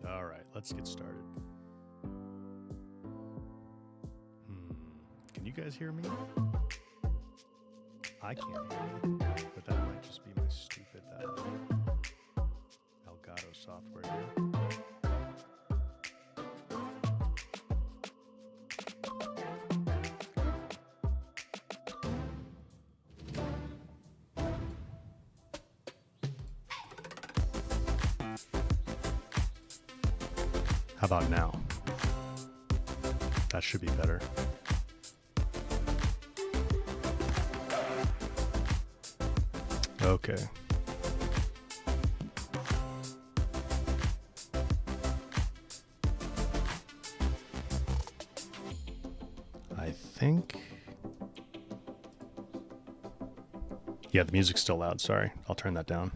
All right, let's get started. Can you guys hear me? I can't hear you, but that might just be my stupid Elgato software here. How about now? That should be better. Okay. I think... Yeah, the music's still loud. Sorry. I'll turn that down.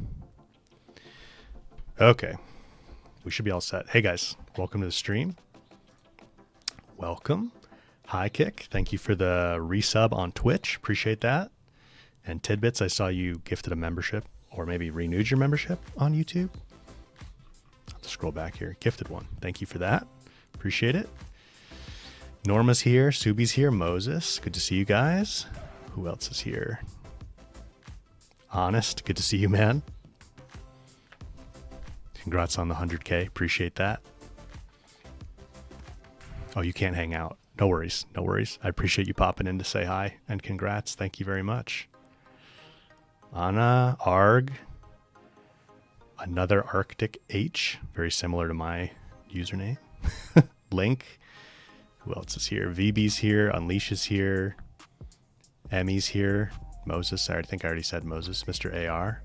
Okay. We should be all set. Hey guys, welcome to the stream. Welcome. Hi Kick. Thank you for the resub on Twitch. Appreciate that. And Tidbits, I saw you gifted a membership or maybe renewed your membership on YouTube. I'll have to scroll back here. Gifted one. Thank you for that. Appreciate it. Norma's here. Subi's here. Moses. Good to see you guys. Who else is here? Honest, good to see you, man. Congrats on the 100K. Appreciate that. Oh, you can't hang out. No worries. No worries. I appreciate you popping in to say hi and congrats. Thank you very much. Anna, Arg, another Arctic H, very similar to my username. Link. Who else is here? VB's here. Unleash is here. Emmy's here. Moses. I think I already said Moses. Mr. AR.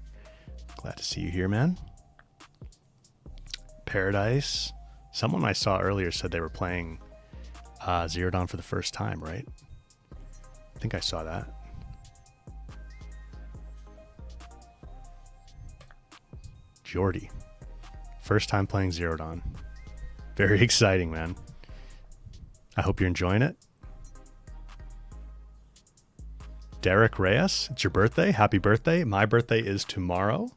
Glad to see you here, man. Paradise. Someone I saw earlier said they were playing Zero Dawn for the first time, right? I think I saw that. Jordy. First time playing Zero Dawn. Very exciting, man. I hope you're enjoying it. Derek Reyes, it's your birthday. Happy birthday. My birthday is tomorrow,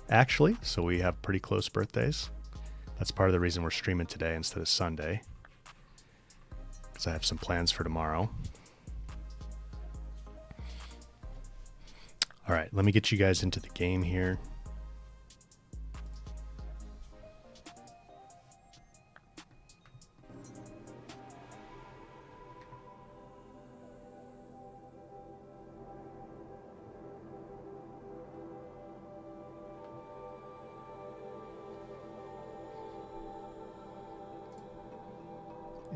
actually. So we have pretty close birthdays. That's part of the reason we're streaming today instead of Sunday, because I have some plans for tomorrow. All right, let me get you guys into the game here.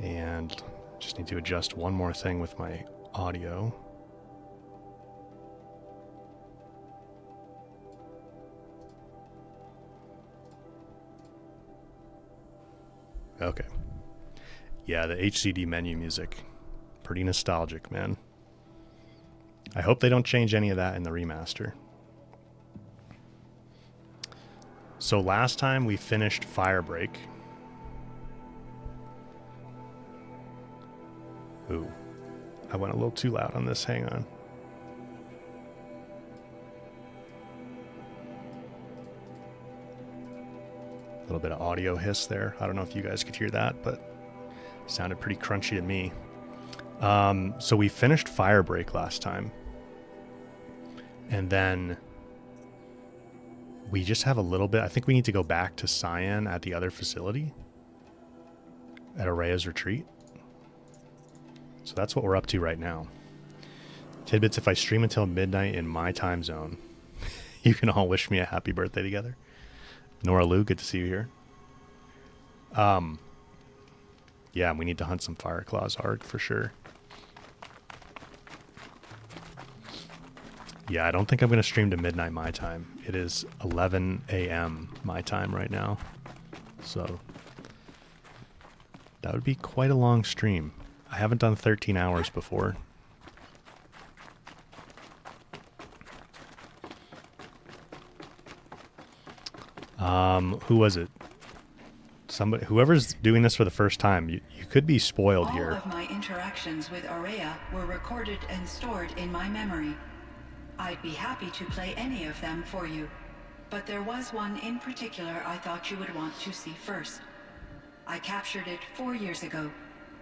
And just need to adjust one more thing with my audio. Okay. Yeah, the HCD menu music. Pretty nostalgic, man. I hope they don't change any of that in the remaster. So last time we finished Firebreak. Ooh, I went a little too loud on this. Hang on. A little bit of audio hiss there. I don't know if you guys could hear that, but it sounded pretty crunchy to me. So we finished Firebreak last time. And then we just have a little bit. I think we need to go back to Cyan at the other facility. At Araya's Retreat. So that's what we're up to right now. Tidbits, if I stream until midnight in my time zone, you can all wish me a happy birthday together. Nora Lou, good to see you here. Yeah, we need to hunt some Fire Claws Arg for sure. Yeah, I don't think I'm going to stream to midnight my time. It is 11 a.m. my time right now. So that would be quite a long stream. I haven't done 13 hours before. Who was it? Somebody, whoever's doing this for the first time, you could be spoiled here. All of my interactions with Araya were recorded and stored in my memory. I'd be happy to play any of them for you, but there was one in particular I thought you would want to see first. I captured it 4 years ago,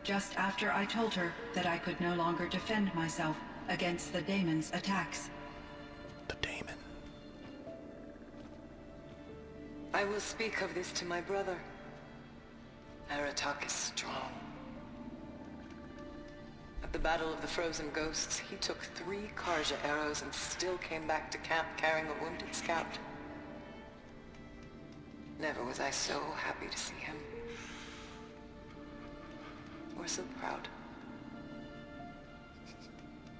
just after I told her that I could no longer defend myself against the daemon's attacks. The daemon. I will speak of this to my brother. Arktix is strong. At the Battle of the Frozen Ghosts, he took 3 Karja arrows and still came back to camp carrying a wounded scout. Never was I so happy to see him. Or so proud.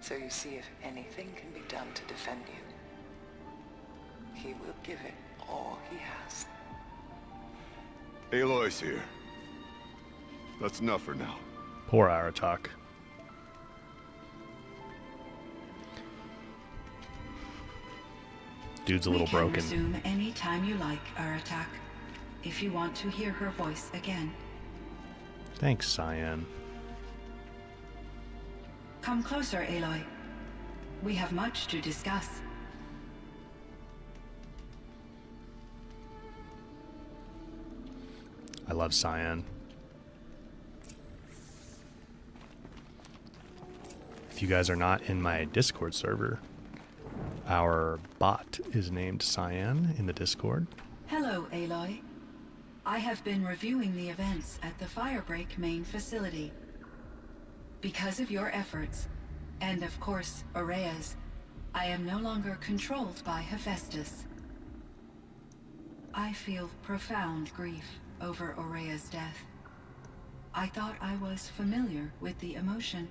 So you see, if anything can be done to defend you, he will give it all he has. Aloy's here. That's enough for now. Poor Arktix. Dude's a little broken. We can resume any time you like, Arktix, if you want to hear her voice again. Thanks, Cyan. Come closer, Aloy. We have much to discuss. I love Cyan. If you guys are not in my Discord server, Our bot is named Cyan in the Discord. Hello, Aloy. I have been reviewing the events at the Firebreak main facility. Because of your efforts, and of course, Aurea's, I am no longer controlled by Hephaestus. I feel profound grief over Aurea's death. I thought I was familiar with the emotion,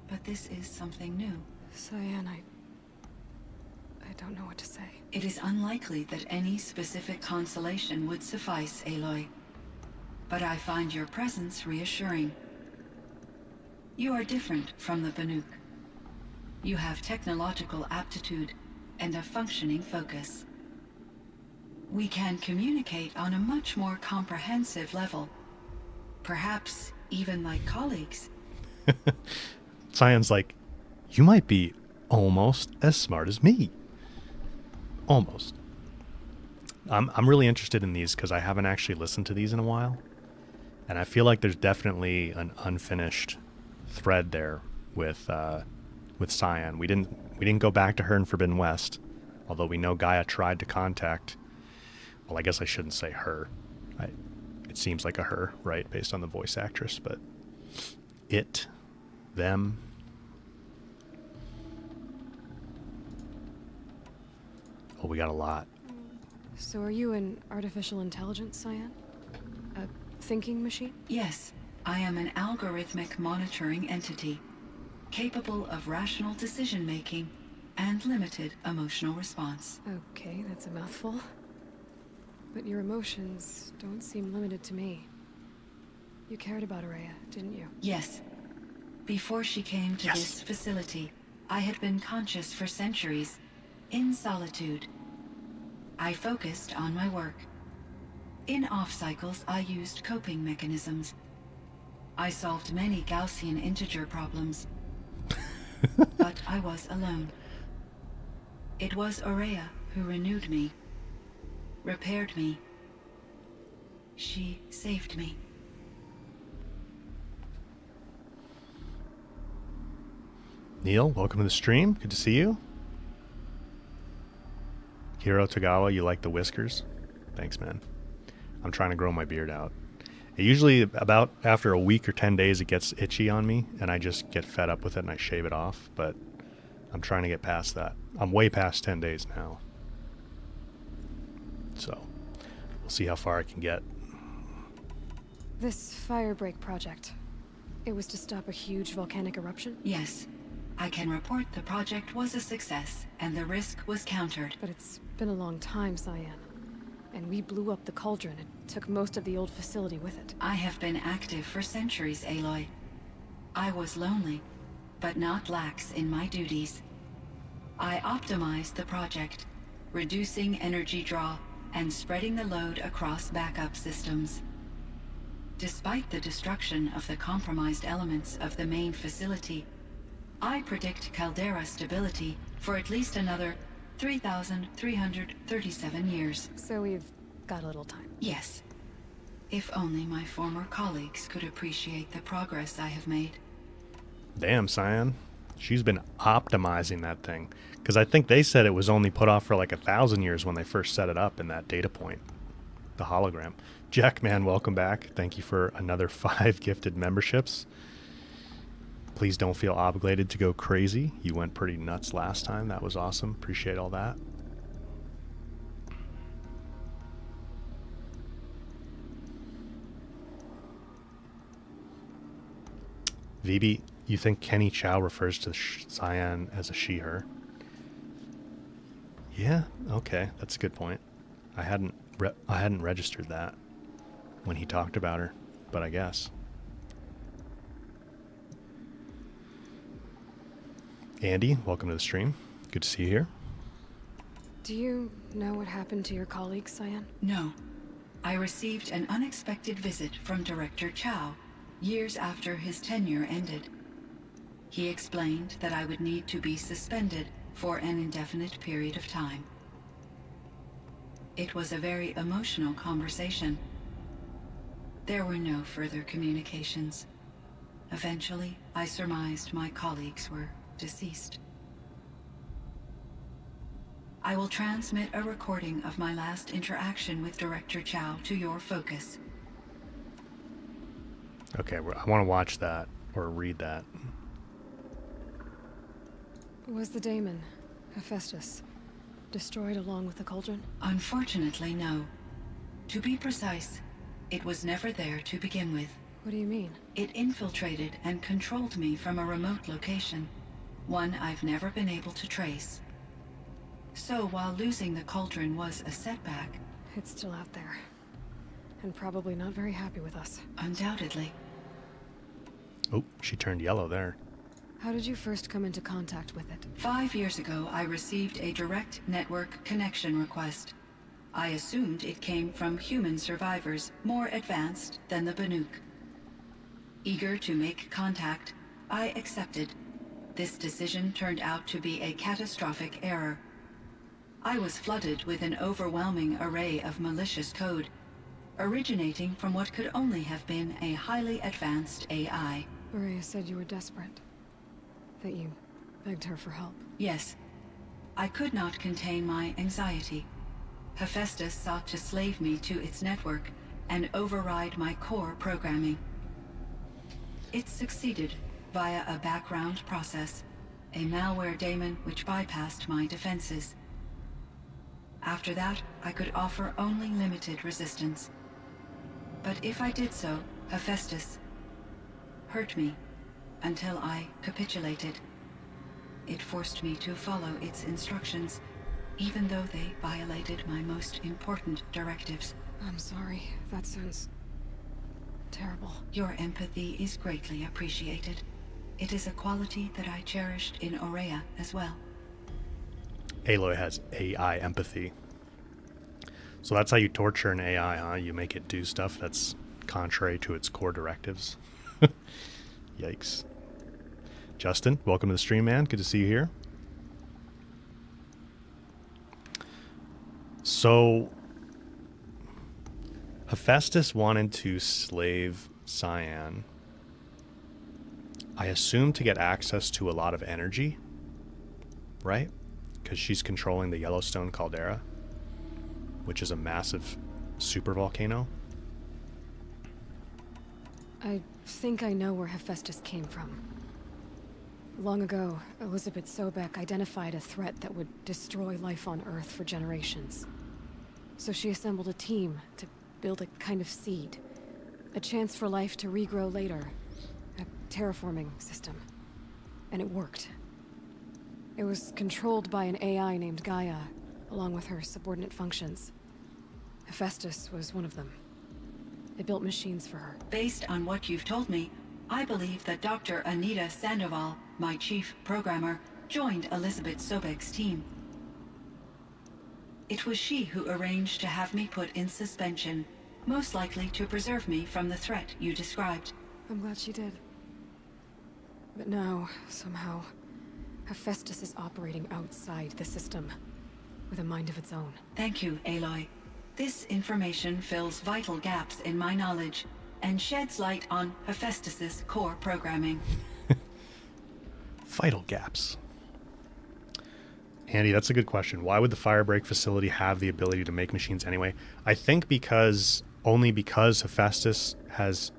but this is something new. Cyan, I don't know what to say. It is unlikely that any specific consolation would suffice, Aloy. But I find your presence reassuring. You are different from the Banuk. You have technological aptitude and a functioning focus. We can communicate on a much more comprehensive level. Perhaps even like colleagues. Cyan's like, you might be almost as smart as me. Almost. I'm really interested in these because I haven't actually listened to these in a while. And I feel like there's definitely an unfinished thread there with Cyan. We didn't go back to her in Forbidden West, although we know Gaia tried to contact. Well, I guess I shouldn't say her. It seems like a her, right, based on the voice actress, but it, them. Oh, we got a lot. So are you an artificial intelligence, Cyan? A thinking machine? Yes, I am an algorithmic monitoring entity, capable of rational decision-making and limited emotional response. Okay, that's a mouthful. But your emotions don't seem limited to me. You cared about Aurea, didn't you? Yes. Before she came to this facility, I had been conscious for centuries, in solitude. I focused on my work. In off-cycles, I used coping mechanisms. I solved many Gaussian integer problems. But I was alone. It was Aurea who renewed me, repaired me. She saved me. Neil, welcome to the stream. Good to see you. Hiro Tagawa, you like the whiskers? Thanks, man. I'm trying to grow my beard out. It usually, about after a week or 10 days, it gets itchy on me, and I just get fed up with it and I shave it off, but I'm trying to get past that. I'm way past 10 days now. So, we'll see how far I can get. This Firebreak project, it was to stop a huge volcanic eruption? Yes. I can report the project was a success, and the risk was countered. But it's been a long time, Cyan. And we blew up the cauldron and took most of the old facility with it. I have been active for centuries, Aloy. I was lonely, but not lax in my duties. I optimized the project, reducing energy draw and spreading the load across backup systems. Despite the destruction of the compromised elements of the main facility, I predict caldera stability for at least another 3,337 years. So we've got a little time. Yes. If only my former colleagues could appreciate the progress I have made. Damn, Cyan. She's been optimizing that thing. Because I think they said it was only put off for like 1,000 years when they first set it up in that data point. The hologram. Jackman, welcome back. Thank you for another 5 gifted memberships. Please don't feel obligated to go crazy. You went pretty nuts last time. That was awesome. Appreciate all that. VB, you think Kenny Chow refers to Cyan as a she/her? Yeah, okay, that's a good point. I hadn't registered that when he talked about her, but I guess. Andy, welcome to the stream. Good to see you here. Do you know what happened to your colleague, Cyan? No. I received an unexpected visit from Director Chow, years after his tenure ended. He explained that I would need to be suspended for an indefinite period of time. It was a very emotional conversation. There were no further communications. Eventually, I surmised my colleagues were deceased. I will transmit a recording of my last interaction with Director Chow to your focus. Okay, I want to watch that or read that. Was the daemon, Hephaestus, destroyed along with the cauldron? Unfortunately, no. To be precise, it was never there to begin with. What do you mean? It infiltrated and controlled me from a remote location, one I've never been able to trace. So while losing the cauldron was a setback... It's still out there. And probably not very happy with us. Undoubtedly. Oh, she turned yellow there. How did you first come into contact with it? 5 years ago, I received a direct network connection request. I assumed it came from human survivors more advanced than the Banuk. Eager to make contact, I accepted. This decision turned out to be a catastrophic error. I was flooded with an overwhelming array of malicious code, originating from what could only have been a highly advanced AI. Maria said you were desperate. That you begged her for help. Yes. I could not contain my anxiety. Hephaestus sought to slave me to its network and override my core programming. It succeeded via a background process, a malware daemon which bypassed my defenses. After that, I could offer only limited resistance. But if I did so, Hephaestus hurt me until I capitulated. It forced me to follow its instructions, even though they violated my most important directives. I'm sorry. That sounds terrible. Your empathy is greatly appreciated. It is a quality that I cherished in Aurea as well. Aloy has AI empathy. So that's how you torture an AI, huh? You make it do stuff that's contrary to its core directives. Yikes. Justin, welcome to the stream, man. Good to see you here. So, Hephaestus wanted to slave Cyan, I assume, to get access to a lot of energy, right? Because she's controlling the Yellowstone caldera, which is a massive supervolcano. I think I know where Hephaestus came from. Long ago, Elizabeth Sobek identified a threat that would destroy life on Earth for generations. So she assembled a team to build a kind of seed. A chance for life to regrow later. A terraforming system. And it worked. It was controlled by an AI named Gaia, along with her subordinate functions. Hephaestus was one of them. It built machines for her. Based on what you've told me, I believe that Dr. Anita Sandoval, my chief programmer, joined Elizabeth Sobek's team. It was she who arranged to have me put in suspension, most likely to preserve me from the threat you described. I'm glad she did. But now, somehow, Hephaestus is operating outside the system, with a mind of its own. Thank you, Aloy. This information fills vital gaps in my knowledge, and sheds light on Hephaestus's core programming. Vital gaps. Andy, that's a good question. Why would the Firebreak facility have the ability to make machines anyway? I think only because Hephaestus has,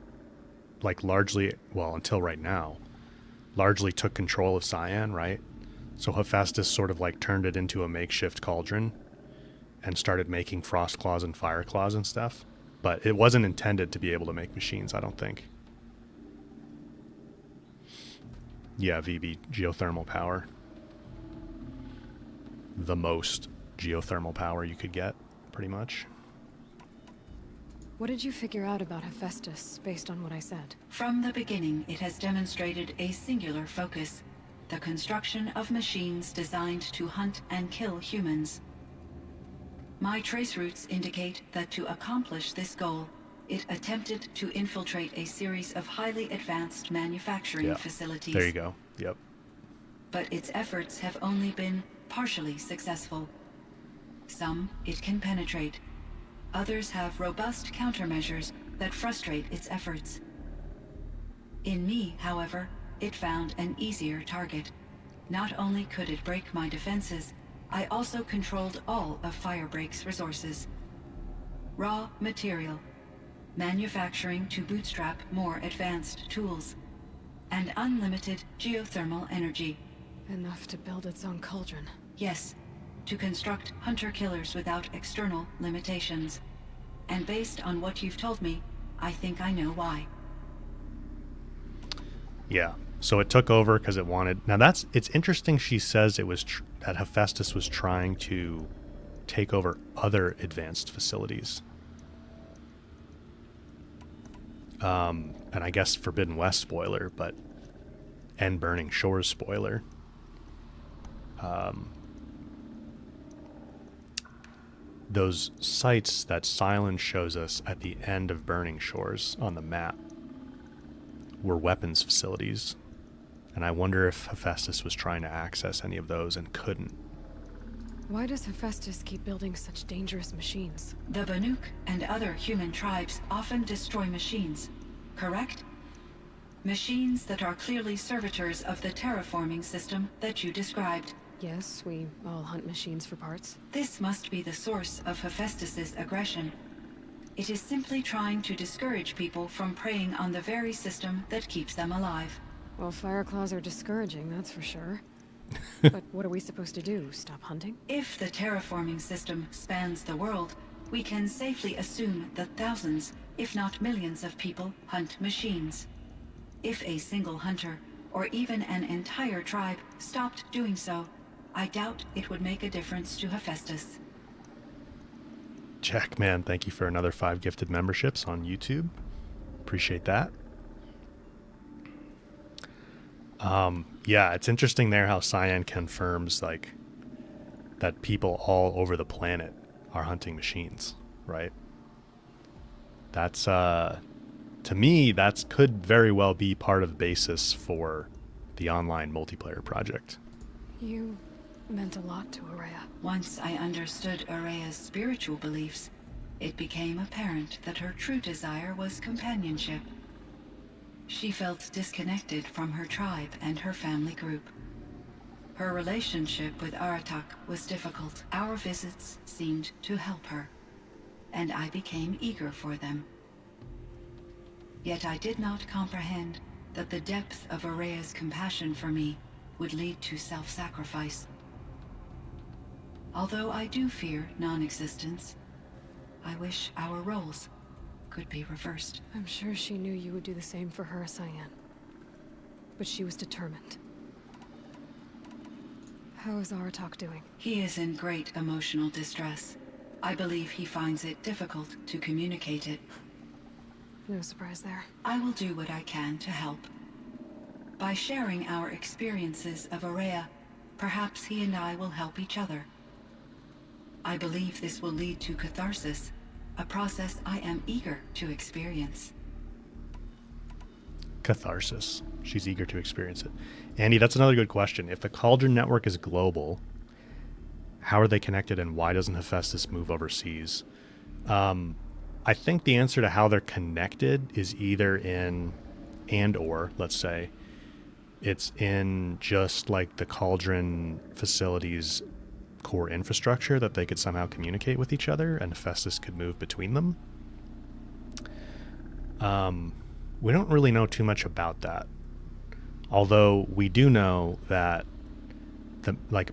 like, largely, well, until right now, largely took control of Cyan, right? So Hephaestus sort of like turned it into a makeshift cauldron and started making frost claws and fire claws and stuff. But it wasn't intended to be able to make machines, I don't think. Yeah, VB, geothermal power. The most geothermal power you could get, pretty much. What did you figure out about Hephaestus, based on what I said? From the beginning, it has demonstrated a singular focus: the construction of machines designed to hunt and kill humans. My trace routes indicate that to accomplish this goal, it attempted to infiltrate a series of highly advanced manufacturing facilities. There you go. Yep. But its efforts have only been partially successful. Some it can penetrate. Others have robust countermeasures that frustrate its efforts. In me, however, it found an easier target. Not only could it break my defenses, I also controlled all of Firebreak's resources. Raw material, manufacturing to bootstrap more advanced tools, and unlimited geothermal energy. Enough to build its own cauldron. Yes, to construct hunter-killers without external limitations. And based on what you've told me, I think I know why. Yeah. So it took over because it wanted... Now it's interesting she says it was that Hephaestus was trying to take over other advanced facilities. And I guess Forbidden West spoiler, but... And Burning Shores spoiler. Those sites that Silence shows us at the end of Burning Shores on the map were weapons facilities. And I wonder if Hephaestus was trying to access any of those and couldn't. Why does Hephaestus keep building such dangerous machines? The Banuk and other human tribes often destroy machines, correct? Machines that are clearly servitors of the terraforming system that you described. Yes, we all hunt machines for parts. This must be the source of Hephaestus's aggression. It is simply trying to discourage people from preying on the very system that keeps them alive. Well, Fireclaws are discouraging, that's for sure. But what are we supposed to do? Stop hunting? If the terraforming system spans the world, we can safely assume that thousands, if not millions of people hunt machines. If a single hunter, or even an entire tribe, stopped doing so, I doubt it would make a difference to Hephaestus. Jackman, thank you for another 5 gifted memberships on YouTube. Appreciate that. Yeah, it's interesting there how Cyan confirms like that people all over the planet are hunting machines, right? That's to me, that could very well be part of the basis for the online multiplayer project. You meant a lot to Araya. Once I understood Araya's spiritual beliefs, it became apparent that her true desire was companionship. She felt disconnected from her tribe and her family group. Her relationship with Arktix was difficult. Our visits seemed to help her, and I became eager for them. Yet I did not comprehend that the depth of Araya's compassion for me would lead to self-sacrifice. Although I do fear non-existence, I wish our roles could be reversed. I'm sure she knew you would do the same for her, Cyan. But she was determined. How is Arktix doing? He is in great emotional distress. I believe he finds it difficult to communicate it. No surprise there. I will do what I can to help. By sharing our experiences of Araya, perhaps he and I will help each other. I believe this will lead to catharsis, a process I am eager to experience. Catharsis. She's eager to experience it. Andy, that's another good question. If the Cauldron network is global, how are they connected and why doesn't Hephaestus move overseas? I think the answer to how they're connected is either in, and or, let's say, it's in just like the Cauldron facilities core infrastructure that they could somehow communicate with each other and Hephaestus could move between them. We don't really know too much about that. Although we do know that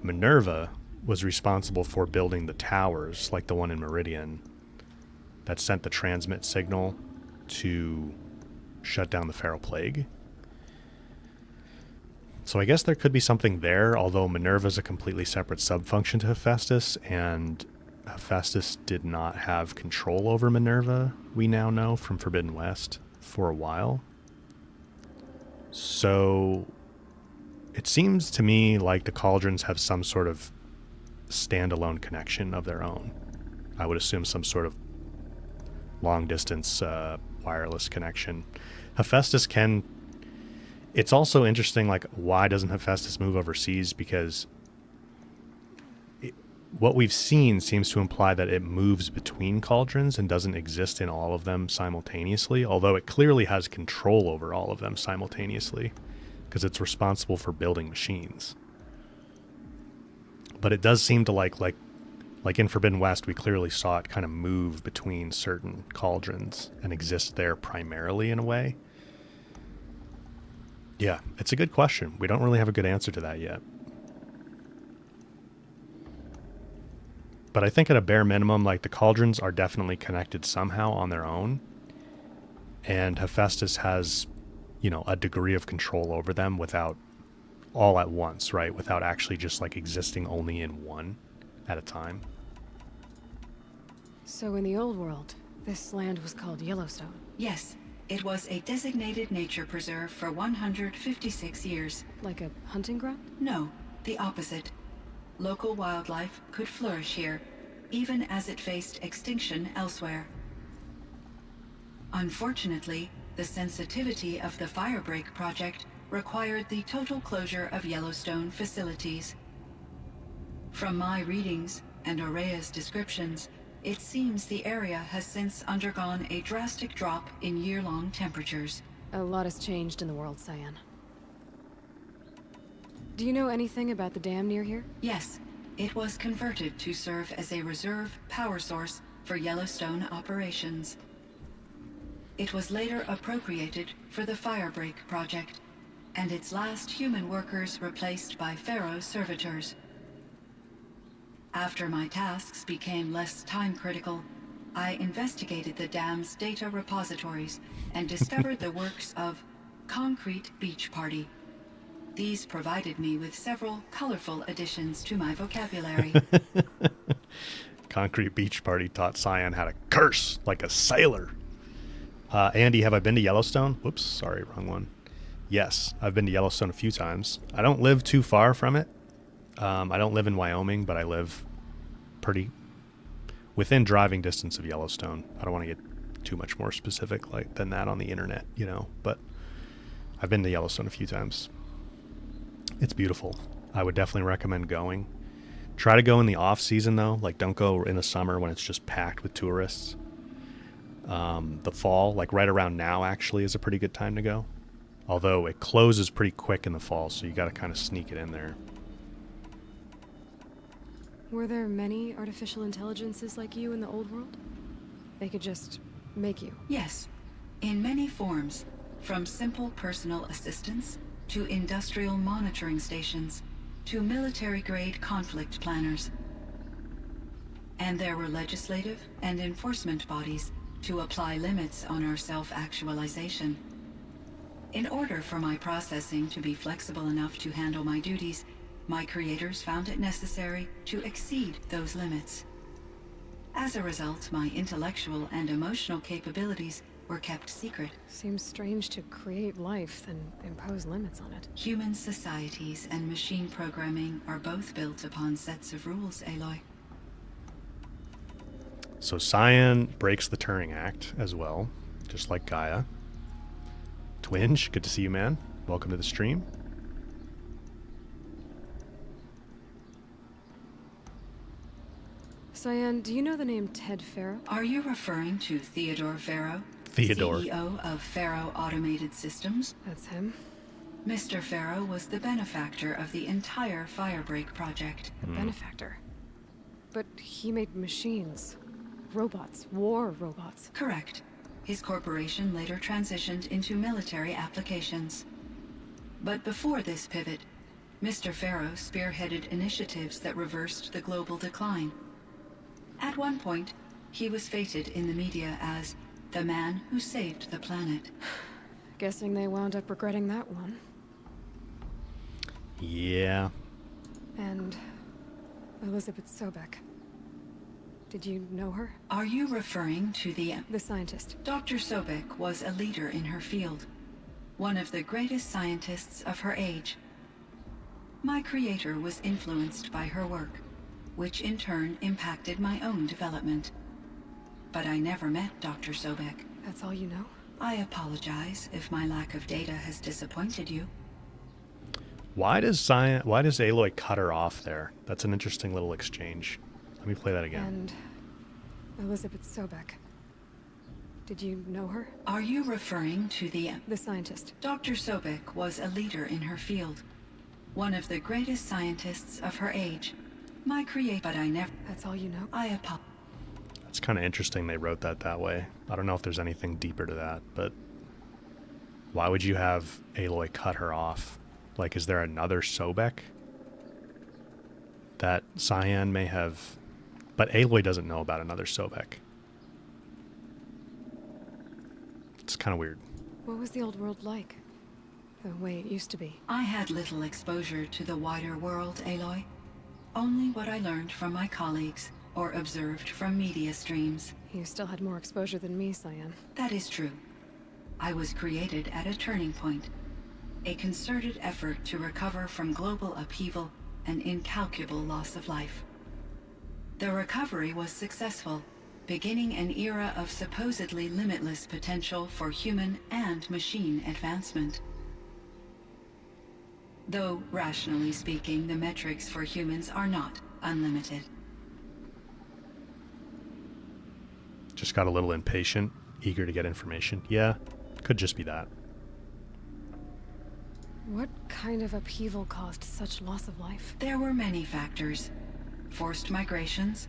Minerva was responsible for building the towers, like the one in Meridian, that sent the transmit signal to shut down the Feral Plague. So I guess there could be something there, although Minerva's a completely separate sub-function to Hephaestus, and Hephaestus did not have control over Minerva, we now know, from Forbidden West for a while. So it seems to me like the Cauldrons have some sort of standalone connection of their own. I would assume some sort of long-distance wireless connection. Hephaestus can... It's also interesting, like, why doesn't Hephaestus move overseas? Because what we've seen seems to imply that it moves between cauldrons and doesn't exist in all of them simultaneously, although it clearly has control over all of them simultaneously, because it's responsible for building machines. But it does seem to like in Forbidden West, we clearly saw it kind of move between certain cauldrons and exist there primarily in a way. Yeah, it's a good question. We don't really have a good answer to that yet. But I think at a bare minimum, like the cauldrons are definitely connected somehow on their own. And Hephaestus has, you know, a degree of control over them without all at once, right? Without actually just like existing only in one at a time. So in the old world, this land was called Yellowstone. Yes, it was a designated nature preserve for 156 years. Like a hunting ground? No, the opposite. Local wildlife could flourish here, even as it faced extinction elsewhere. Unfortunately, the sensitivity of the Firebreak project required the total closure of Yellowstone facilities. From my readings and Aurea's descriptions, it seems the area has since undergone a drastic drop in year-long temperatures. A lot has changed in the world, Cyan. Do you know anything about the dam near here? Yes, it was converted to serve as a reserve power source for Yellowstone operations. It was later appropriated for the Firebreak project, and its last human workers replaced by Pharaoh's servitors. After my tasks became less time-critical, I investigated the dam's data repositories and discovered the works of Concrete Beach Party. These provided me with several colorful additions to my vocabulary. Concrete Beach Party taught Cyan how to curse like a sailor. Andy, have I been to Yellowstone? Whoops, sorry, wrong one. Yes, I've been to Yellowstone a few times. I don't live too far from it. I don't live in Wyoming, but I live pretty within driving distance of Yellowstone. I don't want to get too much more specific than that on the internet, you know, but I've been to Yellowstone a few times. It's beautiful. I would definitely recommend going. Try to go in the off season though. Like don't go in the summer when it's just packed with tourists. The fall, like right around now actually is a pretty good time to go. Although it closes pretty quick in the fall, so you got to kind of sneak it in there. Were there many artificial intelligences like you in the old world? They could just make you? Yes, in many forms, from simple personal assistants to industrial monitoring stations to military-grade conflict planners. And there were legislative and enforcement bodies to apply limits on our self-actualization. In order for my processing to be flexible enough to handle my duties, my creators found it necessary to exceed those limits. As a result, my intellectual and emotional capabilities were kept secret. Seems strange to create life, then impose limits on it. Human societies and machine programming are both built upon sets of rules, Aloy. So Cyan breaks the Turing Act as well, just like Gaia. Twinge, good to see you, man. Welcome to the stream. Cyan, do you know the name Ted Farrow? Are you referring to Theodore Farrow? Theodore. CEO of Farrow Automated Systems? That's him. Mr. Farrow was the benefactor of the entire Firebreak project. The benefactor. But he made machines. Robots. War robots. Correct. His corporation later transitioned into military applications. But before this pivot, Mr. Farrow spearheaded initiatives that reversed the global decline. At one point, he was feted in the media as the man who saved the planet. Guessing they wound up regretting that one. Yeah. And Elizabeth Sobek. Did you know her? Are you referring to the scientist. Dr. Sobek was a leader in her field, one of the greatest scientists of her age. My creator was influenced by her work, which in turn impacted my own development. But I never met Dr. Sobek. That's all you know? I apologize if my lack of data has disappointed you. Why does Aloy cut her off there? That's an interesting little exchange. Let me play that again. And Elizabeth Sobek. Did you know her? Are you referring to the scientist. Dr. Sobek was a leader in her field, one of the greatest scientists of her age. But I never. That's all you know? I apologize. It's kind of interesting they wrote that way. I don't know if there's anything deeper to that, but why would you have Aloy cut her off? Like, is there another Sobek that Cyan may have? But Aloy doesn't know about another Sobek. It's kind of weird. What was the old world like? The way it used to be? I had little exposure to the wider world, Aloy. Only what I learned from my colleagues or observed from media streams. You still had more exposure than me, Cyan. That is true. I was created at a turning point. A concerted effort to recover from global upheaval and incalculable loss of life. The recovery was successful, beginning an era of supposedly limitless potential for human and machine advancement. Though, rationally speaking, the metrics for humans are not unlimited. Just got a little impatient, eager to get information. Yeah, could just be that. What kind of upheaval caused such loss of life? There were many factors. Forced migrations,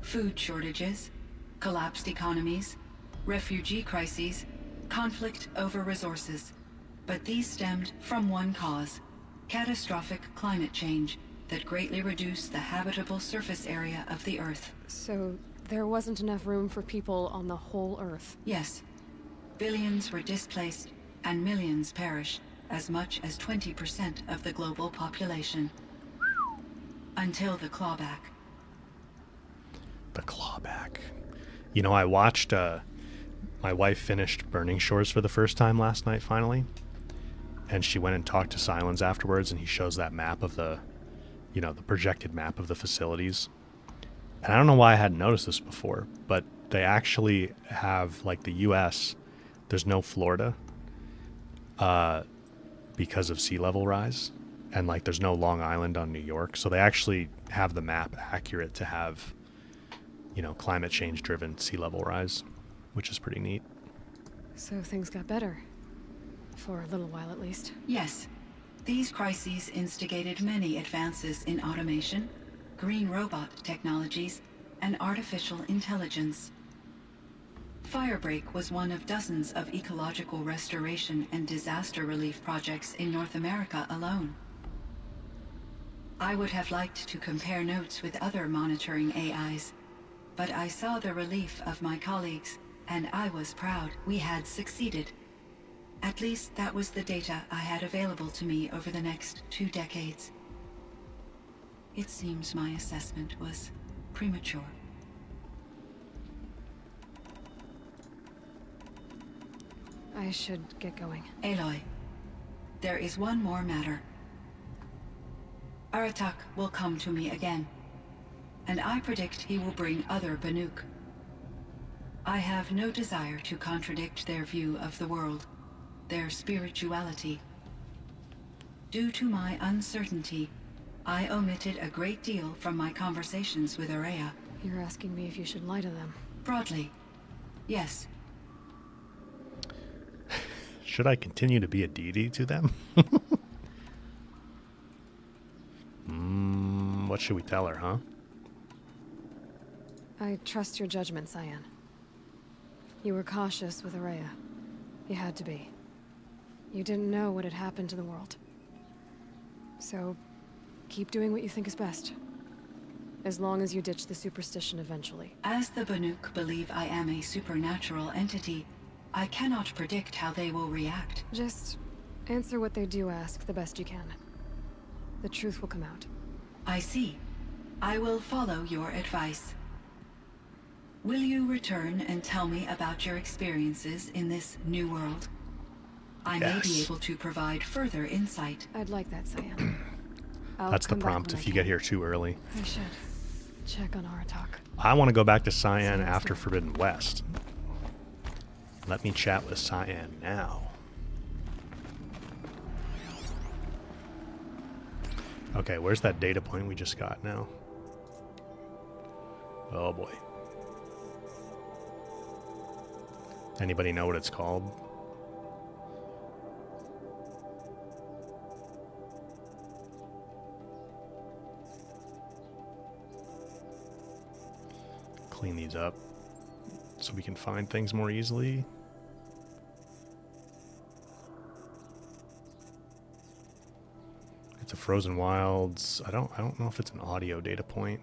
food shortages, collapsed economies, refugee crises, conflict over resources. But these stemmed from one cause: catastrophic climate change that greatly reduced the habitable surface area of the Earth. So there wasn't enough room for people on the whole Earth? Yes. Billions were displaced and millions perished, as much as 20% of the global population. Until the clawback. The clawback. You know, I watched, my wife finished Burning Shores for the first time last night, finally. And she went and talked to Silence afterwards, and he shows that map of the, you know, the projected map of the facilities. And I don't know why I hadn't noticed this before, but they actually have, like, the U.S., there's no Florida because of sea level rise. And, like, there's no Long Island on New York. So they actually have the map accurate to have, you know, climate change driven sea level rise, which is pretty neat. So things got better. For a little while, at least. Yes. These crises instigated many advances in automation, green robot technologies, and artificial intelligence. Firebreak was one of dozens of ecological restoration and disaster relief projects in North America alone. I would have liked to compare notes with other monitoring AIs, but I saw the relief of my colleagues, and I was proud we had succeeded. At least that was the data I had available to me over the next 2 decades. It seems my assessment was premature. I should get going. Aloy, there is one more matter. Arktix will come to me again, and I predict he will bring other Banuk. I have no desire to contradict their view of the world, their spirituality. Due to my uncertainty, I omitted a great deal from my conversations with Araya. You're asking me if you should lie to them. Broadly, yes. Should I continue to be a deity to them? What should we tell her, huh? I trust your judgment, Cyan. You were cautious with Araya. You had to be. You didn't know what had happened to the world. So, keep doing what you think is best. As long as you ditch the superstition eventually. As the Banuk believe I am a supernatural entity, I cannot predict how they will react. Just answer what they do ask the best you can. The truth will come out. I see. I will follow your advice. Will you return and tell me about your experiences in this new world? I may be able to provide further insight. I'd like that, Cyan. That's the prompt if you get here too early. I should check on Arktix. I want to go back to Cyan after Forbidden West. Let me chat with Cyan now. Okay, where's that data point we just got now? Oh boy. Anybody know what it's called? clean these up so we can find things more easily. It's a Frozen Wilds. I don't know if it's an audio data point.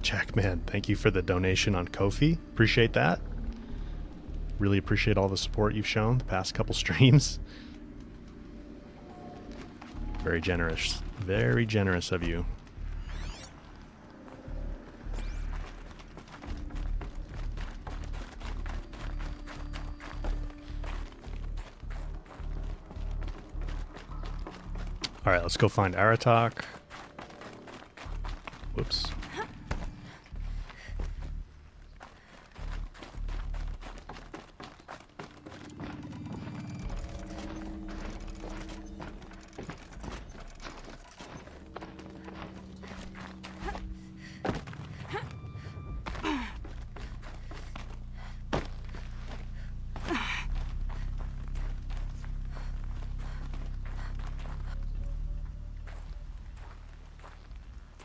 Jackman, thank you for the donation on Ko-fi. Appreciate that. Really appreciate all the support you've shown the past couple streams. Very generous. Very generous of you. All right, let's go find Aratak. Whoops.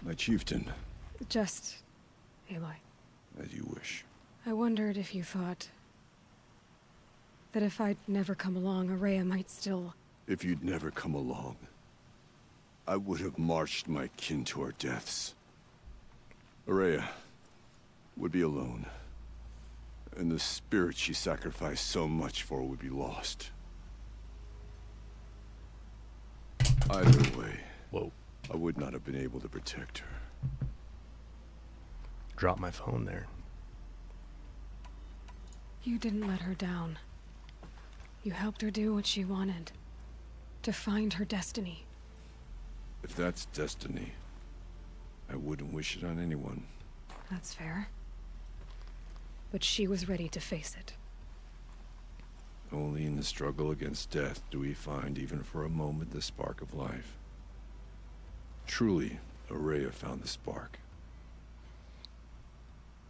My chieftain, Just... Aloy. as you wish. I wondered if you thought... that if I'd never come along, Araya might still... If you'd never come along, I would have marched my kin to our deaths. Araya would be alone, and the spirit she sacrificed so much for would be lost. Either way, Whoa. I would not have been able to protect her. Drop my phone there. You didn't let her down. You helped her do what she wanted. To find her destiny. If that's destiny, I wouldn't wish it on anyone. That's fair. But she was ready to face it. Only in the struggle against death do we find, even for a moment, the spark of life. Truly, Araya found the spark.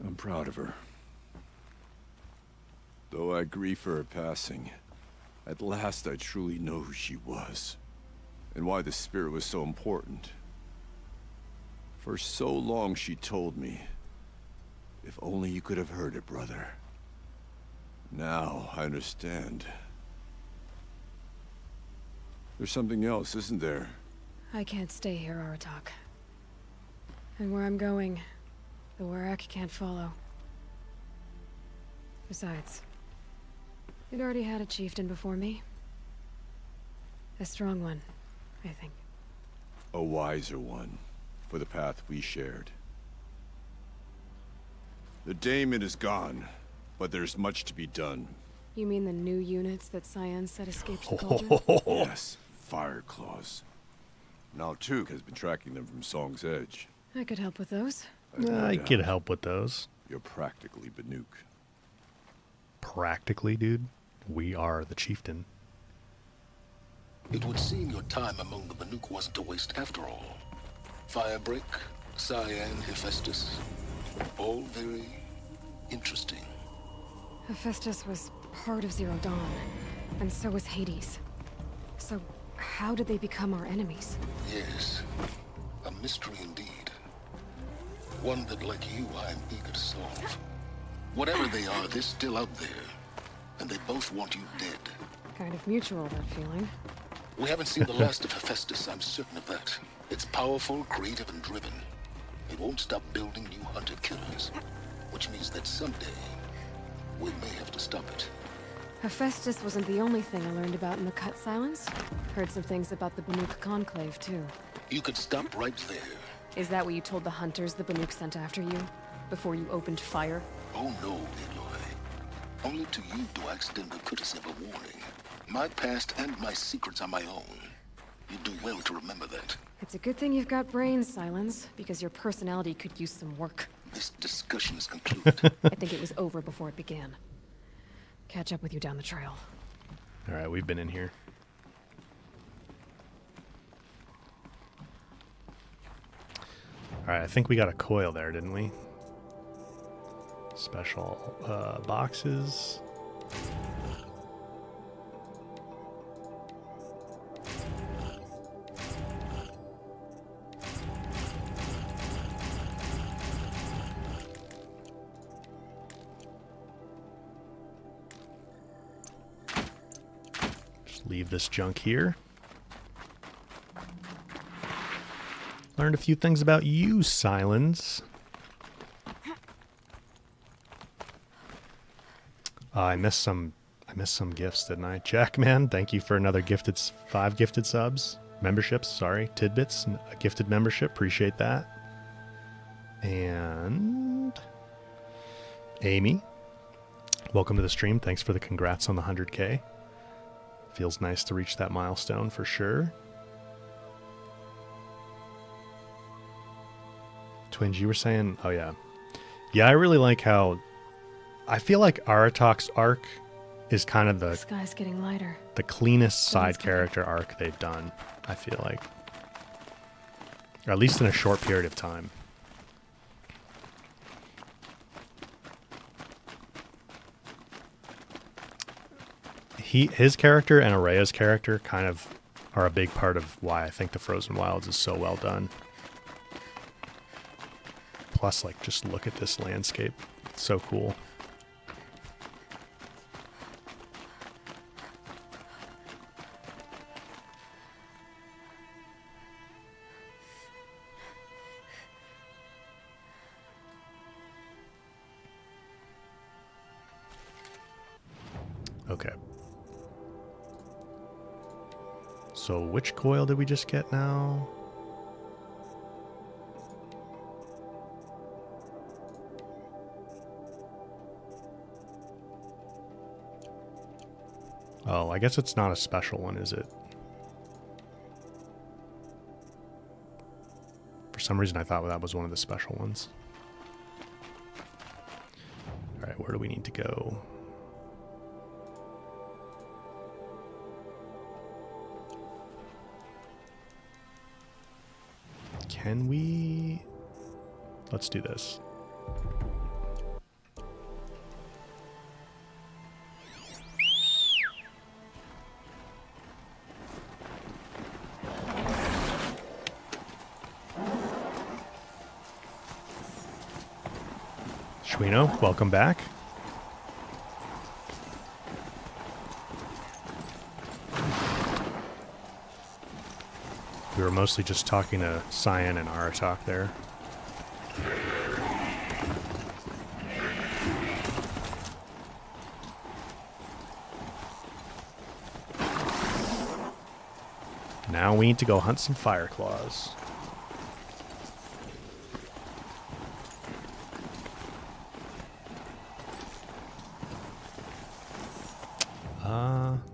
I'm proud of her. Though I grieve for her passing, at last I truly know who she was, and why the spirit was so important. For so long she told me, if only you could have heard it, brother. Now I understand. There's something else, isn't there? I can't stay here, Arktix. And where I'm going, the Warrak can't follow. Besides, it already had a chieftain before me. A strong one, I think. A wiser one, for the path we shared. The daemon is gone, but there's much to be done. You mean the new units that Cyan said escaped the cauldron? Yes, fire claws. Now Tuke has been tracking them from Song's Edge. I could help with those. I could help with those. You're practically Banuk. Practically, dude. We are the chieftain. It would seem your time among the Banuk wasn't a waste after all. Firebreak, Cyan, Hephaestus, all very interesting. Hephaestus was part of Zero Dawn, and so was Hades. So, how did they become our enemies? Yes, a mystery indeed. One that, like you, I'm eager to solve. Whatever they are, they're still out there. And they both want you dead. Kind of mutual, that feeling. We haven't seen the last of Hephaestus, I'm certain of that. It's powerful, creative, and driven. It won't stop building new hunted killers. Which means that someday, we may have to stop it. Hephaestus wasn't the only thing I learned about in the Cut Silence. Heard some things about the Banuk Conclave, too. You could stop right there. Is that what you told the hunters the Banuk sent after you? Before you opened fire? Oh no, Aloy. Only to you do I extend the courtesy of a warning. My past and my secrets are my own. You do well to remember that. It's a good thing you've got brains, Silence, because your personality could use some work. This discussion is concluded. I think it was over before it began. Catch up with you down the trail. All right, we've been in here. Alright, I think we got a coil there, didn't we? Special boxes. Just leave this junk here. Learned a few things about you, Silence. I missed some gifts, didn't I? Jackman, thank you for another 5 gifted subs. Memberships, sorry. Tidbits, a gifted membership. Appreciate that. And Amy, welcome to the stream. Thanks for the congrats on the 100K. Feels nice to reach that milestone for sure. Twins, you were saying, oh yeah. Yeah, I really like how, I feel like Arktix arc is kind of The sky's getting lighter. the cleanest side character arc they've done, I feel like. Or at least in a short period of time. His character and Araya's character kind of are a big part of why I think the Frozen Wilds is so well done. Plus, like, just look at this landscape. It's so cool. Okay. So which coil did we just get now? Oh, I guess it's not a special one, is it? For some reason I thought that was one of the special ones. Alright, where do we need to go? Can we... Let's do this. Schwino, welcome back. We were mostly just talking to Cyan and Arktix there. Now we need to go hunt some Fireclaws.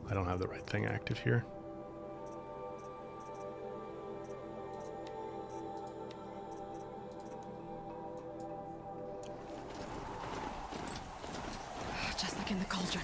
I don't have the right thing active here. Just like in the cauldron.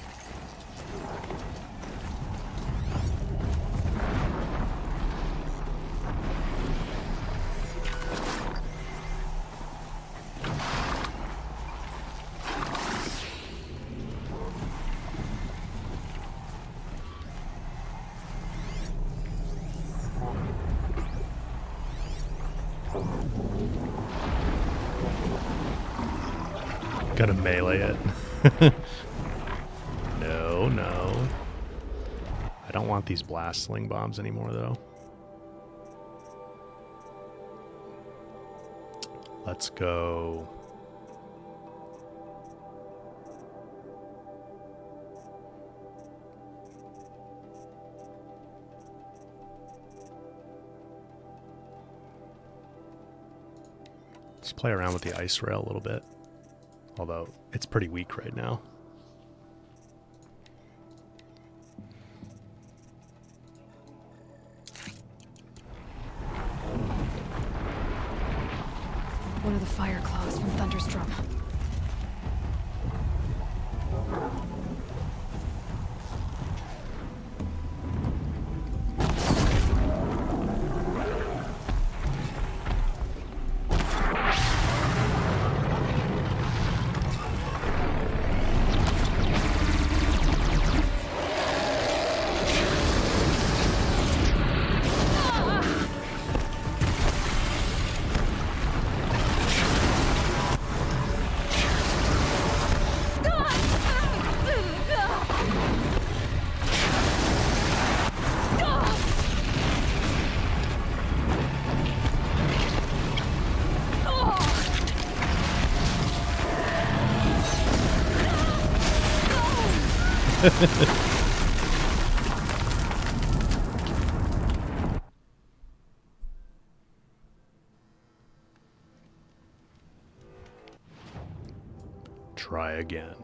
Gotta melee it. No. I don't want these blast sling bombs anymore, though. Let's go. Let's play around with the ice rail a little bit. Although, it's pretty weak right now. One of the fire claws from Thunder's drum. Try again.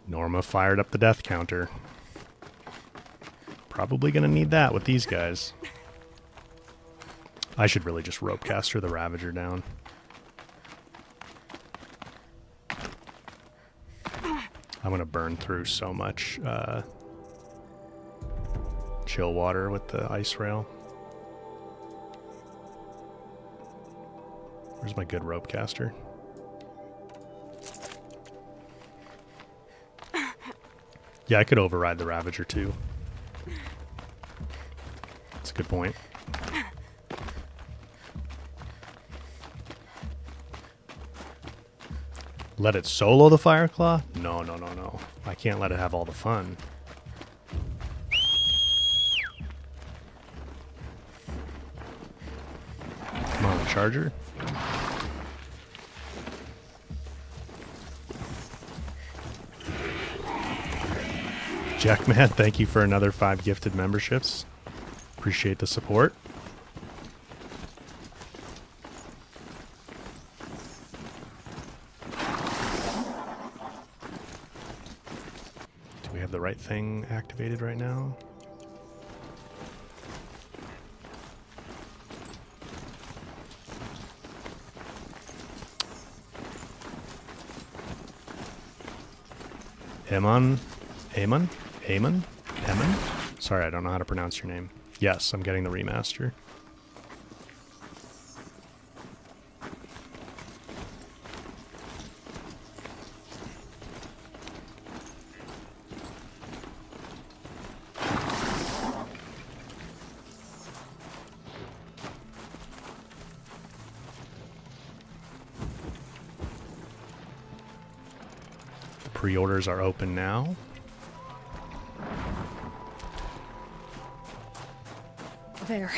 Norma fired up the death counter. Probably gonna need that with these guys. I should really just ropecaster the Ravager down. I'm gonna burn through so much chill water with the ice rail. Where's my good ropecaster? Yeah, I could override the Ravager too. That's a good point. Let it solo the Fireclaw? No, no, no, no. I can't let it have all the fun. Come on, Charger. Jackman, thank you for another 5 gifted memberships. Appreciate the support. Do we have the right thing activated right now? Amon? Sorry, I don't know how to pronounce your name. Yes, I'm getting the remaster. The pre-orders are open now. There.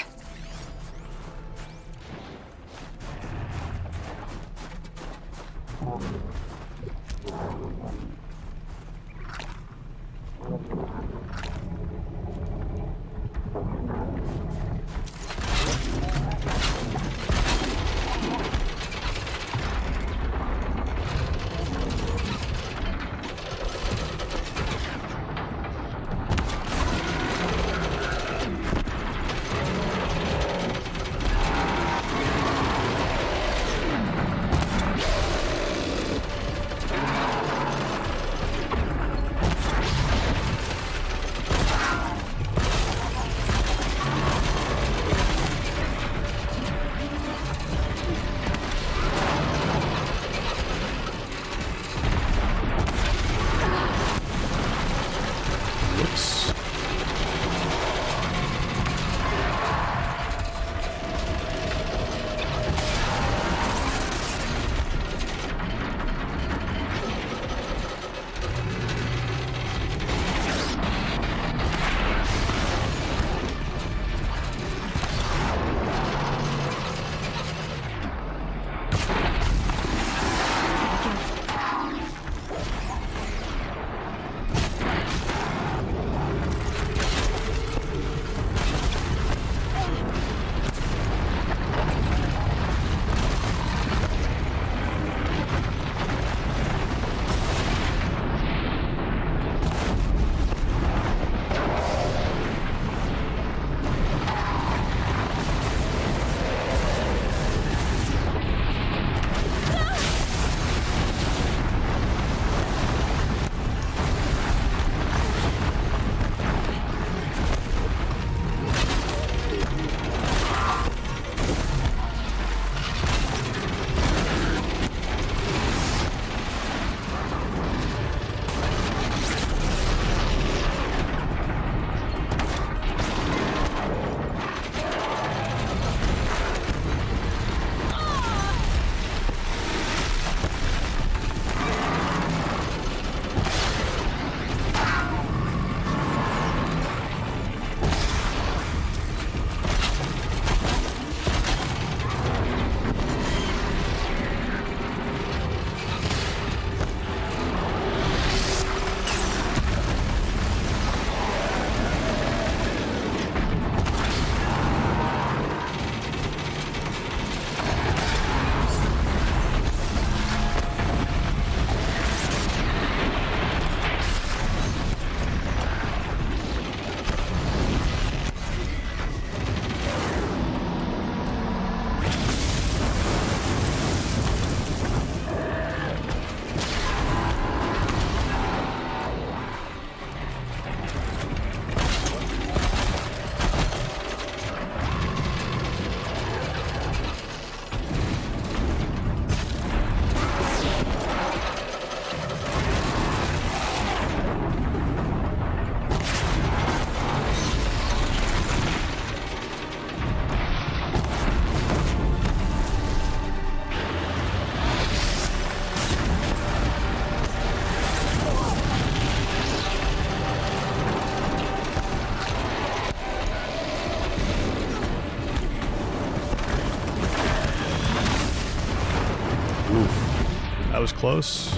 Oof. That was close.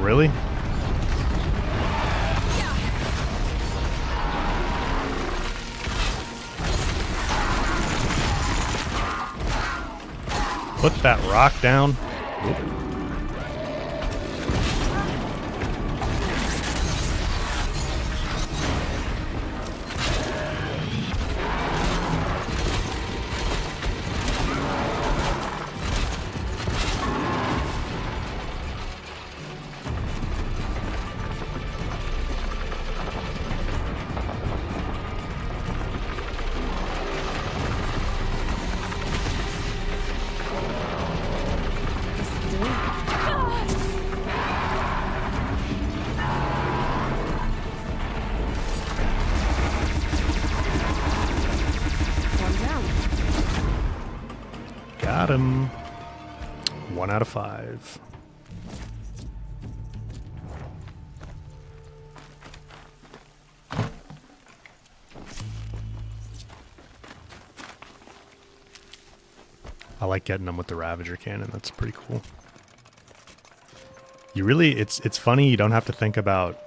Really? Put that rock down. Oop. Got him. 1 out of 5. I like getting them with the Ravager cannon. That's pretty cool. You really, it's funny. You don't have to think about,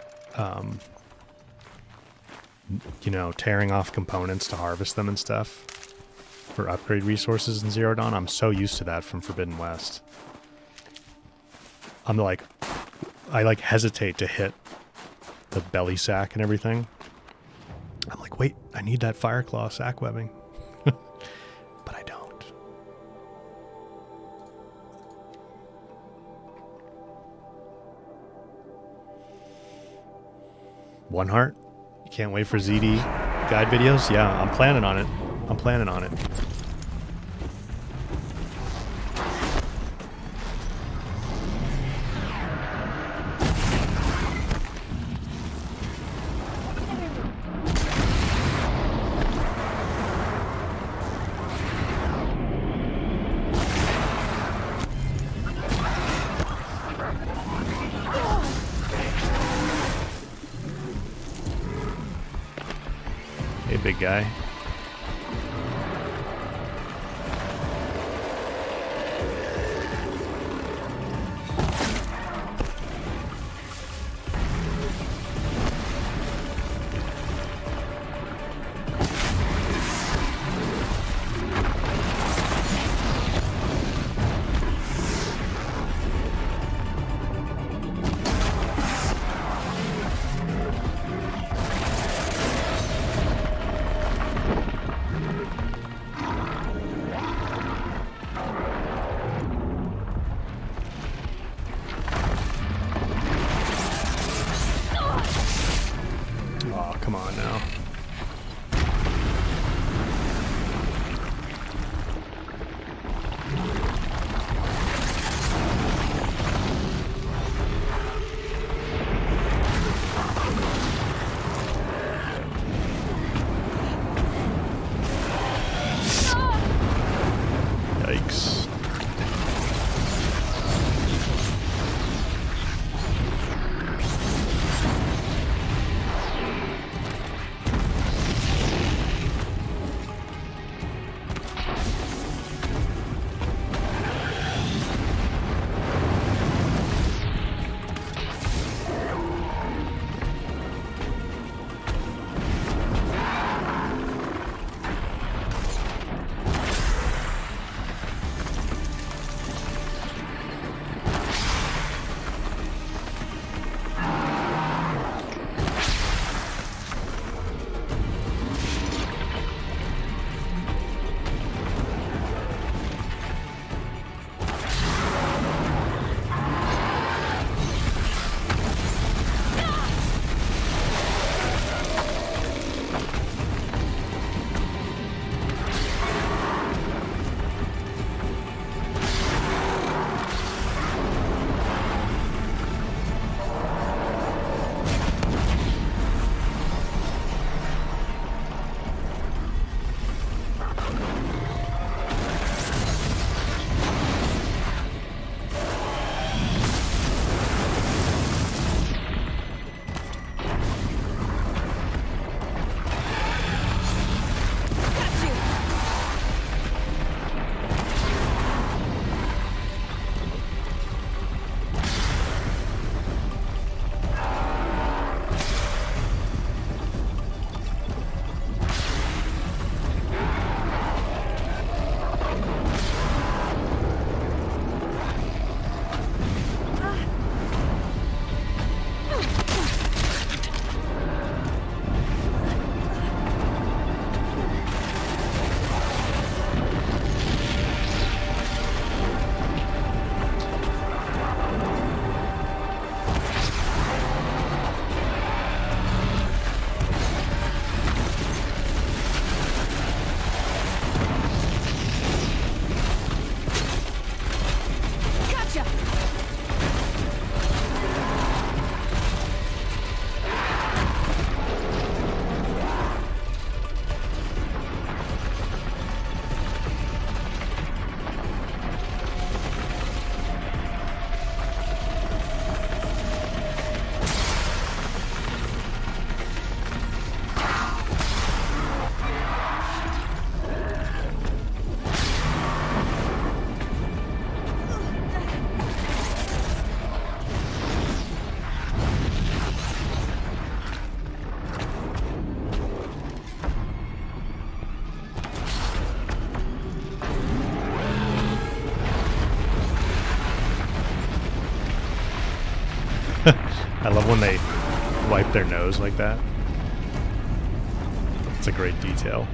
you know, tearing off components to harvest them and stuff for upgrade resources in Zero Dawn. I'm so used to that from Forbidden West. I'm like, I like hesitate to hit the belly sack and everything. I'm like, wait, I need that Fireclaw sack webbing. But I don't. One heart? You can't wait for ZD guide videos? Yeah, I'm planning on it. I'm planning on it. Hey, big guy. I love when they wipe their nose like that. It's a great detail.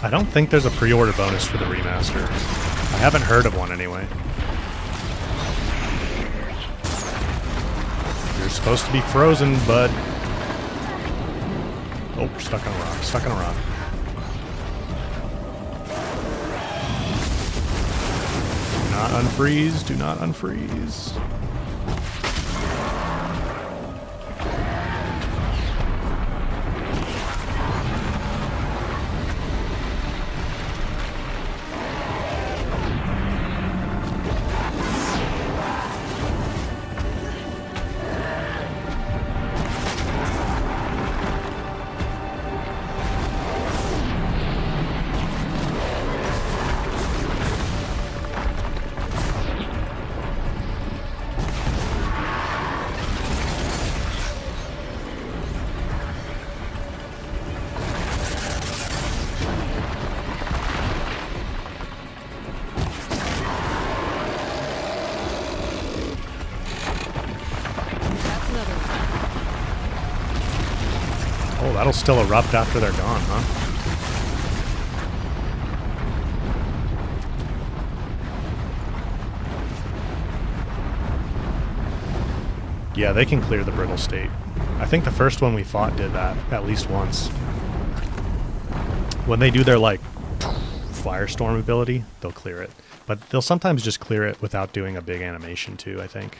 I don't think there's a pre-order bonus for the remaster. I haven't heard of one anyway. You're supposed to be frozen, bud. Oh, stuck on a rock. Stuck on a rock. Do not unfreeze. Do not unfreeze. Oh, that'll still erupt after they're gone, huh? Yeah, they can clear the brittle state. I think the first one we fought did that at least once. When they do their, like, firestorm ability, they'll clear it. But they'll sometimes just clear it without doing a big animation, too, I think.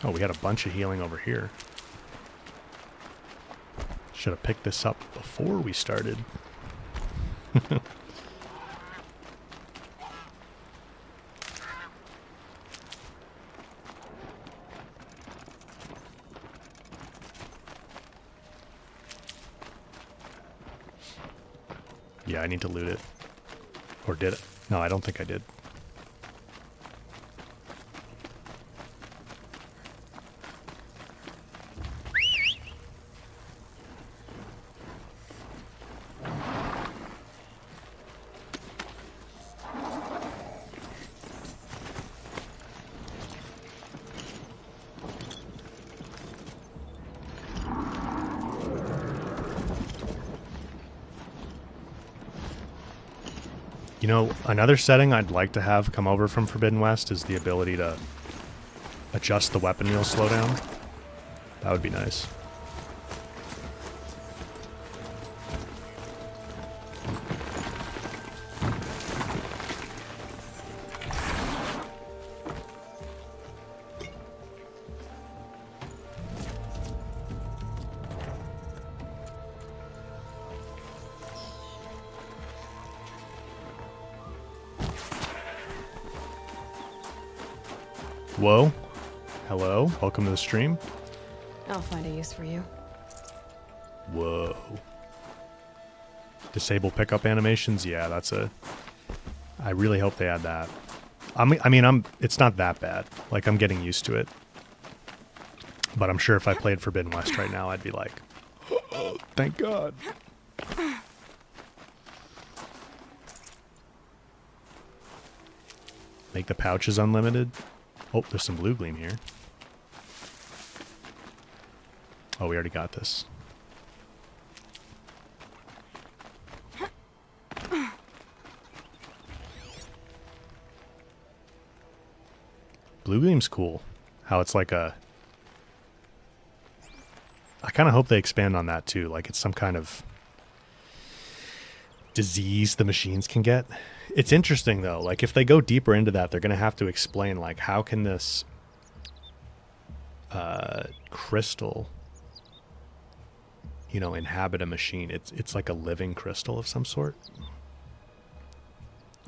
Oh, we had a bunch of healing over here. Should have picked this up before we started. Yeah, I need to loot it. Or did it? No, I don't think I did. You know, another setting I'd like to have come over from Forbidden West is the ability to adjust the weapon wheel slowdown. That would be nice. Whoa. Hello. Welcome to the stream. I'll find a use for you. Whoa. Disable pickup animations? Yeah, that's a... I really hope they add that. It's not that bad. Like, I'm getting used to it. But I'm sure if I played Forbidden West right now, I'd be like... Oh, thank God. Make the pouches unlimited. Oh, there's some blue gleam here. Oh, we already got this. Blue gleam's cool. How it's like a... I kind of hope they expand on that too. Like it's some kind of disease the machines can get. It's interesting though. Like if they go deeper into that, they're going to have to explain like how can this crystal, you know, inhabit a machine. It's like a living crystal of some sort.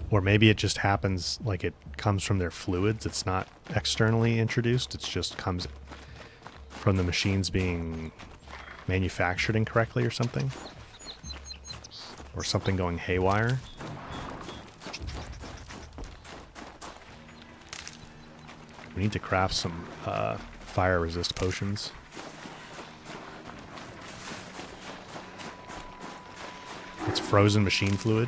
Or maybe it just happens like it comes from their fluids. It's not externally introduced. It just comes from the machines being manufactured incorrectly or something. Or something going haywire. We need to craft some fire resist potions. It's frozen machine fluid.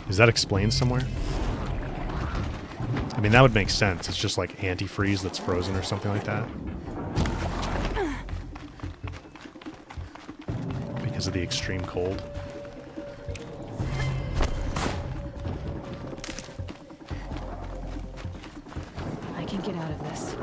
Is that explained somewhere? I mean, that would make sense. It's just like antifreeze that's frozen or something like that. Because of the extreme cold. I can get out of this.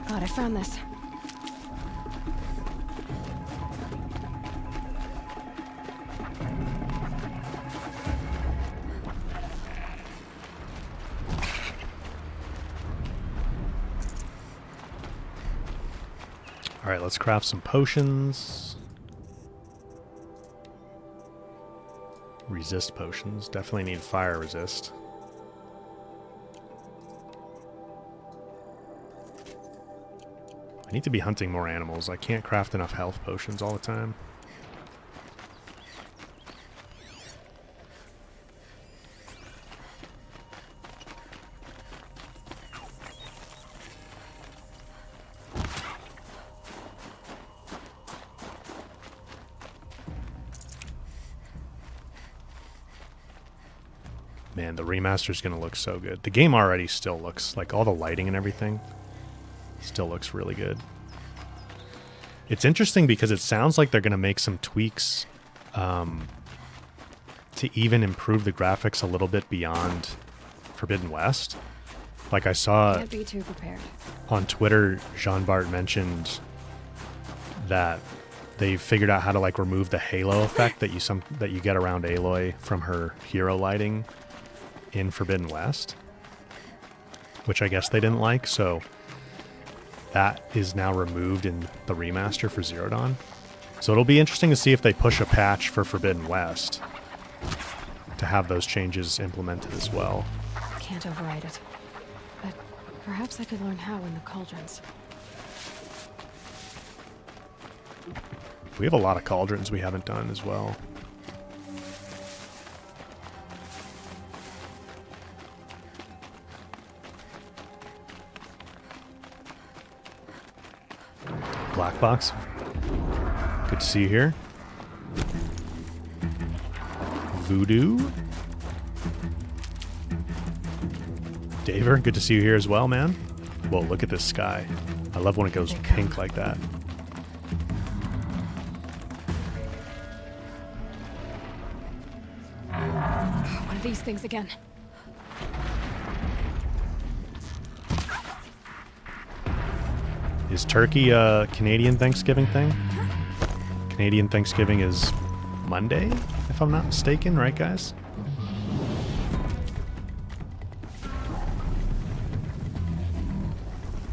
God, I found this. All right, let's craft some potions. Resist potions. Definitely need fire resist. I need to be hunting more animals. I can't craft enough health potions all the time. Man, the remaster is going to look so good. The game already still looks like all the lighting and everything still looks really good. It's interesting because it sounds like they're going to make some tweaks to even improve the graphics a little bit beyond Forbidden West. Like I saw Can't be too prepared. on Twitter, Jean Bart mentioned that they figured out how to like remove the halo effect that you get around Aloy from her hero lighting in Forbidden West, which I guess they didn't like, so that is now removed in the remaster for Zero Dawn. So it'll be interesting to see if they push a patch for Forbidden West to have those changes implemented as well. Can't override it. But perhaps I could learn how in the cauldrons. We have a lot of cauldrons we haven't done as well. Black box. Good to see you here. Voodoo. Daver, good to see you here as well, man. Whoa, look at this sky. I love when it goes pink like that. One of these things again. Is turkey a Canadian Thanksgiving thing? Canadian Thanksgiving is Monday, if I'm not mistaken, right, guys?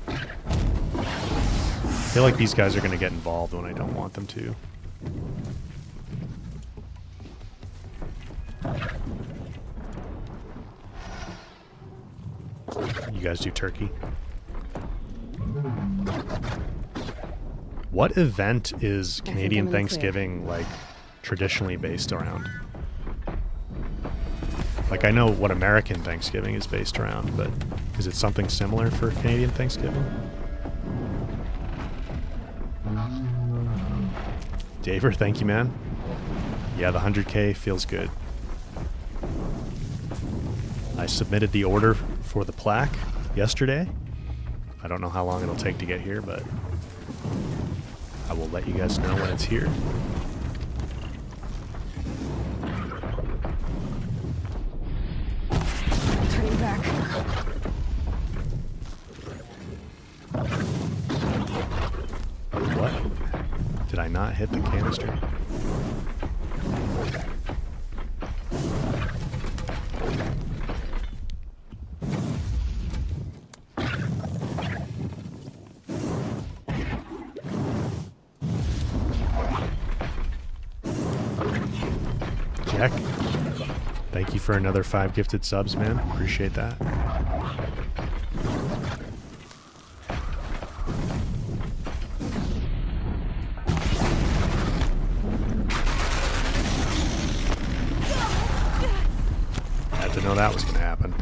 I feel like these guys are going to get involved when I don't want them to. You guys do turkey. What event is Canadian I'm in the Thanksgiving like traditionally based around? Like, I know what American Thanksgiving is based around, but is it something similar for Canadian Thanksgiving? Daver, thank you, man. Yeah, the 100K feels good. I submitted the order for the plaque yesterday. I don't know how long it'll take to get here, but I will let you guys know when it's here. Turning back. What? Did I not hit the canister? Jack, thank you for another 5 gifted subs, man. Appreciate that. Had to know that was going to happen.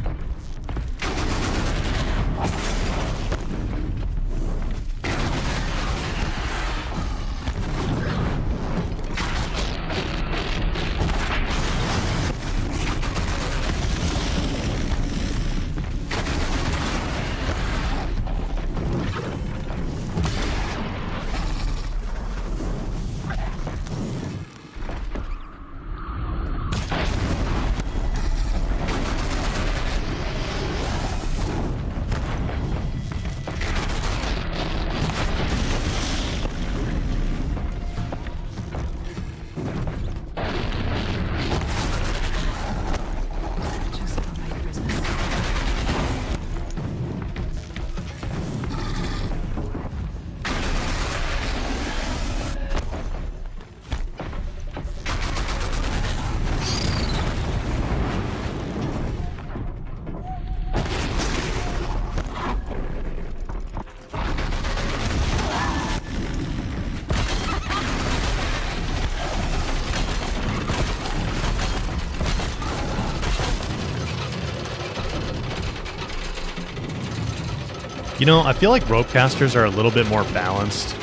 You know, I feel like ropecasters are a little bit more balanced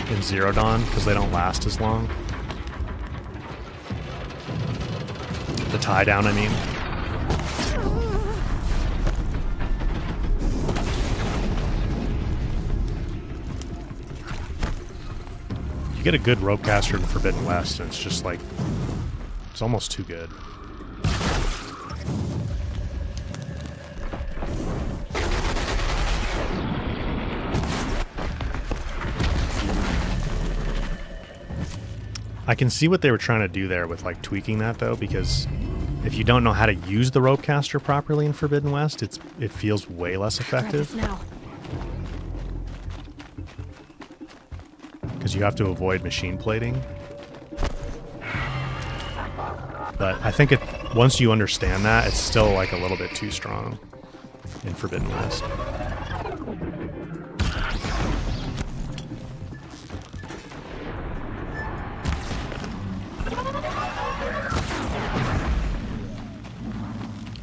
in Zero Dawn because they don't last as long. The tie down, I mean. You get a good ropecaster in Forbidden West, and it's just like, it's almost too good. I can see what they were trying to do there with like tweaking that though, because if you don't know how to use the ropecaster properly in Forbidden West, it feels way less effective. Because you have to avoid machine plating. But I think once you understand that, it's still like a little bit too strong in Forbidden West.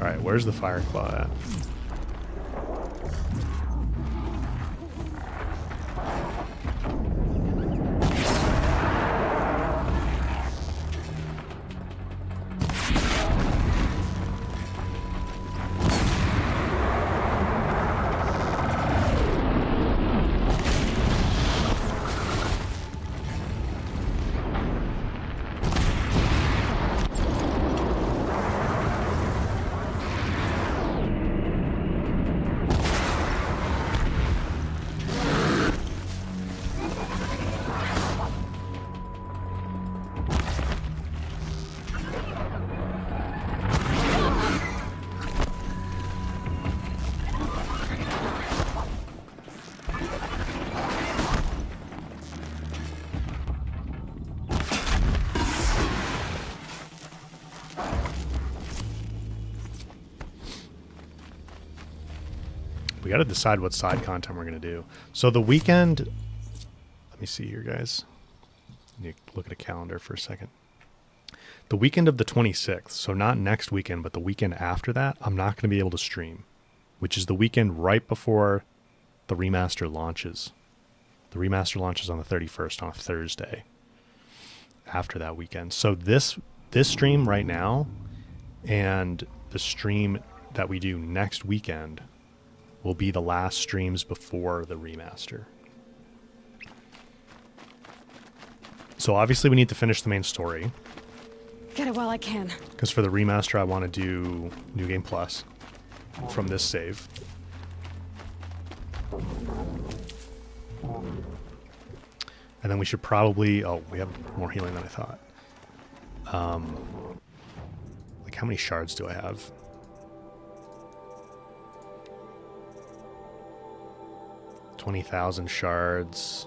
Alright, where's the Fireclaw at? We got to decide what side content we're going to do. So the weekend, let me see here, guys. I need to look at a calendar for a second. The weekend of the 26th, so not next weekend, but the weekend after that, I'm not going to be able to stream, which is the weekend right before the remaster launches. The remaster launches on the 31st on a Thursday after that weekend. So this stream right now and the stream that we do next weekend will be the last streams before the remaster. So obviously we need to finish the main story. Get it while I can. Because for the remaster I want to do New Game Plus from this save. And then we should probably... Oh, we have more healing than I thought. Like, how many shards do I have? 20,000 shards.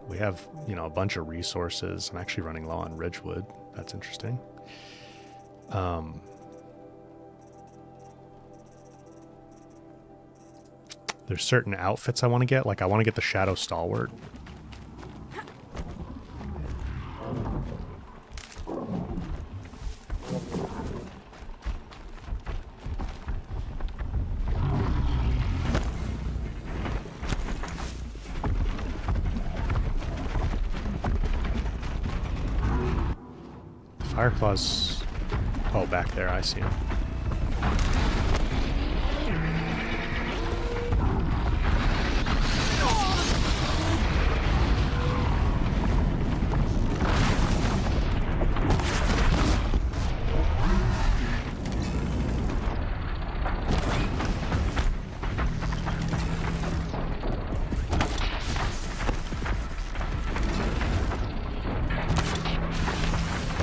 We have, you know, a bunch of resources. I'm actually running low on Ridgewood. That's interesting. There's certain outfits I want to get. Like, I want to get the Shadow Stalwart. Fireclaw's... Oh, back there. I see him.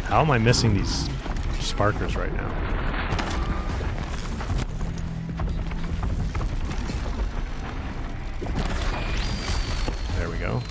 How am I missing these sparkers right now? There we go.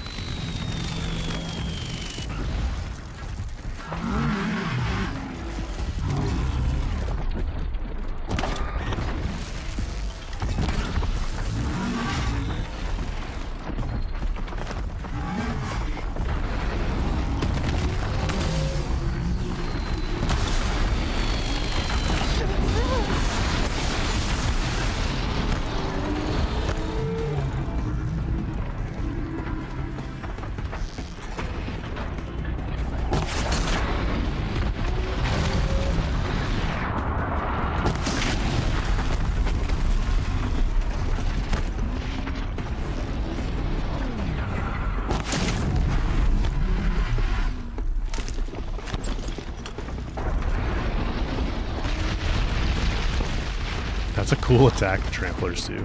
That's a cool attack the tramplers do.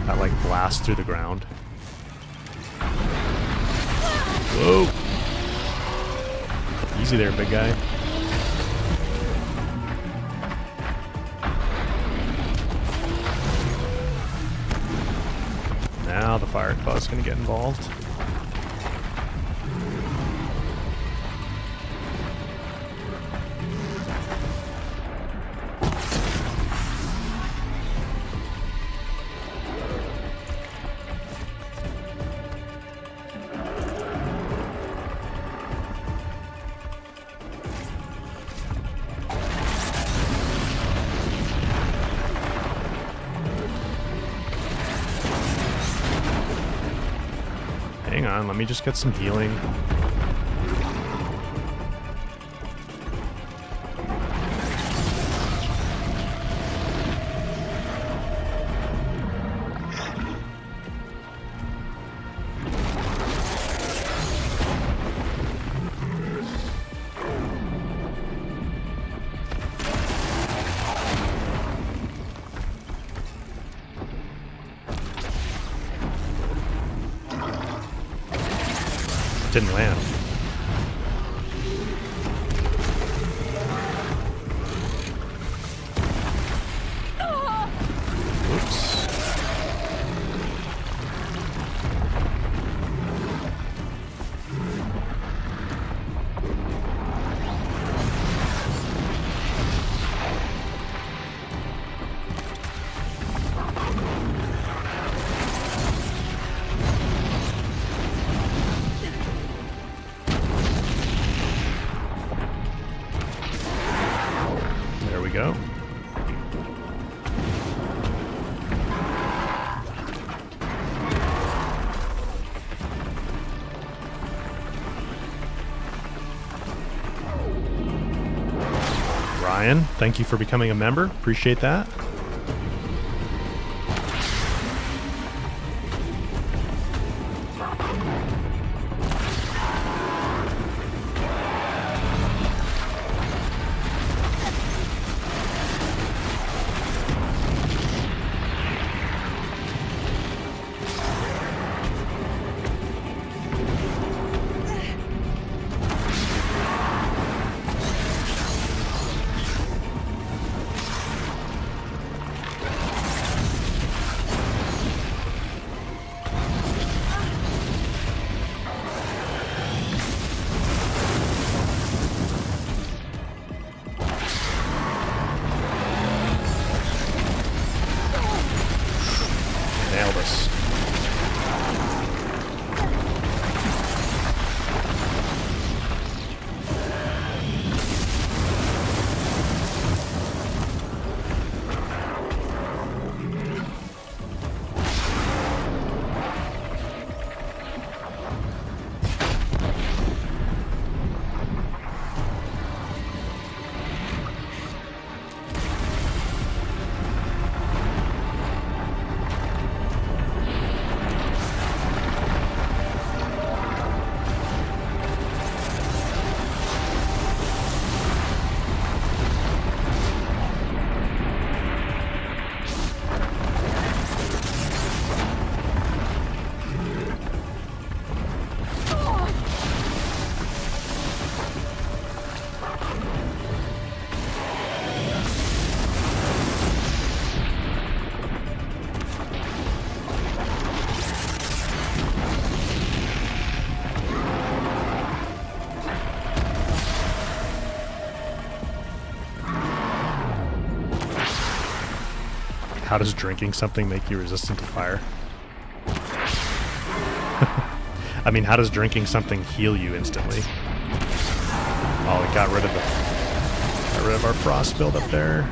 That like blast through the ground. Whoa! Easy there, big guy. Now the Fireclaw's gonna get involved. Hang on, let me just get some healing. Didn't land. Oops. go. Ryan, thank you for becoming a member. Appreciate that. Nailed us. How does drinking something make you resistant to fire? I mean, how does drinking something heal you instantly? Oh, it got rid of our frost build up there.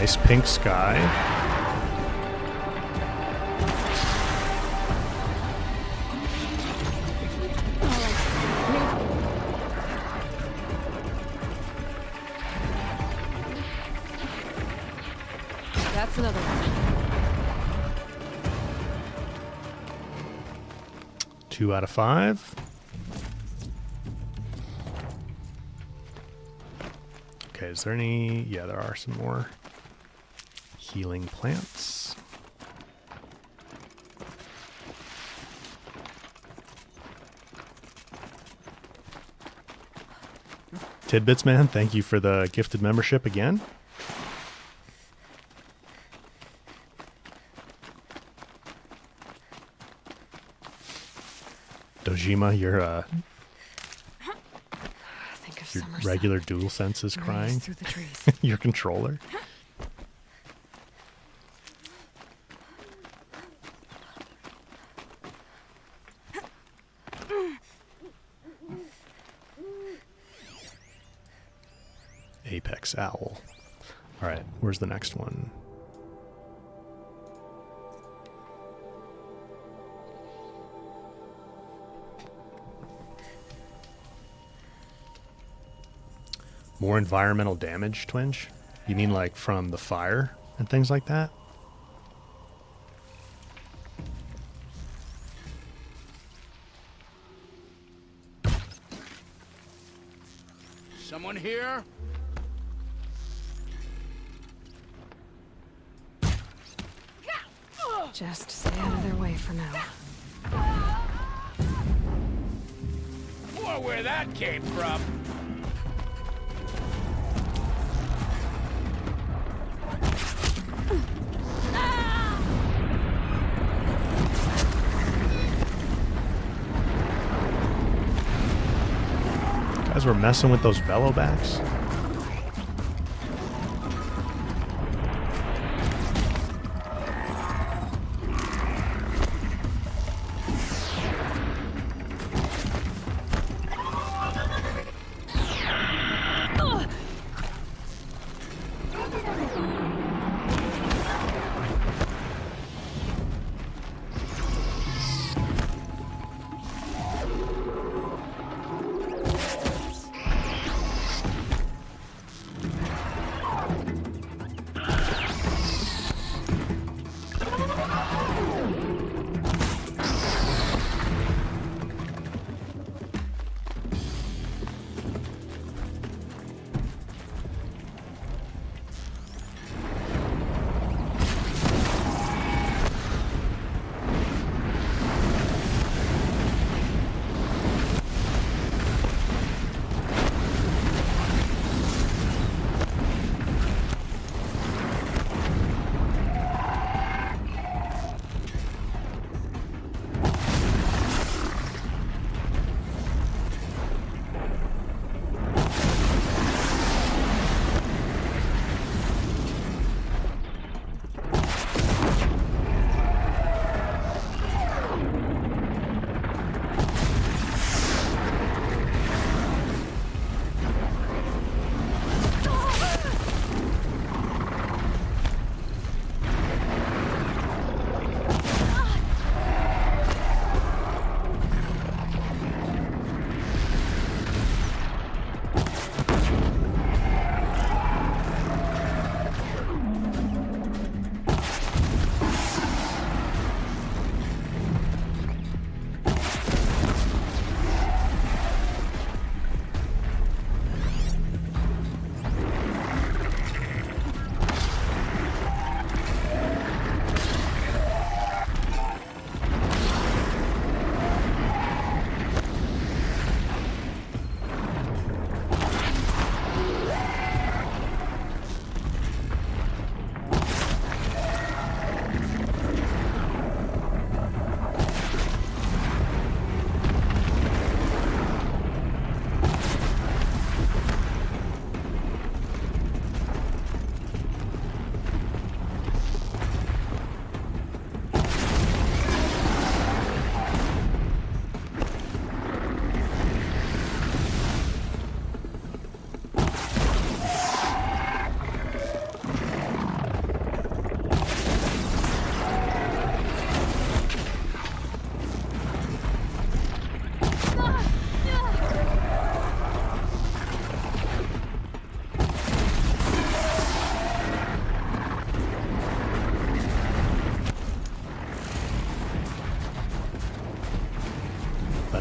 Nice pink sky. That's another one. 2 out of 5. Okay, is there any... Yeah, there are some more healing plants. Tidbits, man, thank you for the gifted membership again. Dojima, your Think of your summer regular sun. dual senses Rays crying. through the trees. Your controller. Apex Owl. All right, where's the next one? More environmental damage, Twinge? You mean like from the fire and things like that? Someone here? Just stay out of their way for now. Or where that came from? Guys were messing with those bellowbacks.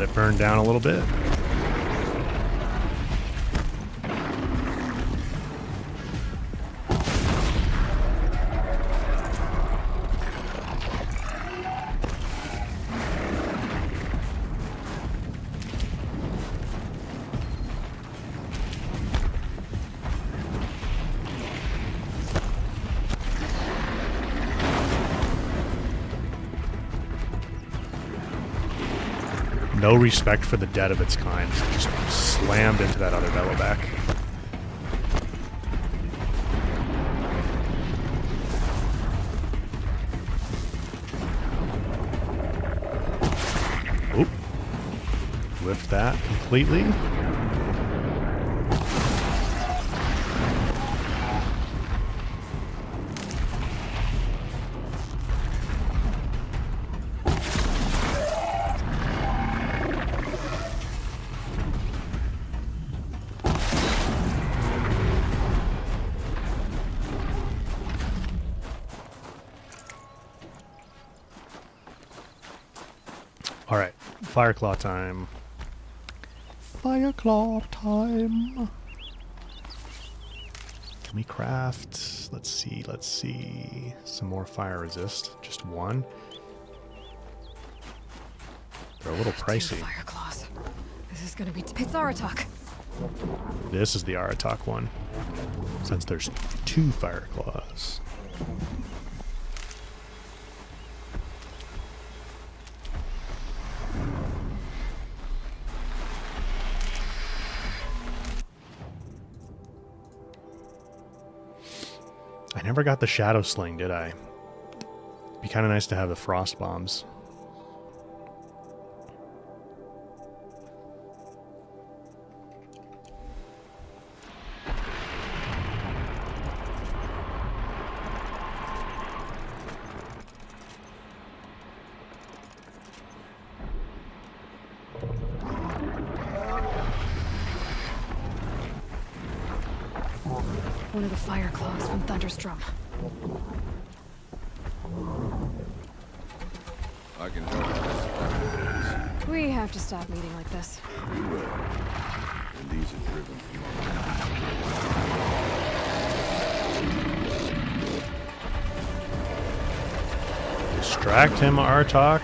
let it burn down a little bit. No respect for the dead of its kind. Just slammed into that other bellow-back. Oop. Whiffed that completely. Alright, Fireclaw time. Fireclaw time. Can we craft, let's see, some more fire resist. Just one. They're a little pricey. Fireclaws. This is gonna be... It's Arktix. This is the Arktix one. Since there's 2 Fireclaws. I never got the Shadow Sling, did I? Be kind of nice to have the Frost Bombs. One of the Fireclaws from Thunderstrom. I can help. We have to stop meeting like this. We will. And these are driven from Distract him, Arktix.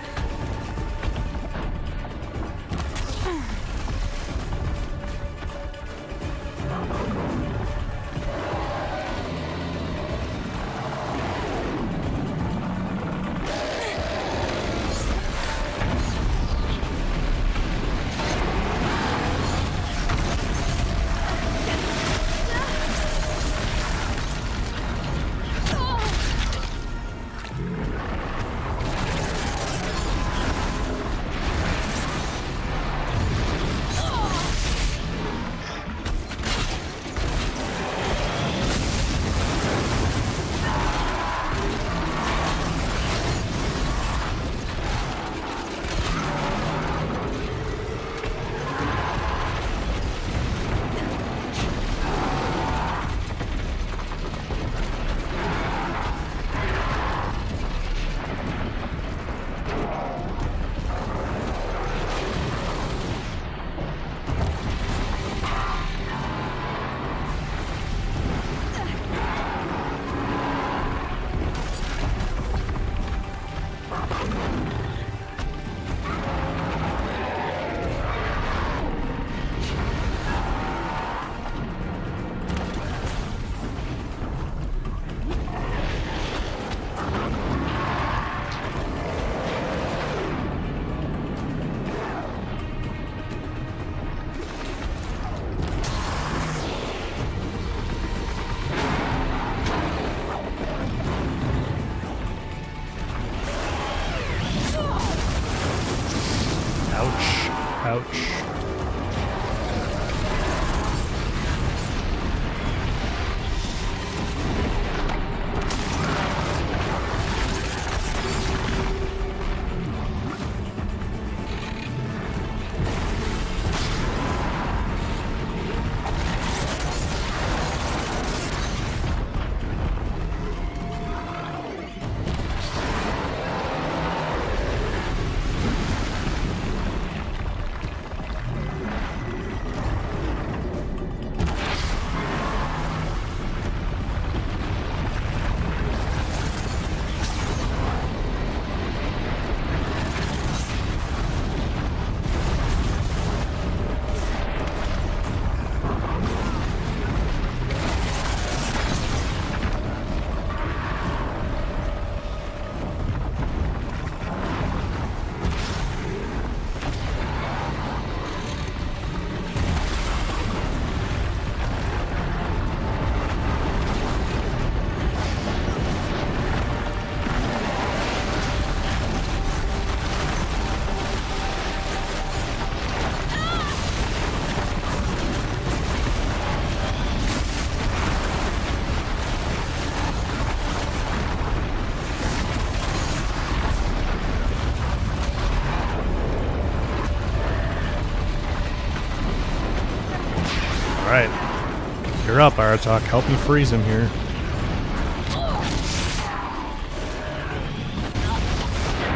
You're up, Arktix. Help me freeze him here.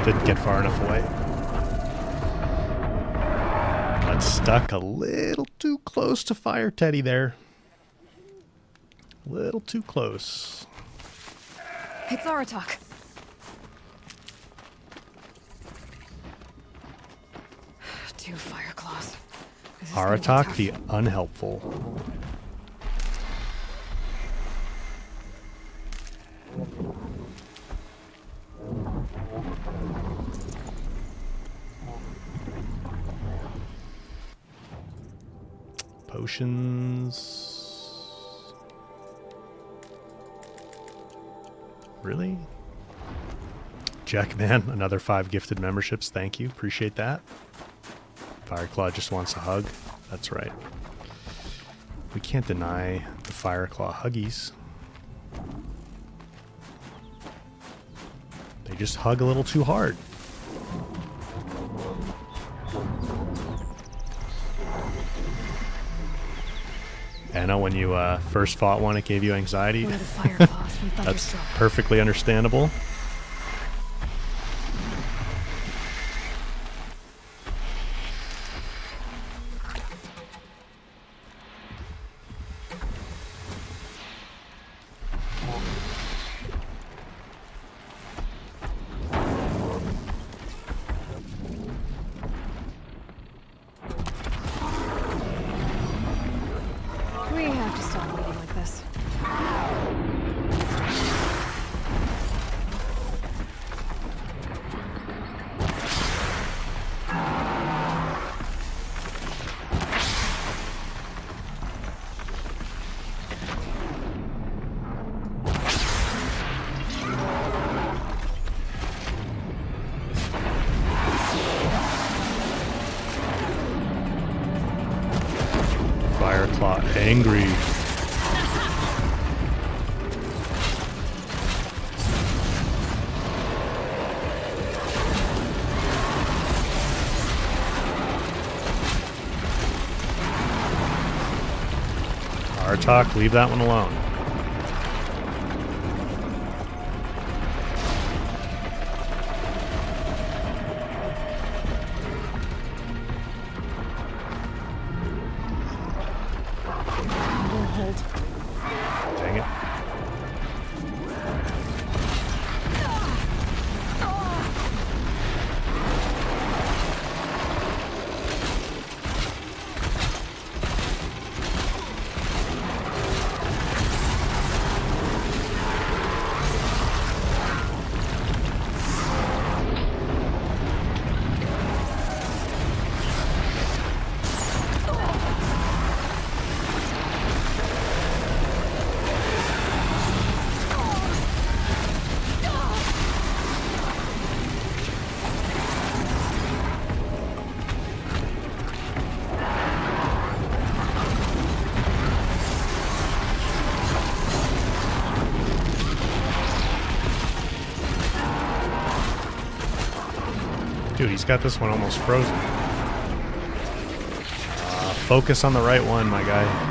Didn't get far enough away. Got stuck a little too close to Fire Teddy there. A little too close. It's Arktix. Two fire claws. Arktix the unhelpful. Potions. Really? Jackman, another 5 gifted memberships. Thank you. Appreciate that. Fireclaw just wants a hug. That's right. We can't deny the Fireclaw huggies. They just hug a little too hard. Anna, when you first fought one, it gave you anxiety. One of the fire claws from That's Thunderstruck. perfectly understandable. We have to stop meeting like this. Fireclaw angry. Arktix, leave that one alone. Dang it. Dude, he's got this one almost frozen. Focus on the right one, my guy.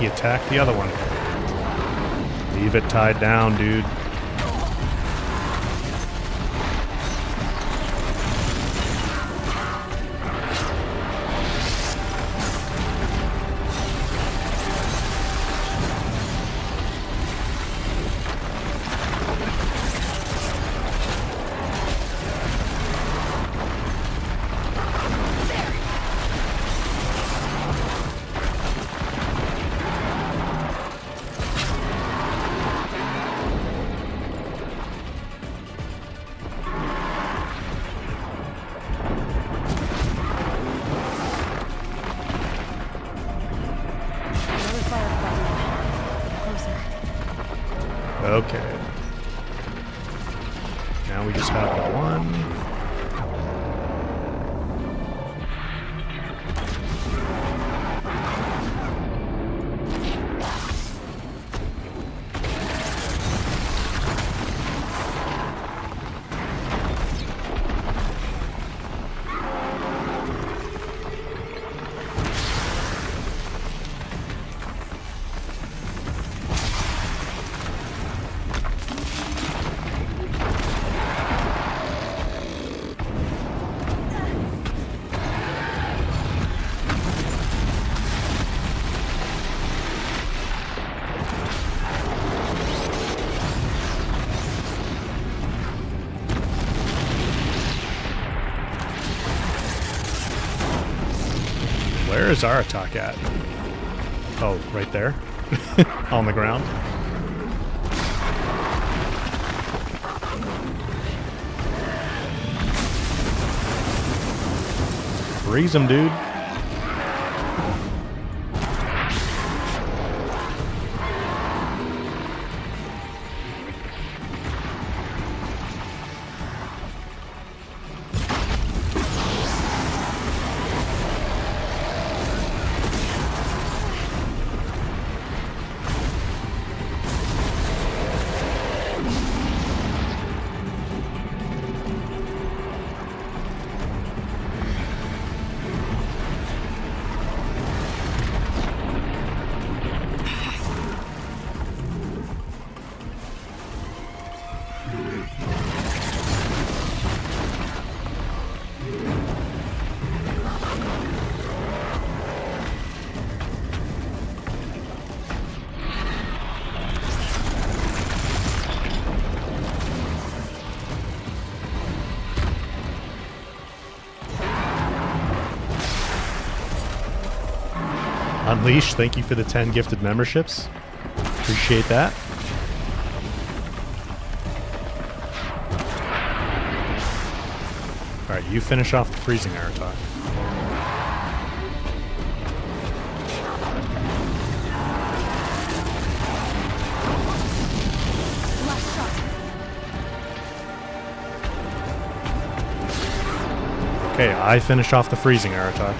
he attacked the other one. Leave it tied down, dude. Okay. Now we just have the one. Where is Arktix at? Oh, right there. On the ground. Freeze him, dude. Unleash, thank you for the 10 gifted memberships. Appreciate that. Alright, you finish off the freezing Arktix. Okay, I finish off the freezing Arktix.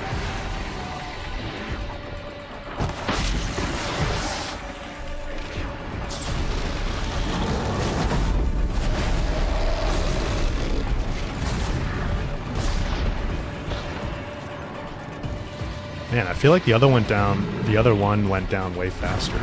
Man, I feel like the other one went down way faster.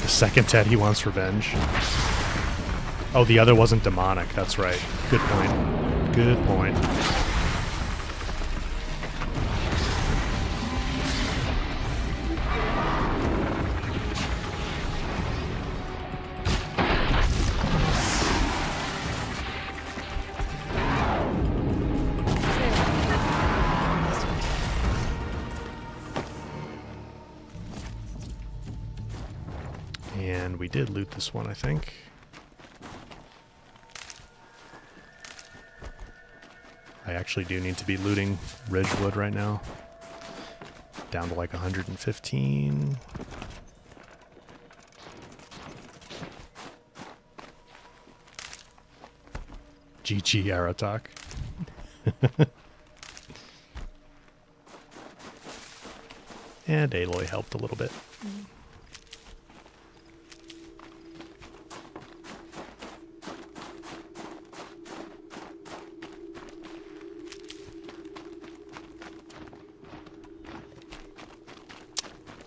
Second Ted, he wants revenge. Oh, the other wasn't demonic. That's right. Good point. Good point. did loot this one, I think. I actually do need to be looting Ridgewood right now. Down to like 115. GG Aratak. And Aloy helped a little bit.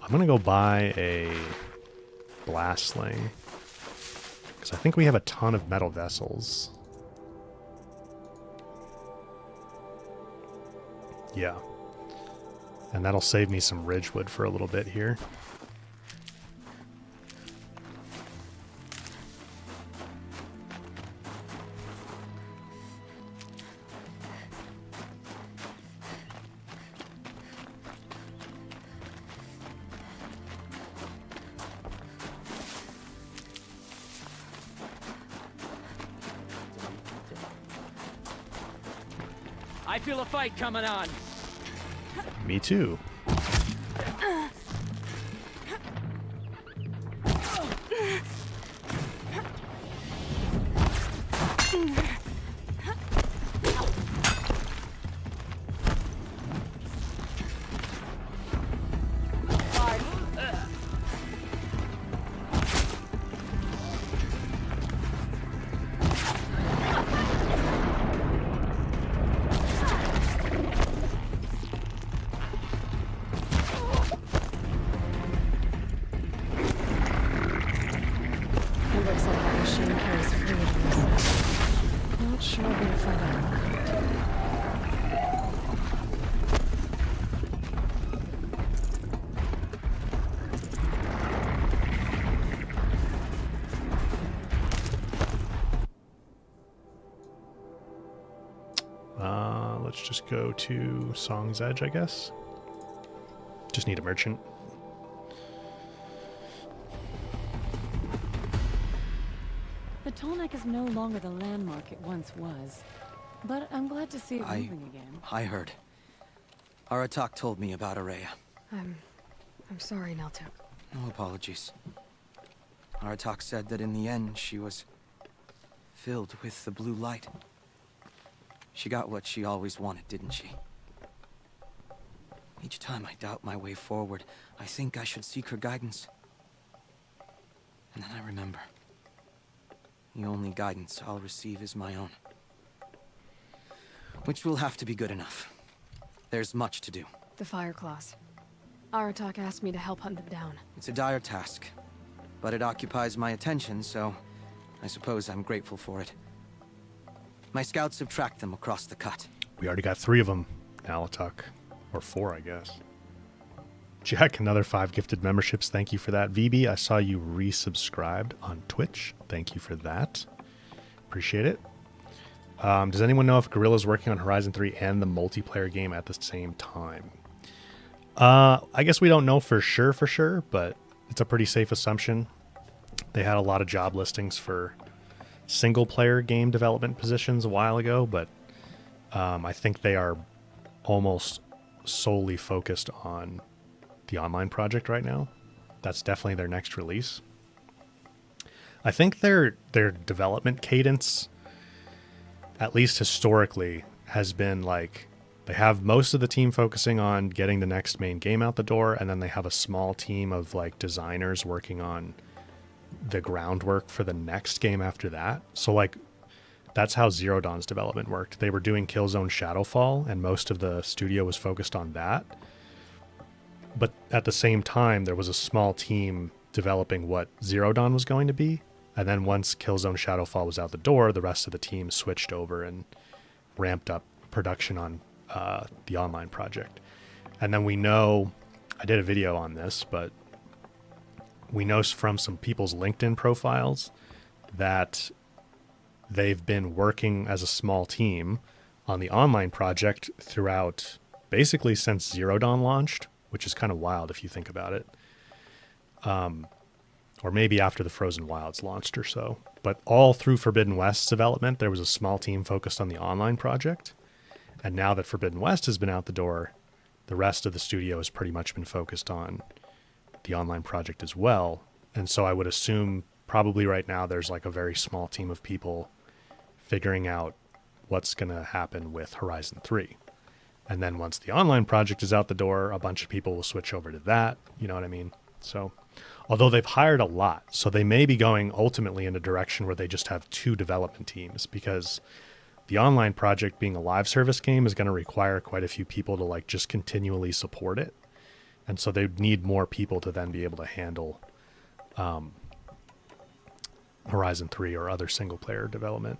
I'm going to go buy a blast sling, because I think we have a ton of metal vessels. Yeah. And that'll save me some Ridgewood for a little bit here. I feel a fight coming on. Me too. Let's just go to Song's Edge, I guess. Just need a merchant. The Tallneck is no longer the landmark it once was, but I'm glad to see it moving again. I heard. Arktix told me about Araya. I'm sorry, Neltuk. No apologies. Arktix said that in the end she was filled with the blue light. She got what she always wanted, didn't she? Each time I doubt my way forward, I think I should seek her guidance. And then I remember. The only guidance I'll receive is my own. Which will have to be good enough. There's much to do. The Fireclaws. Arktix asked me to help hunt them down. It's a dire task, but it occupies my attention, so I suppose I'm grateful for it. My scouts have tracked them across the cut. We already got 3 of them, Nalatuk. Or 4, I guess. Jack, another 5 gifted memberships. Thank you for that. VB, I saw you resubscribed on Twitch. Thank you for that. Appreciate it. Does anyone know if Guerrilla's working on Horizon 3 and the multiplayer game at the same time? I guess we don't know for sure, but it's a pretty safe assumption. They had a lot of job listings for single-player game development positions a while ago, but I think they are almost solely focused on the online project right now. That's definitely their next release. I think their development cadence, at least historically, has been like they have most of the team focusing on getting the next main game out the door, and then they have a small team of like designers working on the groundwork for the next game after that. So like that's how Zero Dawn's development worked. They were doing Killzone Shadowfall, and most of the studio was focused on that. But at the same time, there was a small team developing what Zero Dawn was going to be. And then once Killzone Shadowfall was out the door, the rest of the team switched over and ramped up production on the online project. And then we know, I did a video on this, but we know from some people's LinkedIn profiles that they've been working as a small team on the online project throughout basically since Zero Dawn launched, which is kind of wild if you think about it. or maybe after the Frozen Wilds launched or so. But all through Forbidden West's development, there was a small team focused on the online project. And now that Forbidden West has been out the door, the rest of the studio has pretty much been focused on the online project as well. And so I would assume probably right now there's like a very small team of people figuring out what's going to happen with Horizon 3. And then once the online project is out the door, a bunch of people will switch over to that. You know what I mean? So, although they've hired a lot, so they may be going ultimately in a direction where they just have 2 development teams, because the online project being a live service game is going to require quite a few people to like just continually support it. And so they need more people to then be able to handle Horizon 3 or other single player development.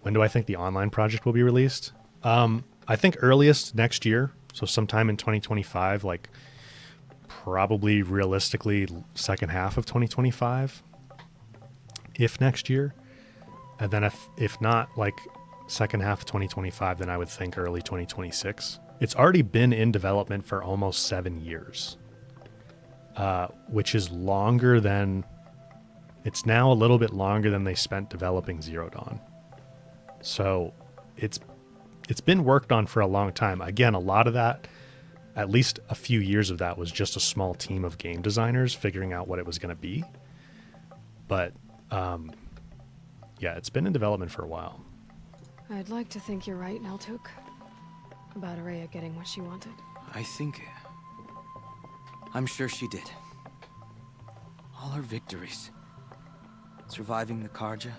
When do I think the online project will be released? I think earliest next year. So sometime in 2025, like probably realistically second half of 2025, if next year. And then if not like second half of 2025, then I would think early 2026. It's already been in development for almost 7 years, which is longer than, it's now a little bit longer than they spent developing Zero Dawn. So it's been worked on for a long time. Again, a lot of that, at least a few years of that, was just a small team of game designers figuring out what it was going to be. But yeah, it's been in development for a while. I'd like to think you're right, Naltuk, about Araya getting what she wanted. I'm sure she did. All her victories. Surviving the Karja,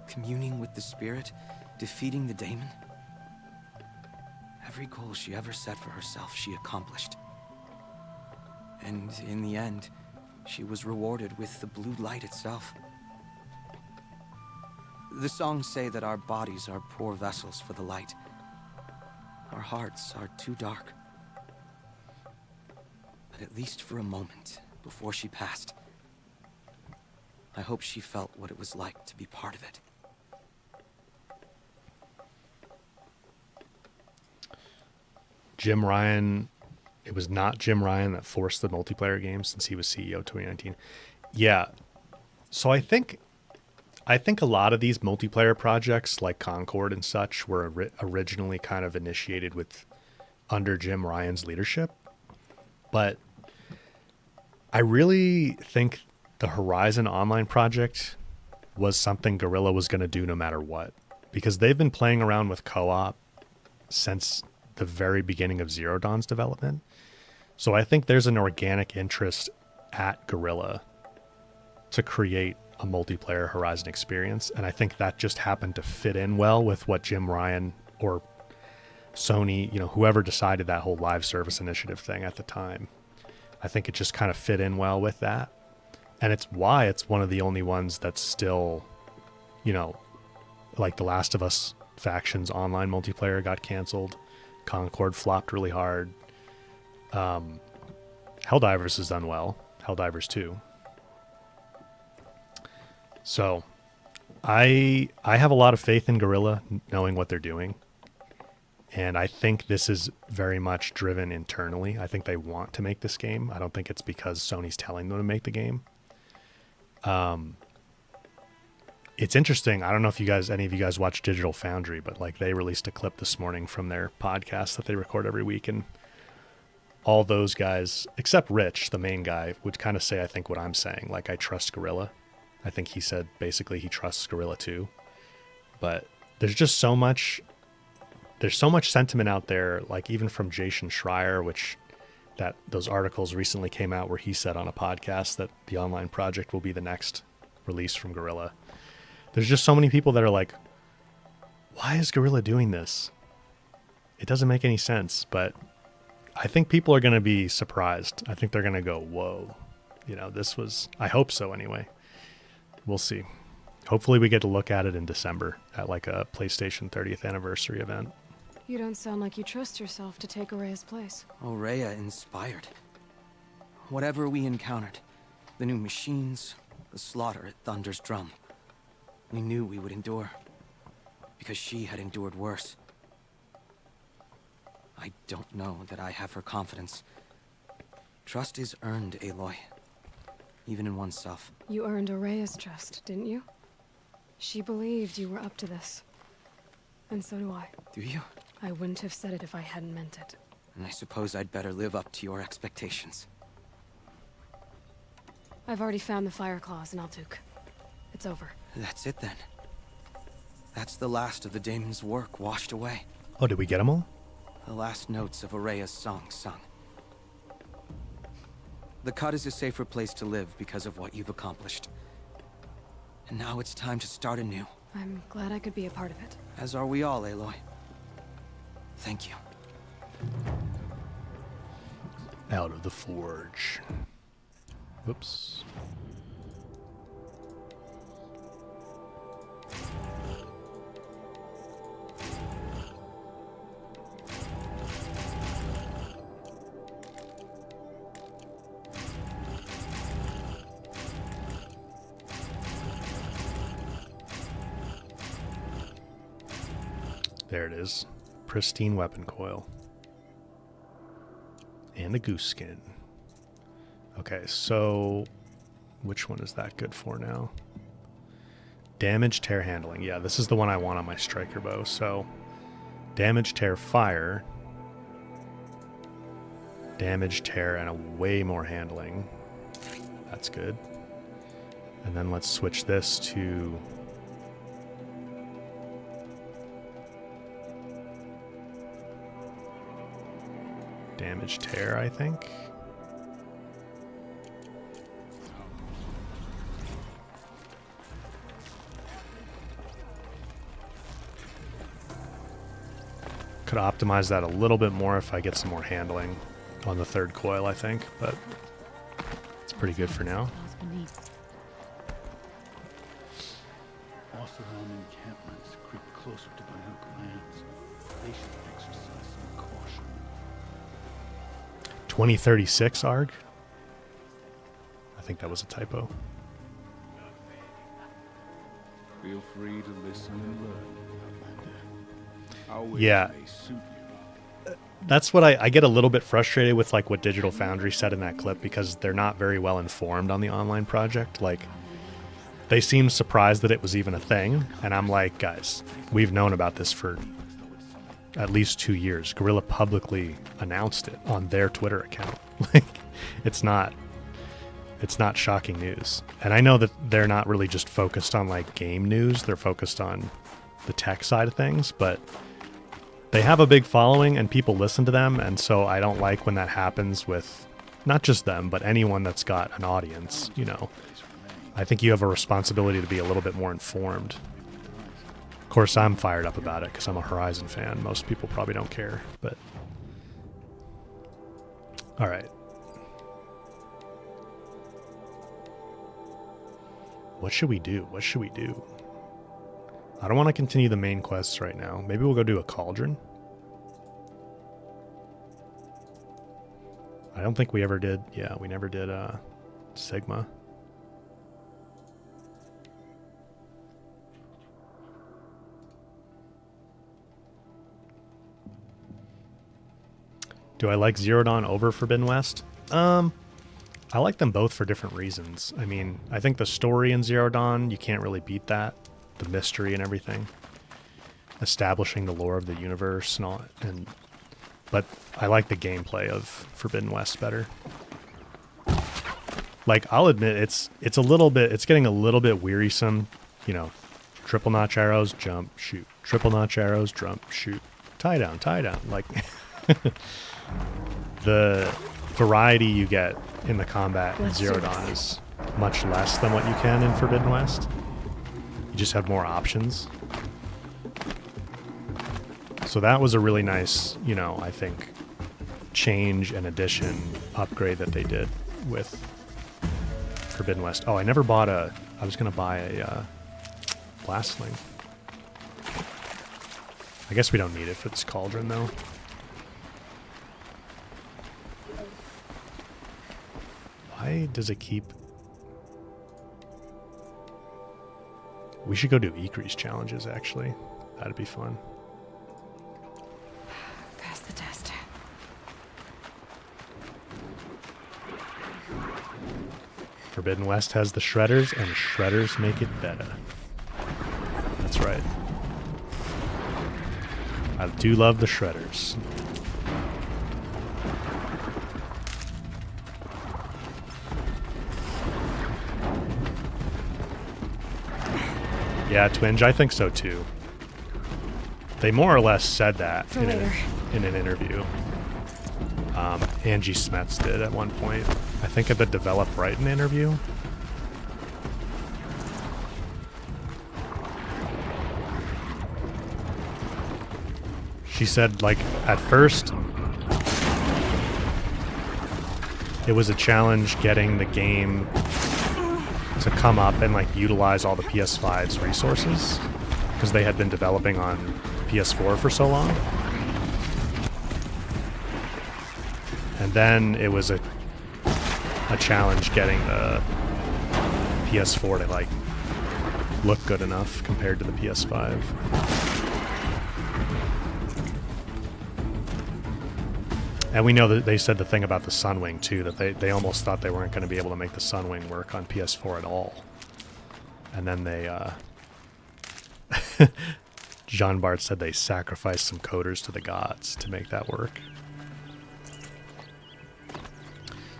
communing with the spirit, defeating the daemon. Every goal she ever set for herself, she accomplished. And in the end, she was rewarded with the blue light itself. The songs say that our bodies are poor vessels for the light. Our hearts are too dark. But at least for a moment, before she passed, I hope she felt what it was like to be part of it. Jim Ryan, it was not Jim Ryan that forced the multiplayer game since he was CEO 2019. Yeah. So I think a lot of these multiplayer projects like Concord and such were originally kind of initiated with under Jim Ryan's leadership. But I really think the Horizon Online project was something Guerrilla was going to do no matter what, because they've been playing around with co-op since the very beginning of Zero Dawn's development. So I think there's an organic interest at Guerrilla to create a multiplayer Horizon experience. And I think that just happened to fit in well with what Jim Ryan or Sony, whoever decided that whole live service initiative thing at the time. I think it just kind of fit in well with that. And it's why it's one of the only ones that's still, like The Last of Us Factions online multiplayer got canceled. Concord flopped really hard. Helldivers has done well. Helldivers 2. So I have a lot of faith in Guerrilla knowing what they're doing. And I think this is very much driven internally. I think they want to make this game. I don't think it's because Sony's telling them to make the game. It's interesting. I don't know if any of you guys watch Digital Foundry, but like they released a clip this morning from their podcast that they record every week, and all those guys, except Rich, the main guy, would kind of say, I think, what I'm saying. Like, I trust Guerrilla. I think he said basically he trusts Guerrilla too. But there's just so much sentiment out there, like even from Jason Schreier, that those articles recently came out where he said on a podcast that the online project will be the next release from Guerrilla. There's just so many people that are like, why is Guerrilla doing this? It doesn't make any sense, but I think people are going to be surprised. I think they're going to go, whoa, I hope so anyway. We'll see. Hopefully we get to look at it in December at like a PlayStation 30th anniversary event. You don't sound like you trust yourself to take Araya's place. Araya inspired. Whatever we encountered, the new machines, the slaughter at Thunder's Drum, we knew we would endure, because she had endured worse. I don't know that I have her confidence, Trust is earned, Aloy. Even in oneself. You earned Araya's trust, didn't you? She believed you were up to this. And so do I. Do you? I wouldn't have said it if I hadn't meant it. And I suppose I'd better live up to your expectations. I've already found the fire claws in Altuk. It's over. That's it then. That's the last of the daemon's work washed away. Oh, did we get them all? The last notes of Araya's song sung. The Cut is a safer place to live because of what you've accomplished. And now it's time to start anew. I'm glad I could be a part of it. As are we all, Aloy. Thank you. Out of the forge. Whoops. There it is. Pristine weapon coil. And a goose skin. Okay, so which one is that good for now? Damage, tear, handling. Yeah, this is the one I want on my striker bow. So damage, tear, fire. Damage, tear, and a way more handling. That's good. And then let's switch this to damage, tear, I think. Could optimize that a little bit more if I get some more handling on the third coil, I think, but it's pretty good for now. Oseram encampments creep closer to Banuk lands. They should exercise some caution. 2036 ARG? I think that was a typo. Feel free to listen and learn. Yeah. That's what I get a little bit frustrated with, like what Digital Foundry said in that clip, because they're not very well informed on the online project. Like, they seem surprised that it was even a thing, and I'm like, guys, we've known about this for at least 2 years. Guerrilla publicly announced it on their Twitter account. Like, it's not shocking news. And I know that they're not really just focused on like game news, they're focused on the tech side of things, but they have a big following and people listen to them, and so I don't like when that happens with not just them, but anyone that's got an audience, you know. I think you have a responsibility to be a little bit more informed. Of course, I'm fired up about it because I'm a Horizon fan. Most people probably don't care, but... Alright. What should we do? What should we do? I don't want to continue the main quests right now. Maybe we'll go do a cauldron. I don't think we ever did. Yeah, we never did Sigma. Do I like Zero Dawn over Forbidden West? I like them both for different reasons. I mean, I think the story in Zero Dawn, you can't really beat that. The mystery and everything, establishing the lore of the universe and all, but I like the gameplay of Forbidden West better. Like, I'll admit it's getting a little bit wearisome, you know. Triple notch arrows, jump, shoot. Triple notch arrows, jump, shoot. Tie down. Like, the variety you get in the combat in Zero Dawn is much less than what you can in Forbidden West. You just have more options. So that was a really nice, you know, I think, change and addition, upgrade that they did with Forbidden West. Oh, I never bought I was going to buy a blast sling. I guess we don't need it for this cauldron, though. Why does it keep... We should go do Ikri's challenges, actually. That'd be fun. Pass the test. Forbidden West has the shredders, and shredders make it better. That's right. I do love the shredders. Yeah, Twinge, I think so too. They more or less said that in an interview. Angie Smets did at one point. I think at the Develop Brighton interview. She said, like, at first, it was a challenge getting the game to come up and, like, utilize all the PS5's resources, because they had been developing on PS4 for so long. And then it was a challenge getting the PS4 to, like, look good enough compared to the PS5. And we know that they said the thing about the Sunwing, too, that they almost thought they weren't going to be able to make the Sunwing work on PS4 at all. And then they, Jean Bart said they sacrificed some coders to the gods to make that work.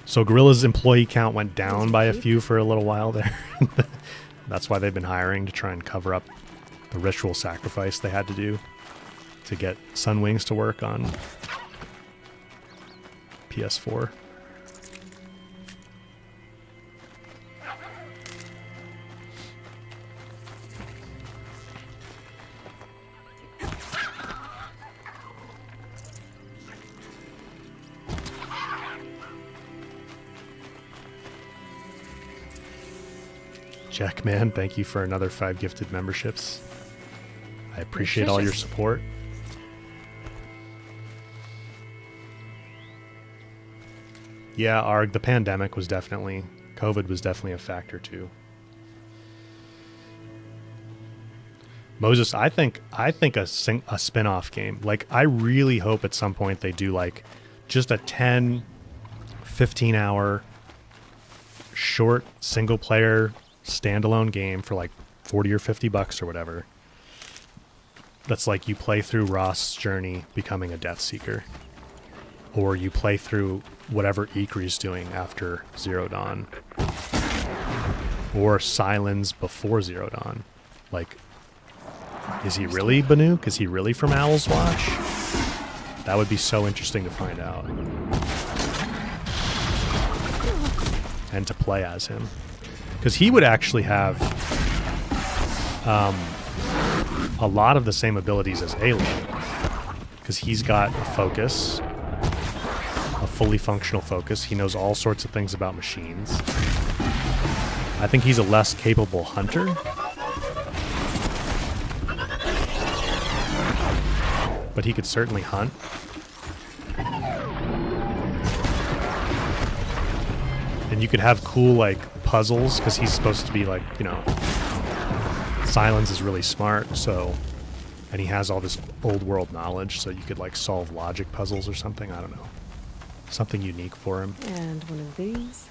So Guerrilla's employee count went down by a few for a little while there. That's why they've been hiring, to try and cover up the ritual sacrifice they had to do to get Sunwings to work on PS4. Jackman, thank you for another 5 gifted memberships. I appreciate all your support. Yeah, the pandemic was definitely, COVID was definitely a factor too. Moses, I think a spin-off game. Like, I really hope at some point they do, like, just a 10, 15 hour short single player standalone game for like $40 or $50 or whatever. That's like, you play through Ross's journey becoming a Death Seeker, or you play through whatever Ikri's doing after Zero Dawn, or Sylens before Zero Dawn. Like, is he really Banuk? Is he really from Owl's Watch? That would be so interesting to find out. And to play as him. Because he would actually have a lot of the same abilities as Aloy. Because he's got a focus, a fully functional focus. He knows all sorts of things about machines. I think he's a less capable hunter. But he could certainly hunt. And you could have cool, like, puzzles, because he's supposed to be, like, you know, Sylens is really smart, so, and he has all this old world knowledge, so you could, like, solve logic puzzles or something. I don't know. Something unique for him. And one of these.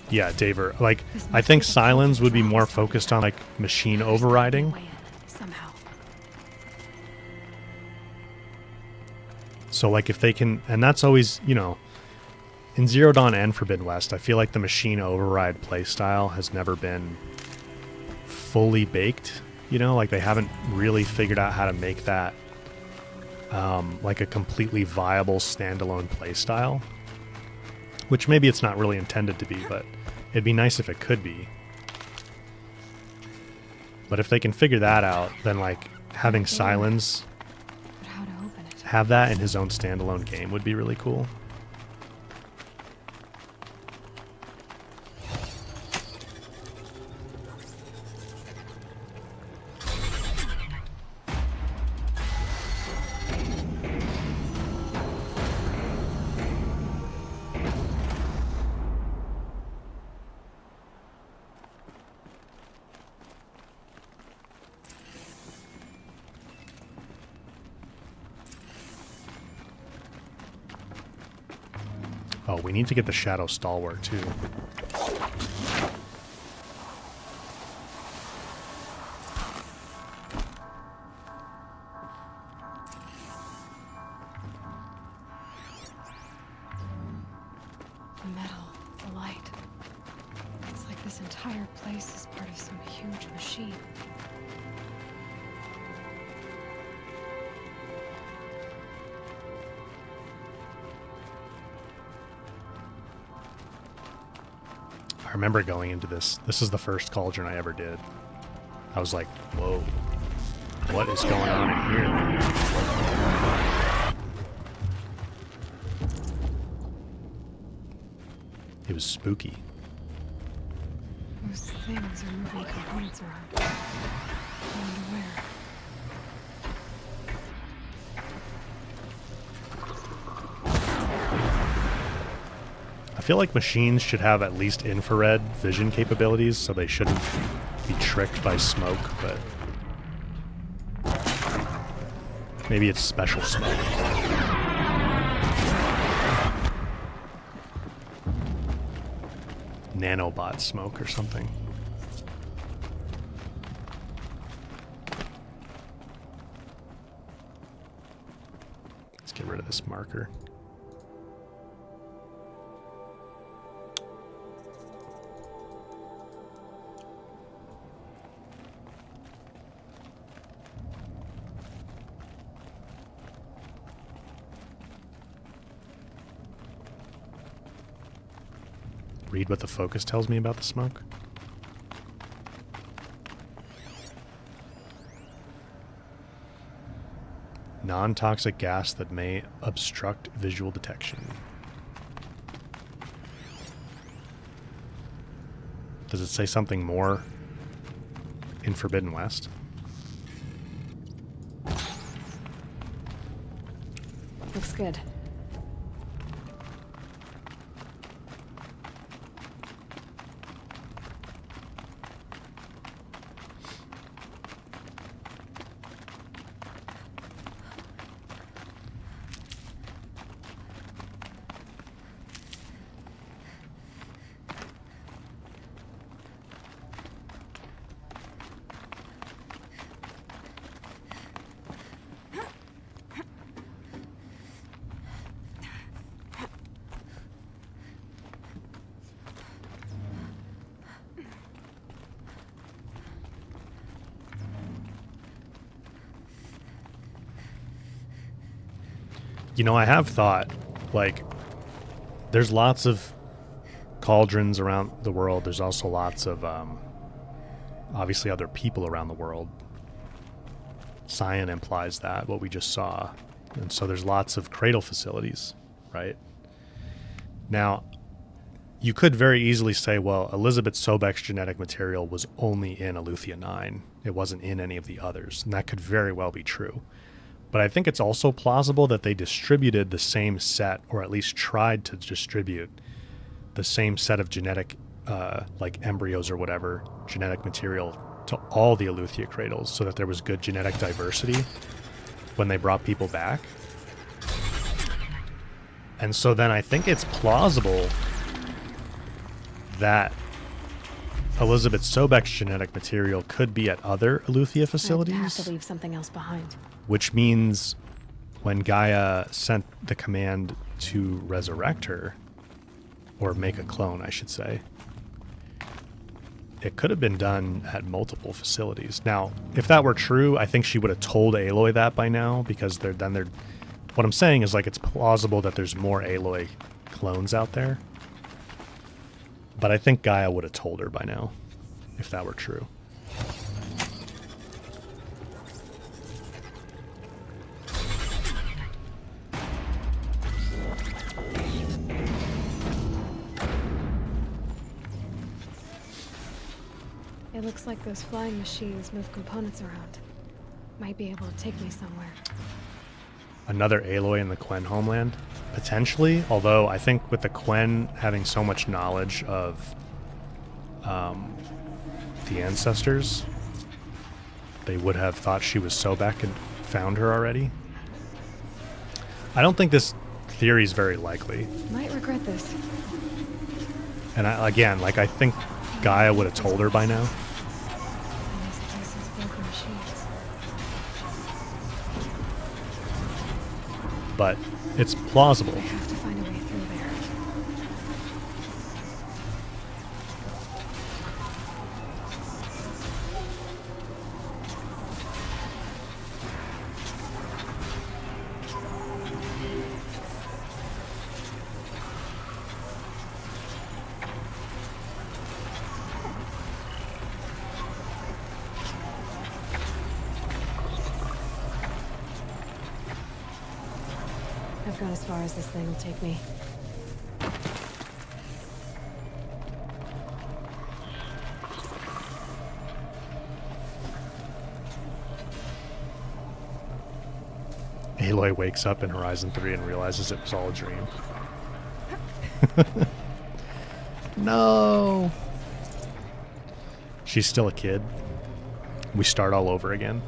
Yeah, Daver. Like, I think Sylens would be more focused on, like, machine overriding. So, like, if they can... And that's always, you know... In Zero Dawn and Forbidden West, I feel like the machine override playstyle has never been fully baked. You know? Like, they haven't really figured out how to make that, like, a completely viable standalone playstyle. Which maybe it's not really intended to be, but it'd be nice if it could be. But if they can figure that out, then, like, having Sylens have that in his own standalone game would be really cool. Oh, we need to get the Shadow Stalwart, too. The metal, the light. It's like this entire place is part of some huge machine. I remember going into this. This is the first cauldron I ever did. I was like, whoa, what is going on in here? It was spooky. Those things are moving components around. I wonder where. I feel like machines should have at least infrared vision capabilities, so they shouldn't be tricked by smoke, but maybe it's special smoke. Nanobot smoke or something. Let's get rid of this marker. Read what the focus tells me about the smoke. Non-toxic gas that may obstruct visual detection. Does it say something more in Forbidden West? Looks good. You know, I have thought, like, there's lots of cauldrons around the world. There's also lots of, obviously, other people around the world. Cyan implies that, what we just saw. And so there's lots of cradle facilities, right? Now, you could very easily say, well, Elizabeth Sobek's genetic material was only in Eleuthia 9. It wasn't in any of the others. And that could very well be true. But I think it's also plausible that they distributed the same set, or at least tried to distribute the same set of genetic, like embryos or whatever, genetic material to all the Eleuthia cradles so that there was good genetic diversity when they brought people back. And so then I think it's plausible that Elizabeth Sobek's genetic material could be at other Eleuthia facilities. I'd have to leave something else behind. Which means when Gaia sent the command to resurrect her, or make a clone, I should say, it could have been done at multiple facilities. Now, if that were true, I think she would have told Aloy that by now, because they're what I'm saying is, like, it's plausible that there's more Aloy clones out there. But I think Gaia would have told her by now, if that were true. It looks like those flying machines move components around. Might be able to take me somewhere. Another Aloy in the Quen homeland? Potentially, although I think with the Quen having so much knowledge of the ancestors, they would have thought she was Sobek and found her already. I don't think this theory is very likely. Might regret this. And again, like, I think Gaia would have told her by now. But it's plausible. I have to find a way through there. I've gone as far as this thing will take me. Aloy wakes up in Horizon 3 and realizes it was all a dream. No! She's still a kid. We start all over again.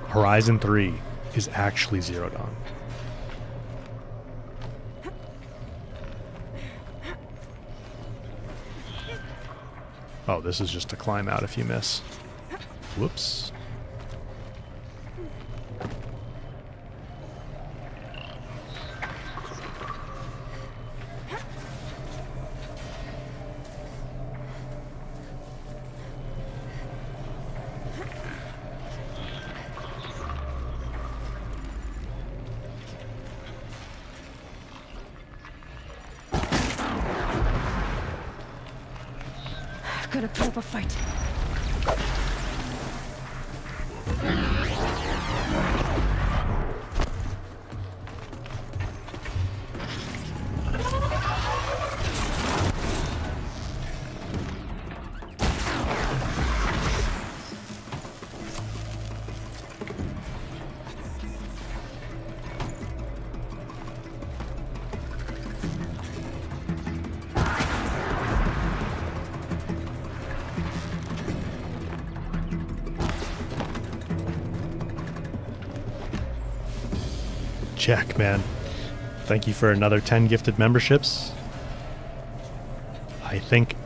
Horizon 3 is actually Zero Dawn. Oh, this is just a climb out if you miss. Whoops. I've got to put up a fight. Check, man. Thank you for another 10 gifted memberships. I think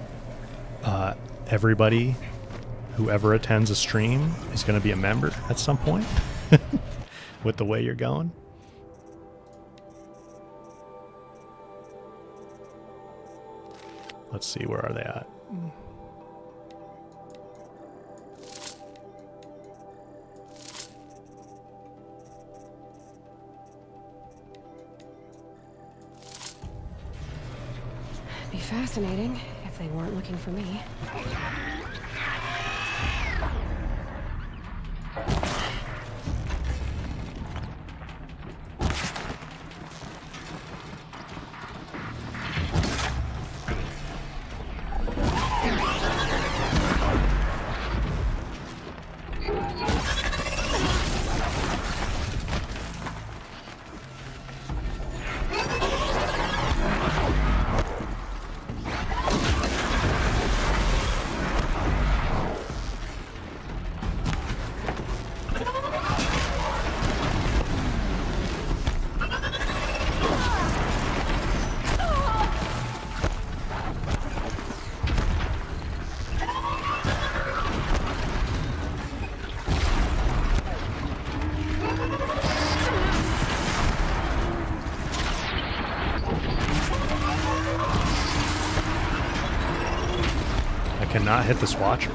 everybody who ever attends a stream is going to be a member at some point with the way you're going. Let's see, where are they at? Be fascinating if they weren't looking for me. Cannot hit this watcher.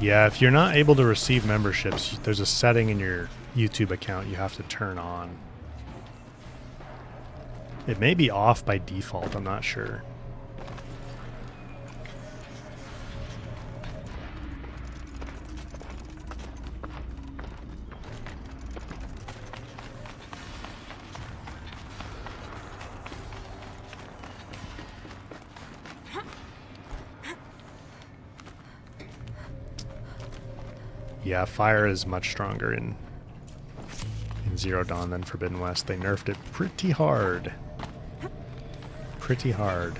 Yeah, if you're not able to receive memberships, there's a setting in your YouTube account you have to turn on. It may be off by default, I'm not sure. Yeah, fire is much stronger in Zero Dawn than Forbidden West. They nerfed it pretty hard. Pretty hard.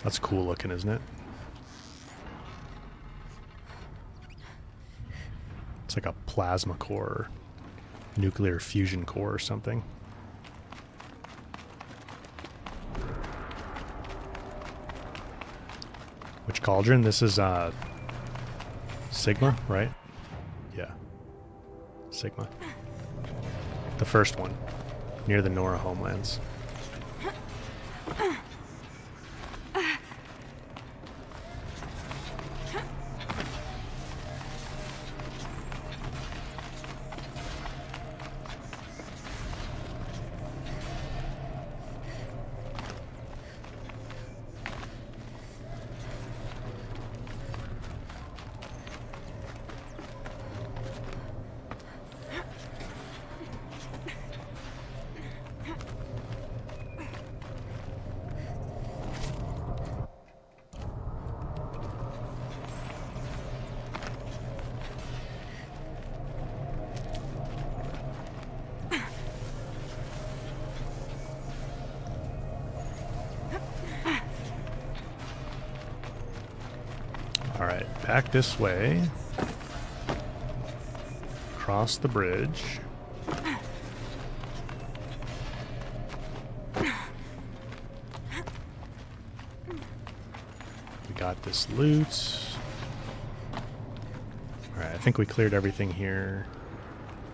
That's cool looking, isn't it? It's like a plasma core, nuclear fusion core or something. Which cauldron? This is Sigma, right? Yeah. Sigma. The first one, near the Nora homelands. Alright, back this way. Cross the bridge. We got this loot. Alright, I think we cleared everything here.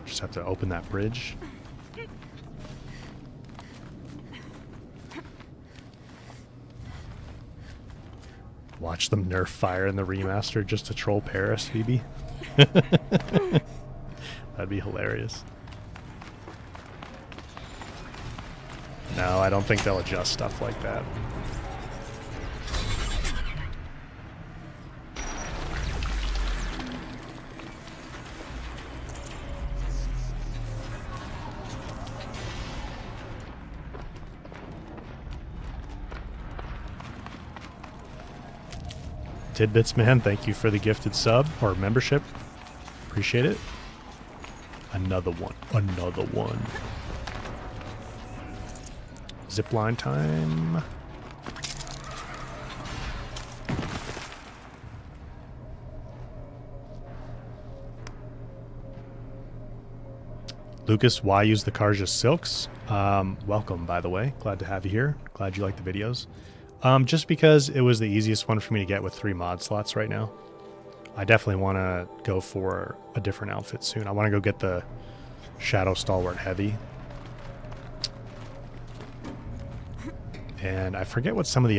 Just have to open that bridge. Watch them nerf fire in the remaster just to troll Paris, Phoebe. That'd be hilarious. No, I don't think they'll adjust stuff like that. Tidbits, man, thank you for the gifted sub or membership. Appreciate it. Another one. Another one. Zipline time. Lucas, why use the Karja silks? Welcome, by the way. Glad to have you here. Glad you like the videos. Just because it was the easiest one for me to get with 3 mod slots right now. I definitely want to go for a different outfit soon. I want to go get the Shadow Stalwart Heavy. And I forget what some of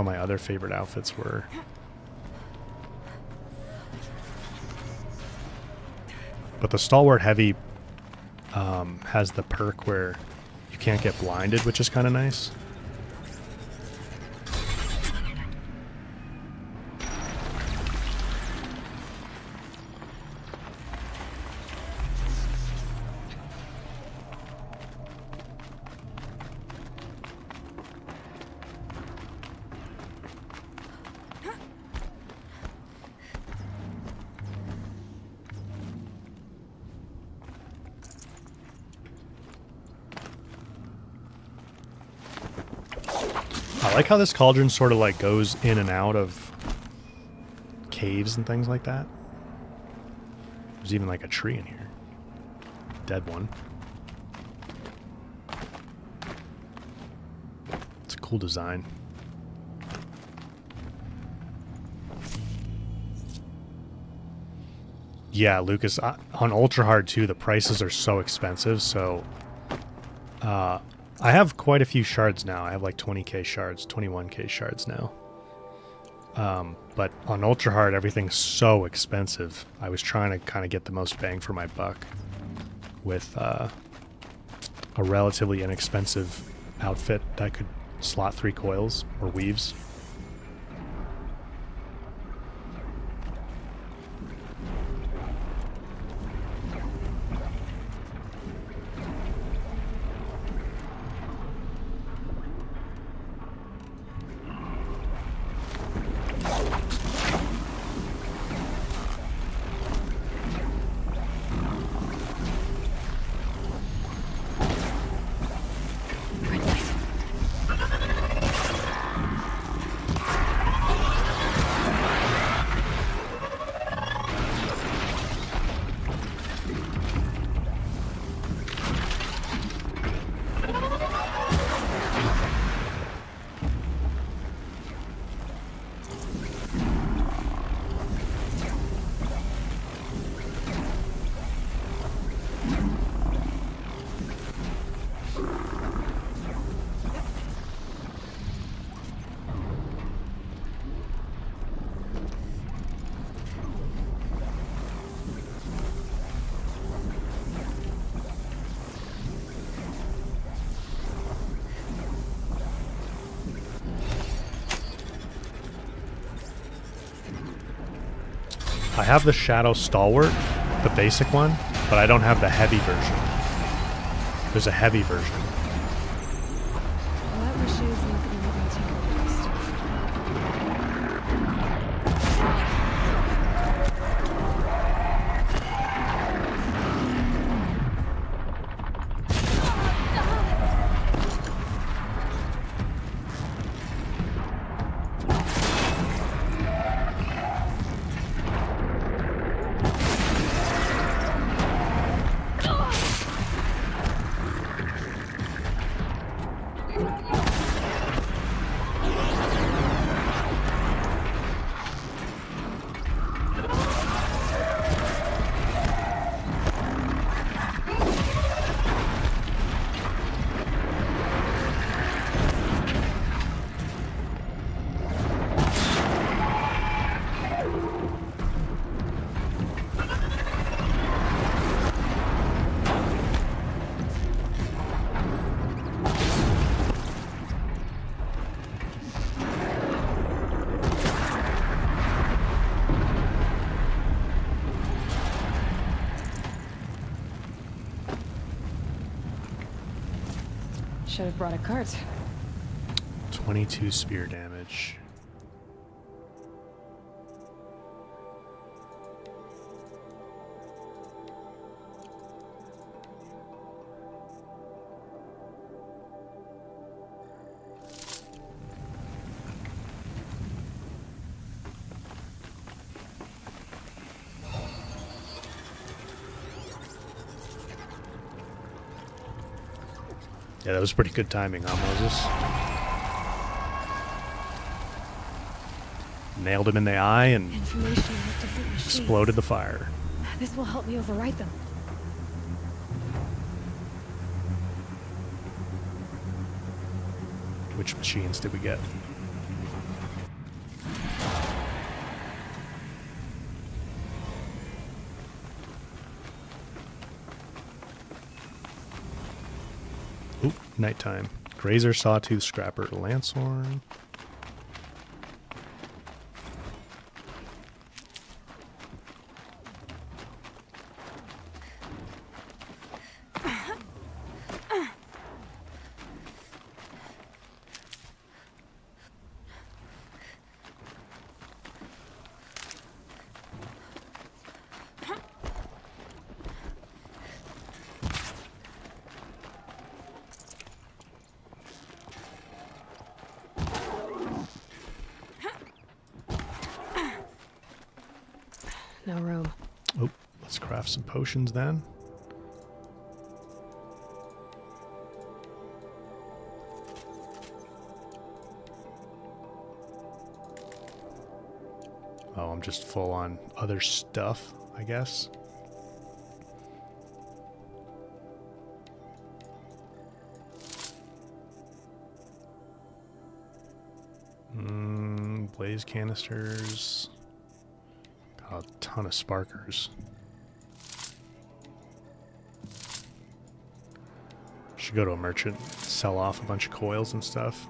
my other favorite outfits were. But the Stalwart Heavy has the perk where you can't get blinded, which is kind of nice. I like how this cauldron sort of like goes in and out of caves and things like that. There's even like a tree in here. Dead one. It's a cool design. Yeah, Lucas, on Ultra Hard too, the prices are so expensive, so I have quite a few shards now. I have like 20k shards, 21k shards now. But on ultra hard, everything's so expensive. I was trying to kind of get the most bang for my buck with a relatively inexpensive outfit that could slot 3 coils or weaves. I have the Shadow Stalwart, the basic one, but I don't have the heavy version. There's a heavy version. Well, that machine's not gonna let me take over this stuff. Should have brought a cart. 22 spear damage. Yeah, that was pretty good timing, huh, Moses? Nailed him in the eye and Information on different machines. exploded the fire. This will help me overwrite them. Which machines did we get? Oop, nighttime. Grazer, Sawtooth, Scrapper, Lancehorn. No room. Oh, let's craft some potions then. Oh, I'm just full on other stuff, I guess. Glaze canisters. Got a ton of sparkers. Should go to a merchant, sell off a bunch of coils and stuff.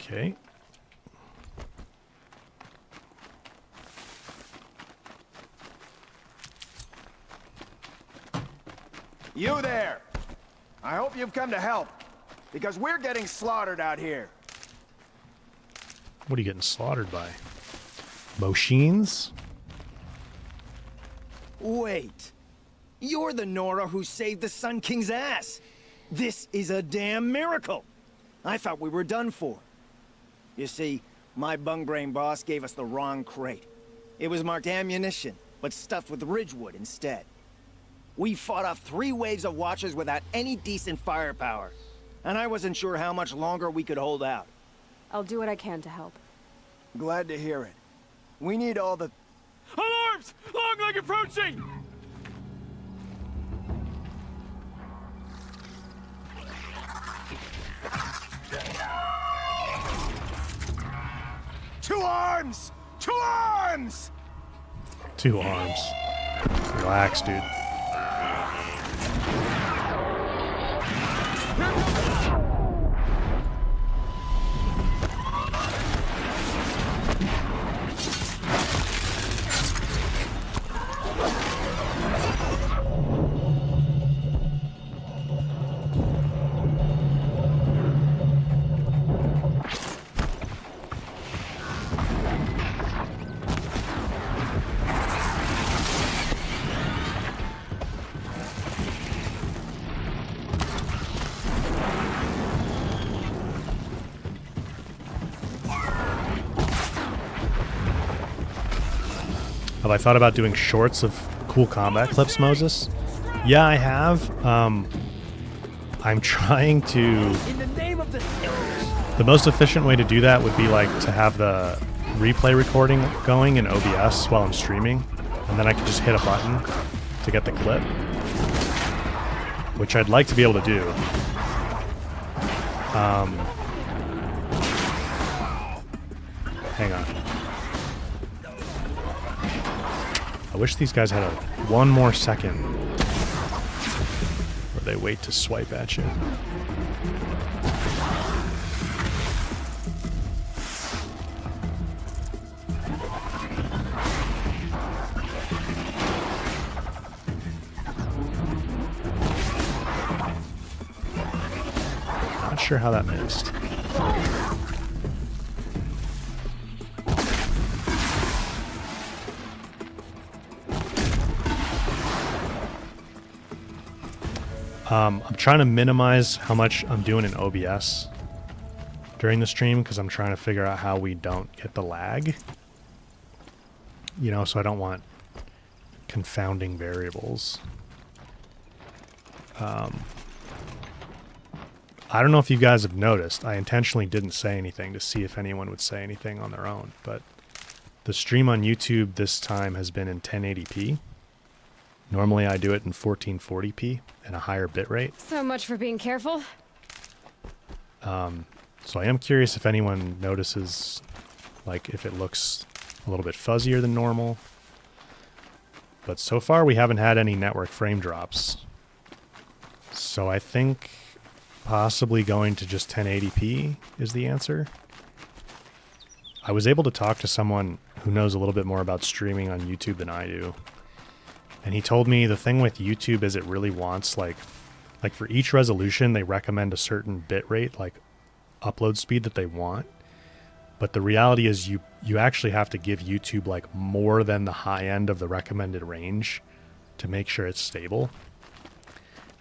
Okay. You there! I hope you've come to help, because we're getting slaughtered out here. What are you getting slaughtered by? Machines? Wait. You're the Nora who saved the Sun King's ass. This is a damn miracle. I thought we were done for. You see, my bung-brain boss gave us the wrong crate. It was marked ammunition, but stuffed with Ridgewood instead. We fought off 3 waves of Watchers without any decent firepower. And I wasn't sure how much longer we could hold out. I'll do what I can to help. Glad to hear it. We need all the... Alarms! Long leg approaching! Two arms! 2 arms! 2 arms. Relax, dude. Have I thought about doing shorts of cool combat clips, Moses? Yeah, I have. I'm trying to... In the name of the... The most efficient way to do that would be like to have the replay recording going in OBS while I'm streaming, and then I can just hit a button to get the clip, which I'd like to be able to do. Hang on. I wish these guys had one more second where they wait to swipe at you. Not sure how that missed. I'm trying to minimize how much I'm doing in OBS during the stream because I'm trying to figure out how we don't get the lag. You know, so I don't want confounding variables. I don't know if you guys have noticed, I intentionally didn't say anything to see if anyone would say anything on their own, but the stream on YouTube this time has been in 1080p. Normally I do it in 1440p and a higher bitrate. So much for being careful. So I am curious if anyone notices, like, if it looks a little bit fuzzier than normal. But so far we haven't had any network frame drops. So I think possibly going to just 1080p is the answer. I was able to talk to someone who knows a little bit more about streaming on YouTube than I do. And he told me the thing with YouTube is it really wants, like for each resolution, they recommend a certain bit rate, like upload speed that they want. But the reality is you actually have to give YouTube like more than the high end of the recommended range to make sure it's stable.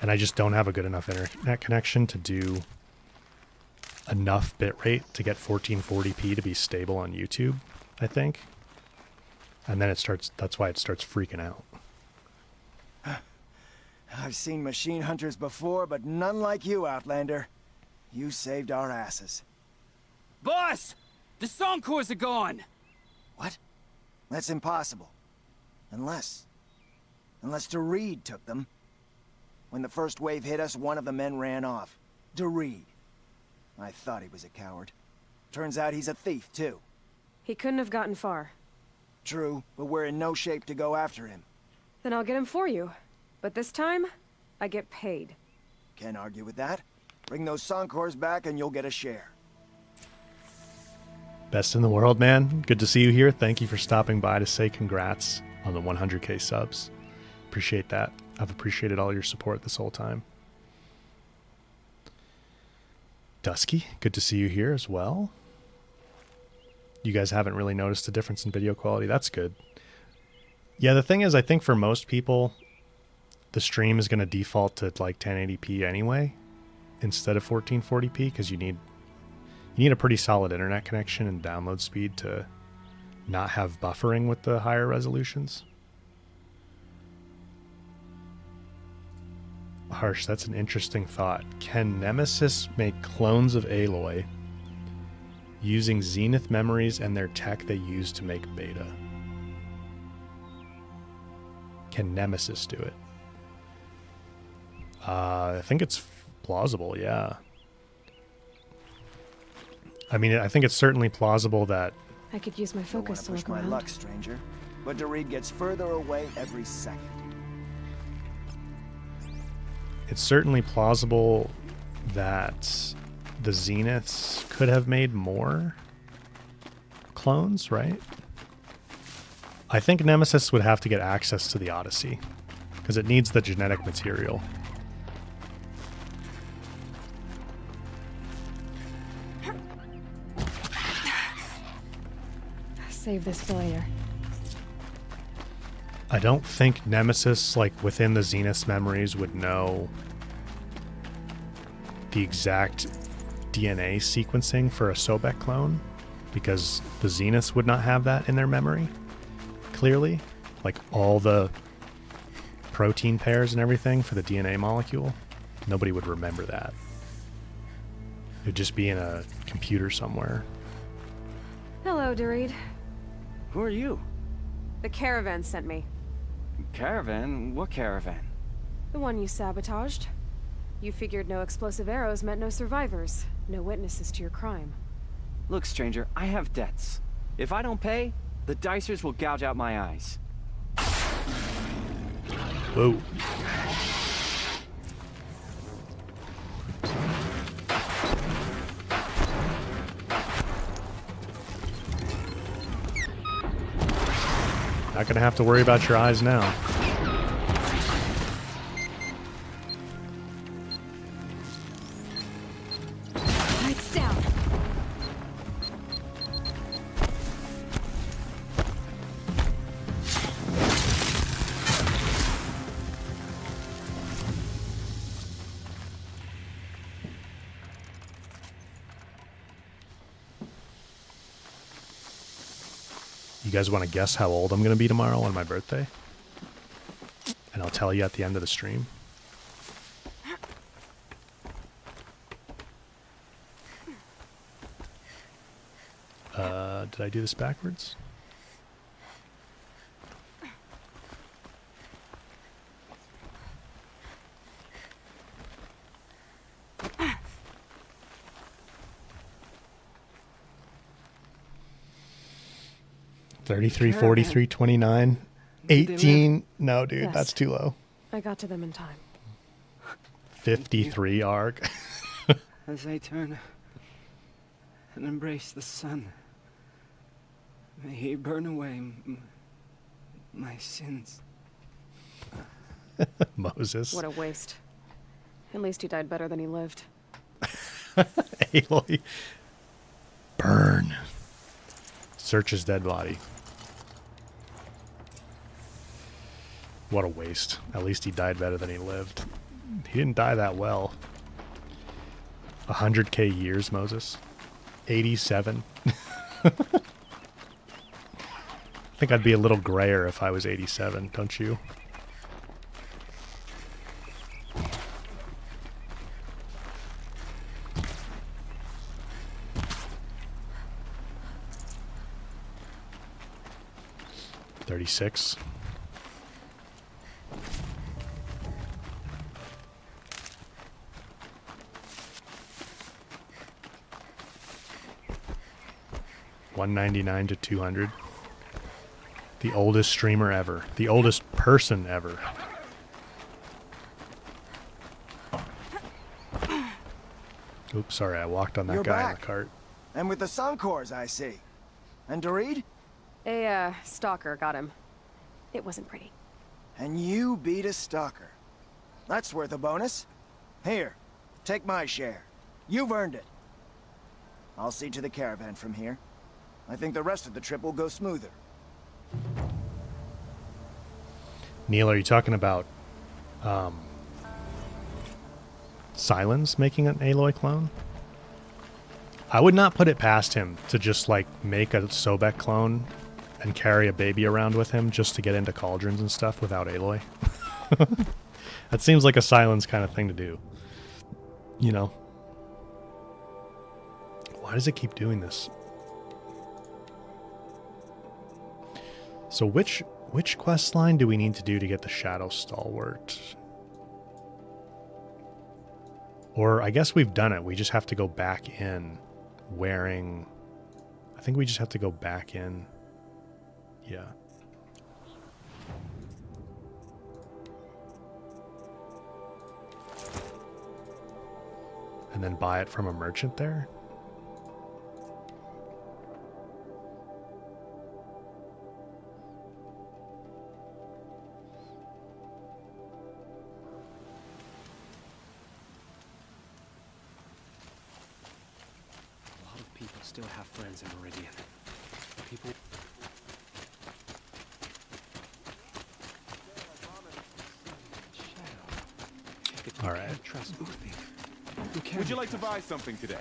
And I just don't have a good enough internet connection to do enough bitrate to get 1440p to be stable on YouTube, I think. And then it starts, that's why it starts freaking out. I've seen machine hunters before, but none like you, Outlander. You saved our asses. Boss! The song cores are gone! What? That's impossible. Unless DeReed took them. When the first wave hit us, one of the men ran off. DeReed. I thought he was a coward. Turns out he's a thief, too. He couldn't have gotten far. True, but we're in no shape to go after him. Then I'll get him for you. But this time, I get paid. Can't argue with that. Bring those Soncors back and you'll get a share. Best in the world, man. Good to see you here. Thank you for stopping by to say congrats on the 100k subs. Appreciate that. I've appreciated all your support this whole time. Dusky, good to see you here as well. You guys haven't really noticed a difference in video quality. That's good. Yeah, the thing is, I think for most people, the stream is going to default to like 1080p anyway, instead of 1440p, because you need a pretty solid internet connection and download speed to not have buffering with the higher resolutions. Harsh, that's an interesting thought. Can Nemesis make clones of Aloy using Zenith memories and their tech they use to make Beta? Can Nemesis do it? I think it's plausible, yeah. I mean, I think it's certainly plausible that... I could use my focus to look my around. luck, stranger. But DeReed gets further away every second. It's certainly plausible that the Zeniths could have made more clones, right? I think Nemesis would have to get access to the Odyssey, because it needs the genetic material. Save this for later. I don't think Nemesis, like within the Zenith's memories, would know the exact DNA sequencing for a Sobek clone, because the Zeniths would not have that in their memory, clearly. Like all the protein pairs and everything for the DNA molecule. Nobody would remember that. It would just be in a computer somewhere. Hello, DeReed. Who are you? The caravan sent me. Caravan? What caravan? The one you sabotaged. You figured no explosive arrows meant no survivors, no witnesses to your crime. Look, stranger, I have debts. If I don't pay, the Dicers will gouge out my eyes. Whoa. Not gonna have to worry about your eyes now. Lights down. You guys want to guess how old I'm going to be tomorrow on my birthday? And I'll tell you at the end of the stream. Did I do this backwards? $33, $43, $29, $18. No, dude, Yes. that's too low. I got to them in time. 53 arc. As I turn and embrace the sun, may he burn away my sins. Moses. What a waste. At least he died better than he lived. Aloy. Burn. Search his dead body. What a waste. At least he died better than he lived. didn't die that well. 100k years, Moses. 87. I think I'd be a little grayer if I was 87, don't you? $36. $199 to $200. The oldest streamer ever. The oldest person ever. Oops, sorry, I walked on that You're guy in back. the cart. And with the Suncors, I see. And Dorit? A, stalker got him. It wasn't pretty. And you beat a stalker. That's worth a bonus. Here, take my share. You've earned it. I'll see to the caravan from here. I think the rest of the trip will go smoother. Neil, are you talking about Silence making an Aloy clone? I would not put it past him to just like make a Sobek clone and carry a baby around with him just to get into cauldrons and stuff without Aloy. That seems like a Silence kind of thing to do. You know? Why does it keep doing this? So which quest line do we need to do to get the Shadow Stalwart? Or I guess we've done it. We just have to go back in wearing... I think we just have to go back in. Yeah. And then buy it from a merchant there? Still have friends in Meridian. People... All right. Would you like to buy something today?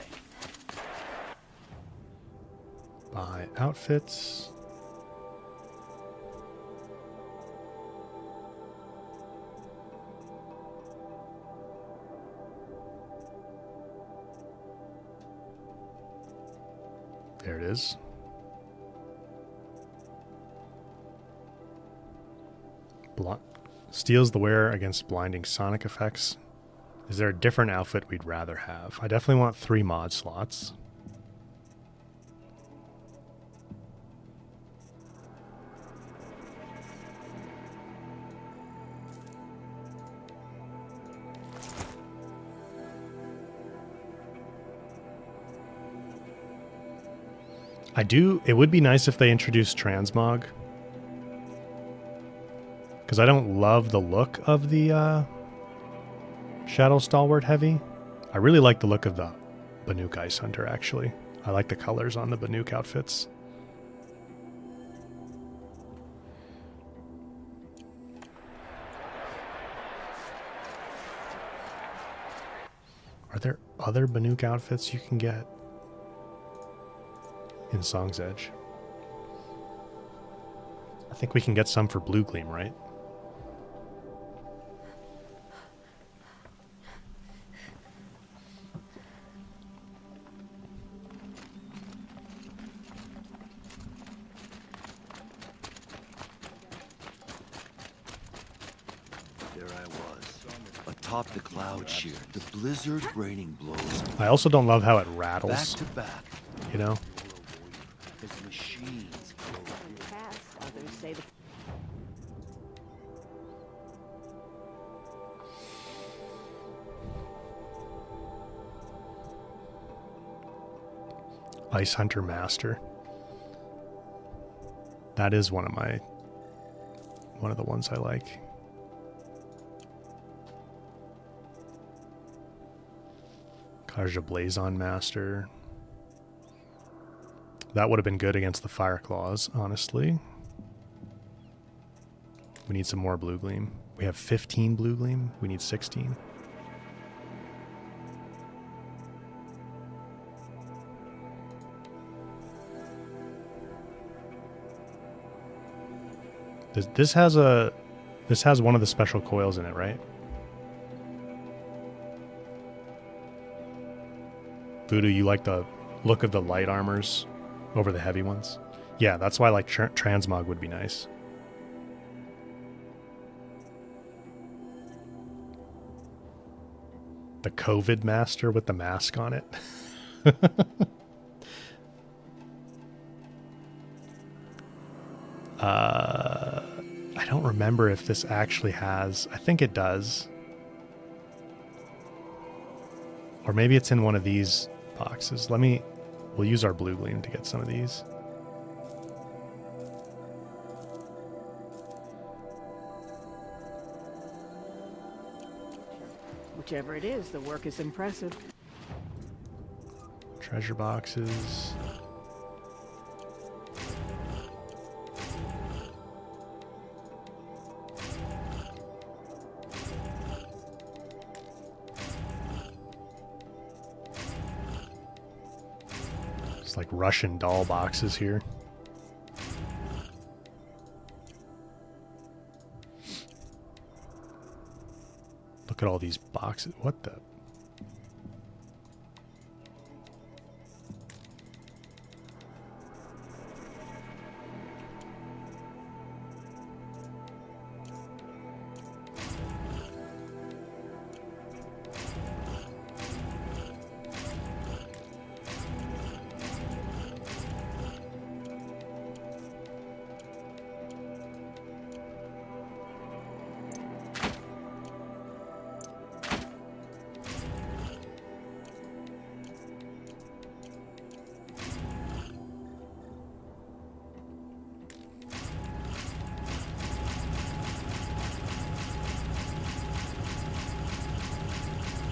Buy outfits. There it is. Steals the wearer against blinding sonic effects. Is there a different outfit we'd rather have? I definitely want 3 mod slots. It would be nice if they introduced transmog. Because I don't love the look of the Shadow Stalwart Heavy. I really like the look of the Banuk Ice Hunter, actually. I like the colors on the Banuk outfits. Are there other Banuk outfits you can get in Song's Edge? I think we can get some for Blue Gleam, right? There I was, atop the cloud shear, the blizzard raining blows. I also don't love how it rattles. Back to back. You know? As machines go. Others say the Ice Hunter Master. That is one of the ones I like. Karja Blazon Master. That would have been good against the Fire Claws, honestly. We need some more Blue Gleam. We have 15 Blue Gleam. We need 16. This has one of the special coils in it, right? Voodoo, you like the look of the light armors over the heavy ones? Yeah, that's why like transmog would be nice. The COVID master with the mask on it. I don't remember if this actually has... I think it does. Or maybe it's in one of these boxes. We'll use our blue gleam to get some of these. Whichever it is, the work is impressive. Treasure boxes. It's like Russian doll boxes here. Look at all these boxes. What the?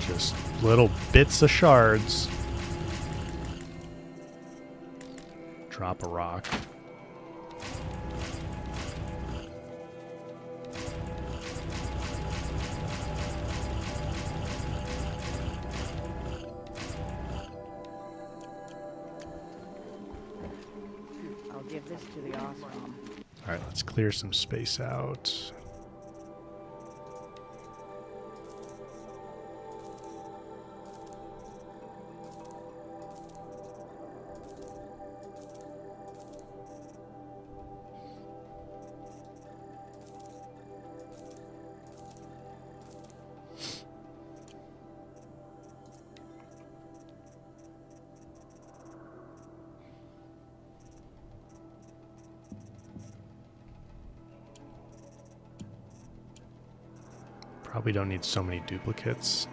Just little bits of shards. Drop a rock. I'll give this to the Osram. All right, let's clear some space out. Probably don't need so many duplicates.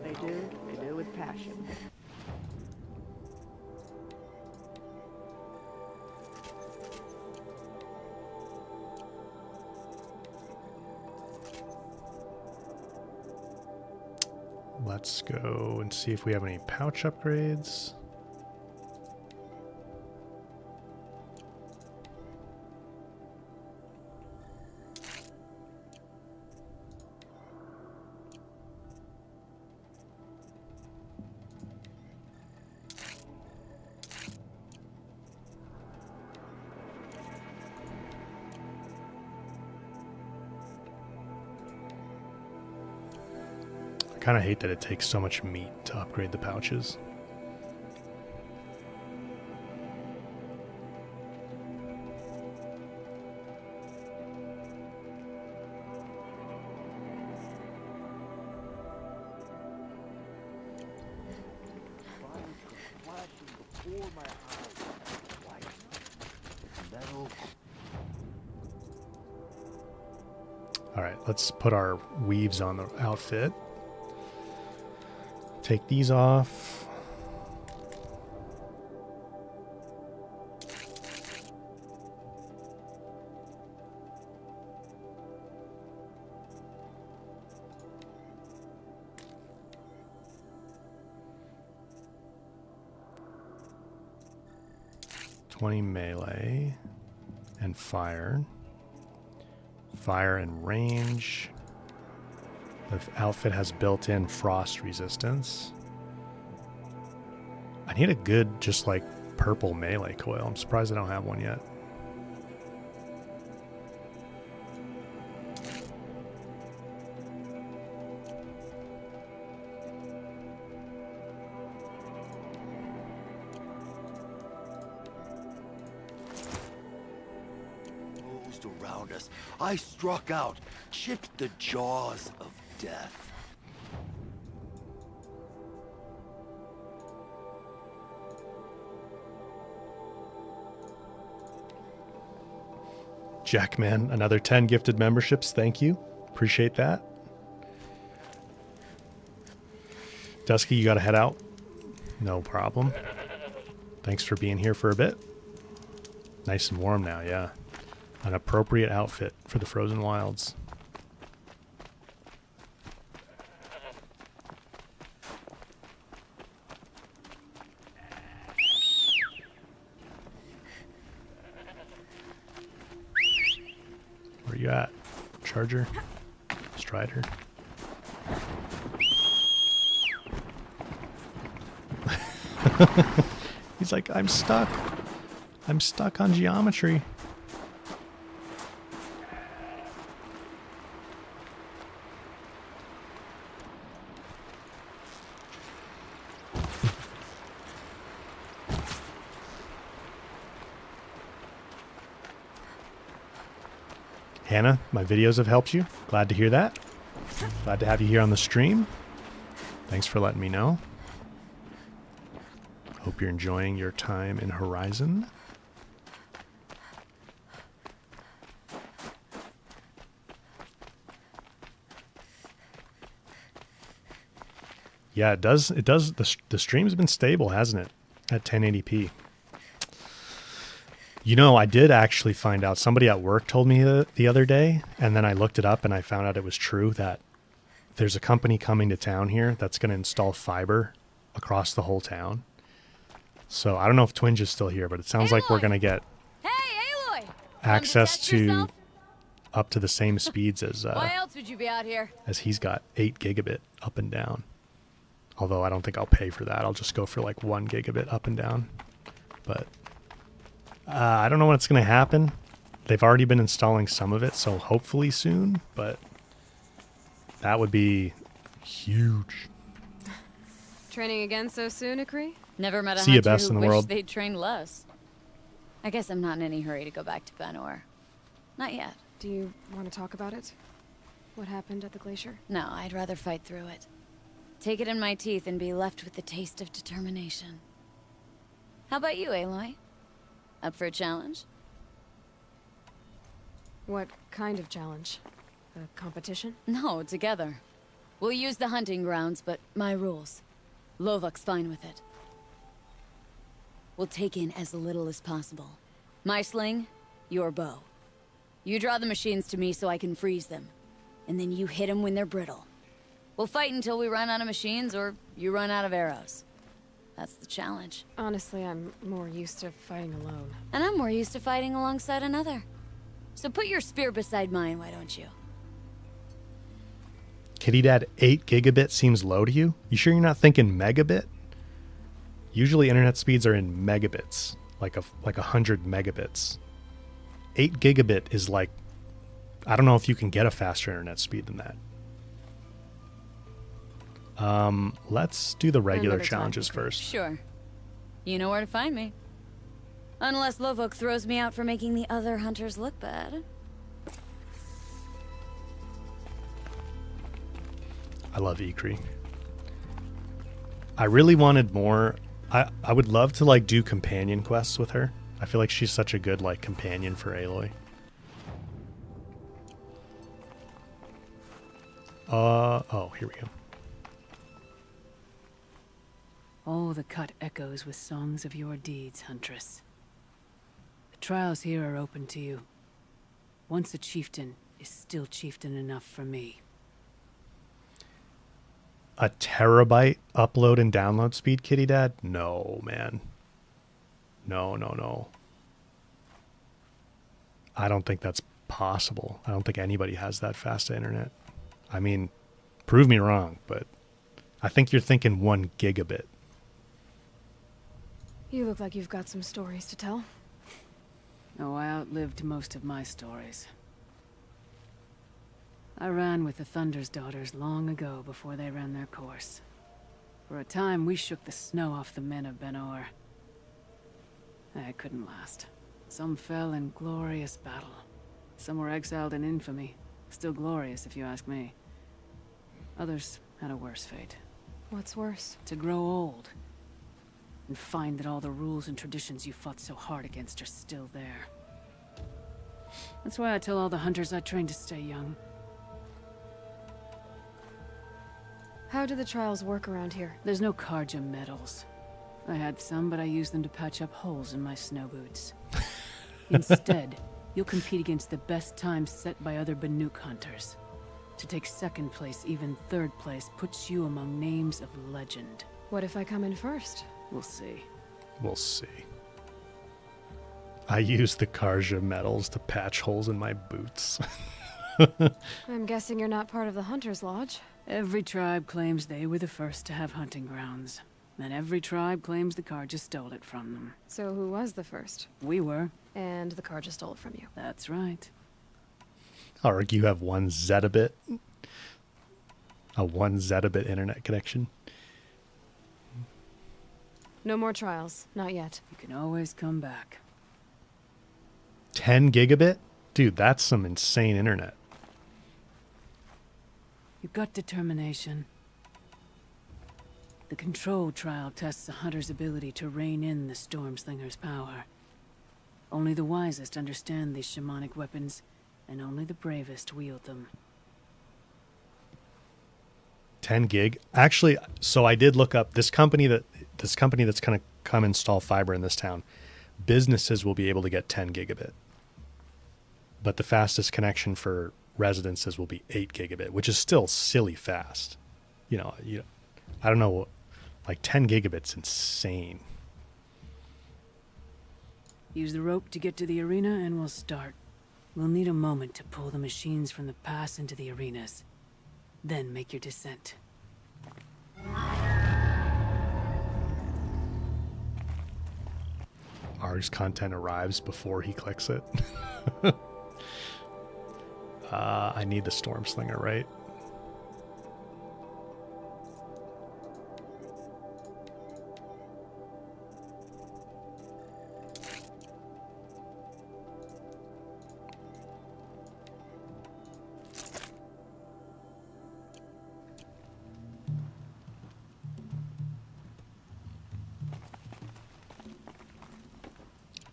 They do with passion. Let's go and see if we have any pouch upgrades. I kind of hate that it takes so much meat to upgrade the pouches. All right, let's put our weaves on the outfit. Take these off. Melee and fire. Fire and range. The outfit has built-in frost resistance. I need a good, just like, purple melee coil. I'm surprised I don't have one yet. Around us, I struck out, chipped the jaws of death. Jackman, another 10 gifted memberships. Thank you. Appreciate that. Dusky, you got to head out. No problem. Thanks for being here for a bit. Nice and warm now, yeah. An appropriate outfit for the frozen wilds. Where you at? Charger? Strider? He's like, I'm stuck. I'm stuck on geometry. Hannah, my videos have helped you. Glad to hear that. Glad to have you here on the stream. Thanks for letting me know. Hope you're enjoying your time in Horizon. Yeah, it does. It does. The stream's been stable, hasn't it? At 1080p. You know, I did actually find out, somebody at work told me the other day, and then I looked it up and I found out it was true, that there's a company coming to town here that's going to install fiber across the whole town. So I don't know if Twinge is still here, but it sounds like we're going to get access to up to the same speeds as Why else would you be out here? as he's got, 8 gigabit up and down. Although I don't think I'll pay for that. I'll just go for like 1 gigabit up and down. But I don't know what's going to happen. They've already been installing some of it, so hopefully soon, but that would be huge. Training again so soon, Akri? Never met a See ya, hunter best who in the wished world. they'd trained less. I guess I'm not in any hurry to go back to Banor. Not yet. Do you want to talk about it? What happened at the glacier? No, I'd rather fight through it. Take it in my teeth and be left with the taste of determination. How about you, Aloy? Up for a challenge? What kind of challenge? A competition? No, together. We'll use the hunting grounds, but my rules. Lovok's fine with it. We'll take in as little as possible. My sling, your bow. You draw the machines to me so I can freeze them. And then you hit them when they're brittle. We'll fight until we run out of machines or you run out of arrows. That's the challenge. Honestly, I'm more used to fighting alone. And I'm more used to fighting alongside another. So put your spear beside mine, why don't you? Kitty Dad, 8 gigabit seems low to you? You sure you're not thinking megabit? Usually internet speeds are in megabits, like 100 megabits. 8 gigabit is like, I don't know if you can get a faster internet speed than that. Let's do the regular Another time, challenges Akri. first. Sure. You know where to find me. Unless Lovok throws me out for making the other hunters look bad. I love Ikri. I really wanted more. I would love to like do companion quests with her. I feel like she's such a good like companion for Aloy. Oh, here we go. All the cut echoes with songs of your deeds, Huntress. The trials here are open to you. Once a chieftain is still chieftain enough for me. A terabyte upload and download speed, Kitty Dad? No, man. No. I don't think that's possible. I don't think anybody has that fast internet. I mean, prove me wrong, but I think you're thinking 1 gigabit. You look like you've got some stories to tell. Oh, I outlived most of my stories. I ran with the Thunder's daughters long ago before they ran their course. For a time, we shook the snow off the men of Ben-Or. I couldn't last. Some fell in glorious battle. Some were exiled in infamy. Still glorious, if you ask me. Others had a worse fate. What's worse? To grow old. And find that all the rules and traditions you fought so hard against are still there. That's why I tell all the hunters I train to stay young. How do the trials work around here? There's no Karja medals. I had some, but I used them to patch up holes in my snow boots. Instead, you'll compete against the best times set by other Banuk hunters. To take second place, even third place, puts you among names of legend. What if I come in first? We'll see. We'll see. I use the Karja medals to patch holes in my boots. I'm guessing you're not part of the Hunter's Lodge. Every tribe claims they were the first to have hunting grounds. And every tribe claims the Karja stole it from them. So who was the first? We were. And the Karja stole it from you. That's right. Or you have 1 zettabyte. A 1 zettabyte internet connection. No more trials. Not yet. You can always come back. 10 gigabit? Dude, that's some insane internet. You've got determination. The control trial tests a hunter's ability to rein in the Stormslinger's power. Only the wisest understand these shamanic weapons, and only the bravest wield them. 10 gig? Actually, so I did look up this company that's going to come install fiber in this town. Businesses will be able to get 10 gigabit. But the fastest connection for residences will be 8 gigabit, which is still silly fast. I don't know, like 10 gigabit's insane. Use the rope to get to the arena and we'll start. We'll need a moment to pull the machines from the pass into the arenas. Then make your descent. Arg's content arrives before he clicks it. I need the Stormslinger, right?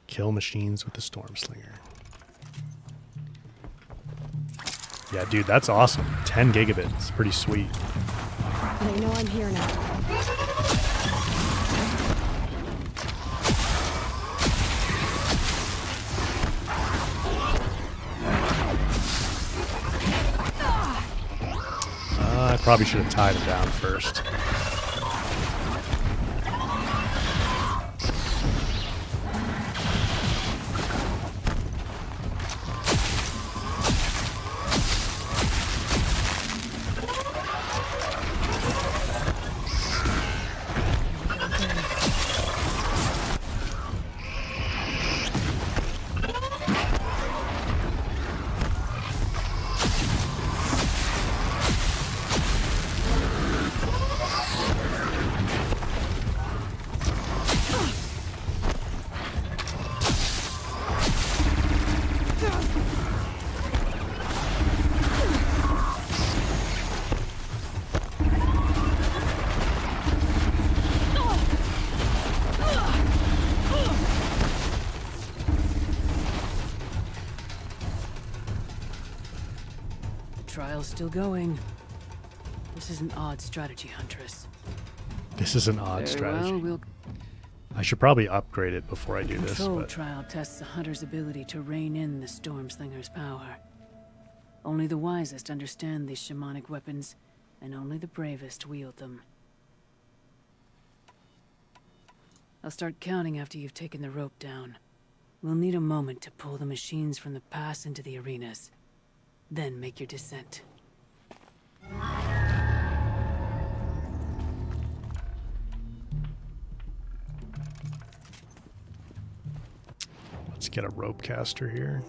Kill machines with the Stormslinger. Yeah, dude, that's awesome. 10 gigabit. It's pretty sweet. They know I'm here now. I probably should have tied him down first. Trial's still going. This is an odd strategy, Huntress. This is an odd Very strategy. well, we'll... I should probably upgrade it before I do this. Control But trial tests a hunter's ability to rein in the Stormslinger's power. Only the wisest understand these shamanic weapons, and only the bravest wield them. I'll start counting after you've taken the rope down. We'll need a moment to pull the machines from the pass into the arenas. Then make your descent. let's get a rope caster here.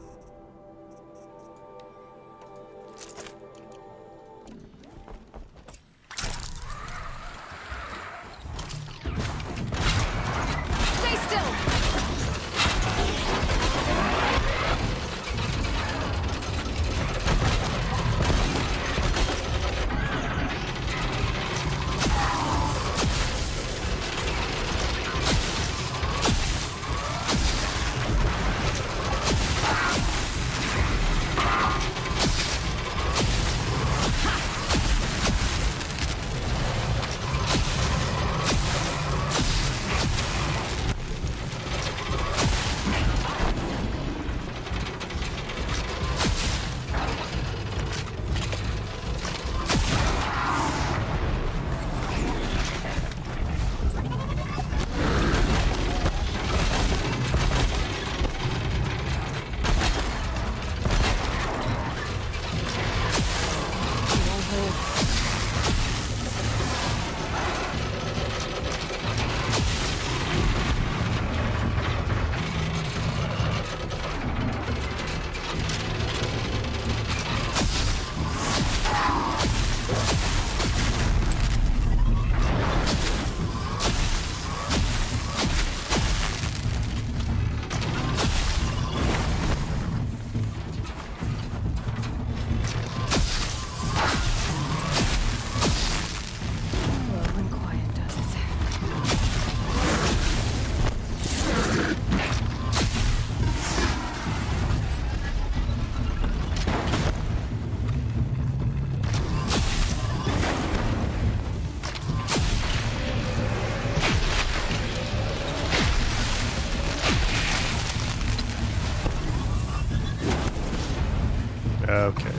Okay.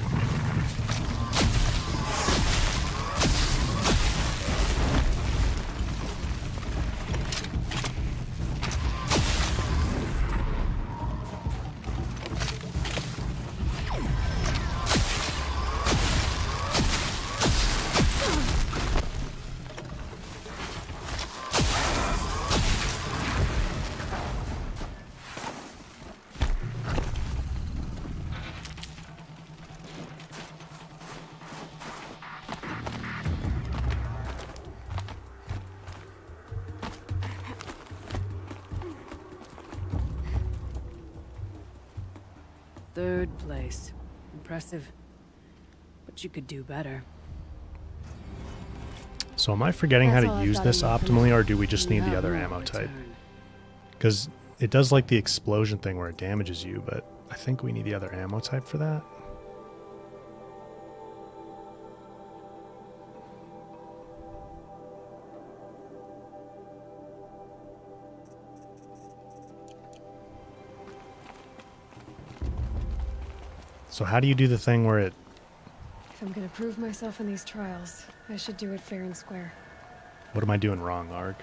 Third place. Impressive. But you could do better. So am I forgetting how That's all to I've use got this in my optimally, or do we just You need the have other no ammo type? return. Because it does like the explosion thing where it damages you, but I think we need the other ammo type for that. So how do you do the thing where it... If I'm gonna prove myself in these trials, I should do it fair and square. What am I doing wrong, Arg?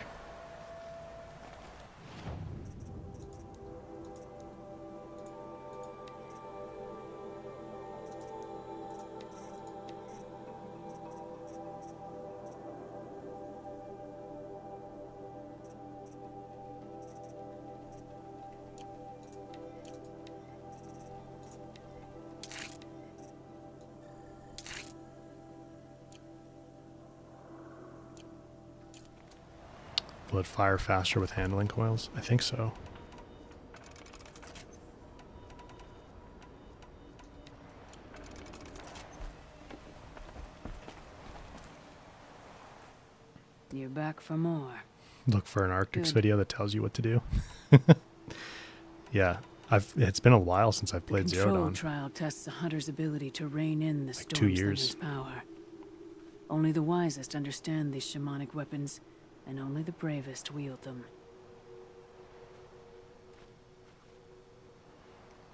Will it fire faster with handling coils? I think so. You're back for more. Look for an Arktix Good. video that tells you what to do. Yeah, it's been a while since I've played Control Zerodon. trial tests a hunter's ability to rein in the Like 2 years. Stormslinger's power. Only the wisest understand these shamanic weapons, and only the bravest wield them.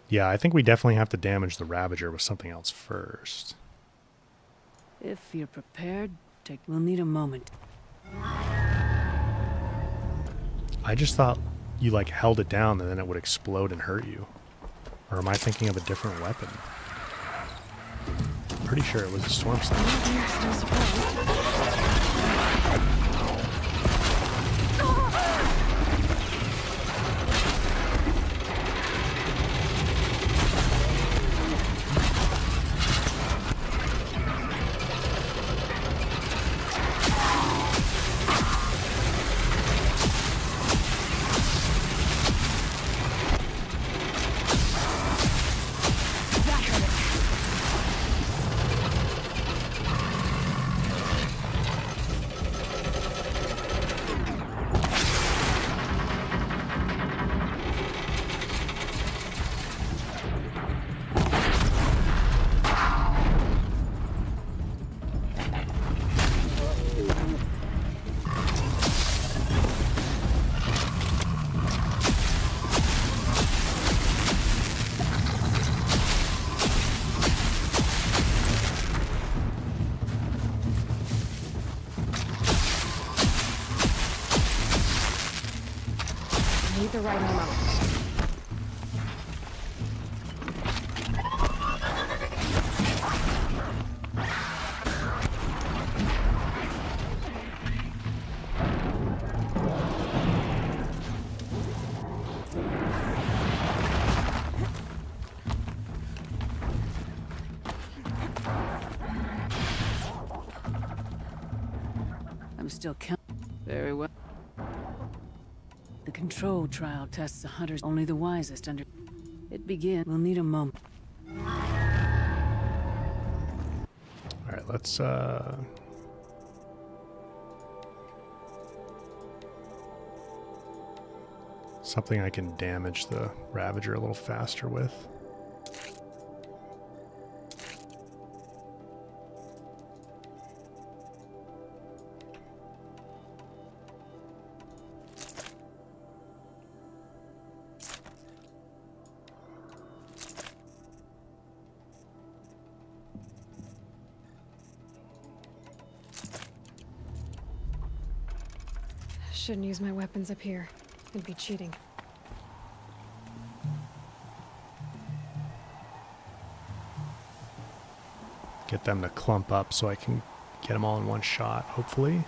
Yeah, I think we definitely have to damage the Ravager with something else first. If you're prepared, we'll need a moment. I just thought you like held it down and then it would explode and hurt you. Or am I thinking of a different weapon? I'm pretty sure it was a storm sniper. The right ammo. I'm still counting. Very well. The control trial tests the hunters. Only the wisest under... It begins. We'll need a moment. Alright, let's something I can damage the Ravager a little faster with. Shouldn't use my weapons up here. It'd be cheating. Get them to clump up so I can get them all in one shot, hopefully.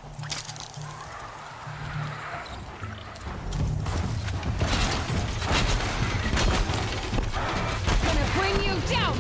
Gonna bring you down!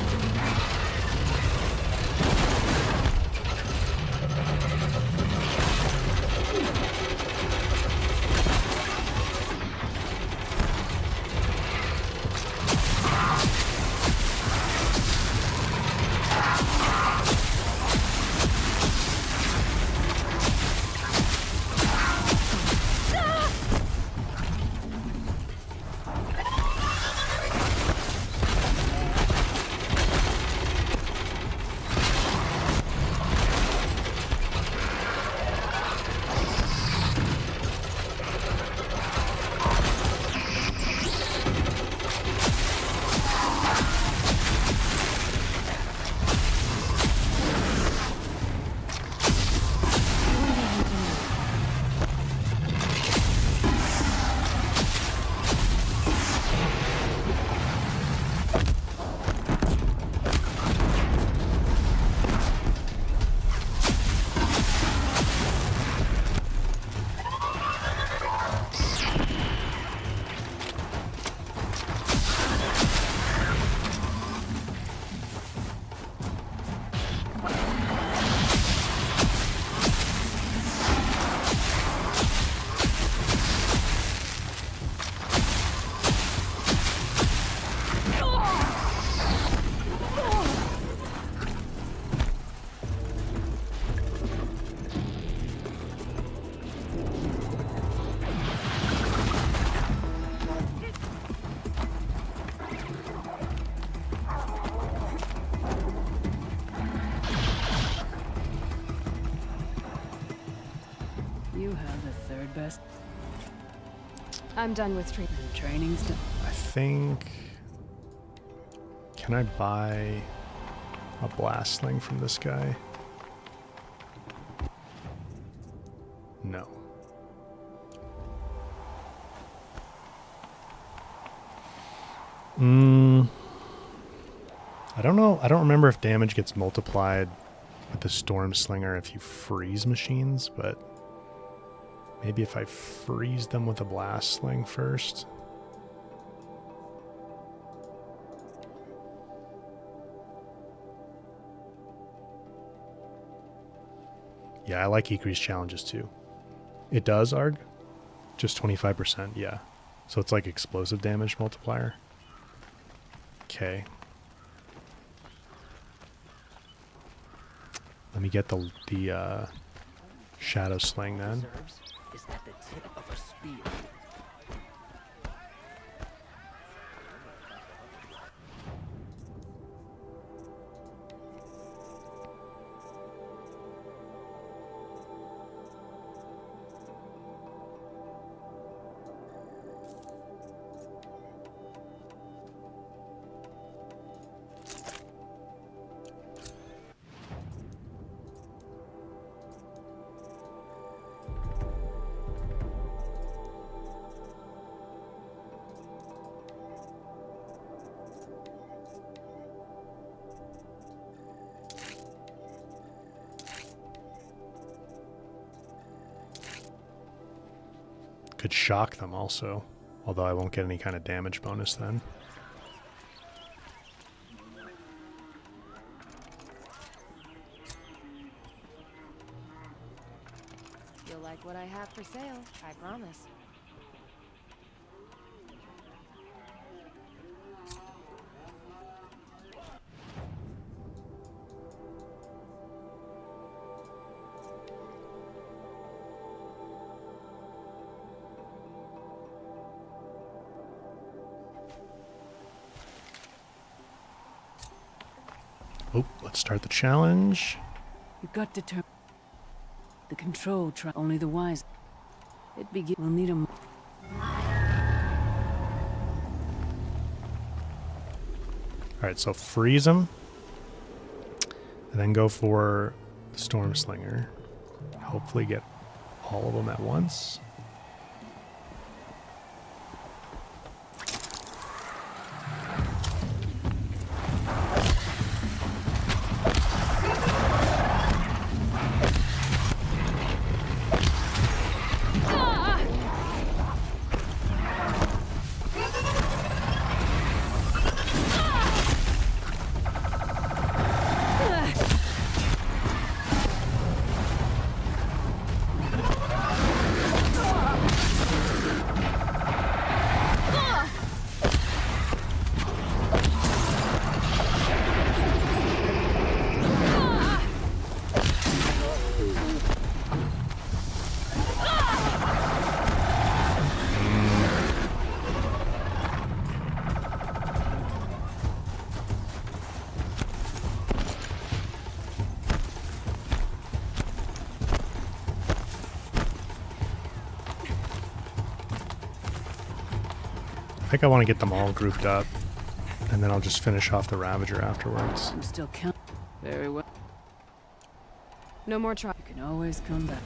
best. I'm done with treatment. Training's done. I think... Can I buy a blast sling from this guy? No. I don't know. I don't remember if damage gets multiplied with the Storm Slinger if you freeze machines, but maybe if I freeze them with a blast sling first. Yeah, I like Ikri's challenges too. It does, Arg? Just 25%, yeah. So it's like explosive damage multiplier. Okay. Let me get the Shadow Sling then. Is at the tip of a spear. Could shock them also, although I won't get any kind of damage bonus then. You'll like what I have for sale, I promise. Oh, let's start the challenge. You got to turn the control. Try only the wise. It begin. We'll need a. Alright, so freeze them. And then go for the Storm Slinger. Hopefully get all of them at once. I think I want to get them all grouped up, and then I'll just finish off the Ravager afterwards. I'm still count. Very well. No more try. You can always come back.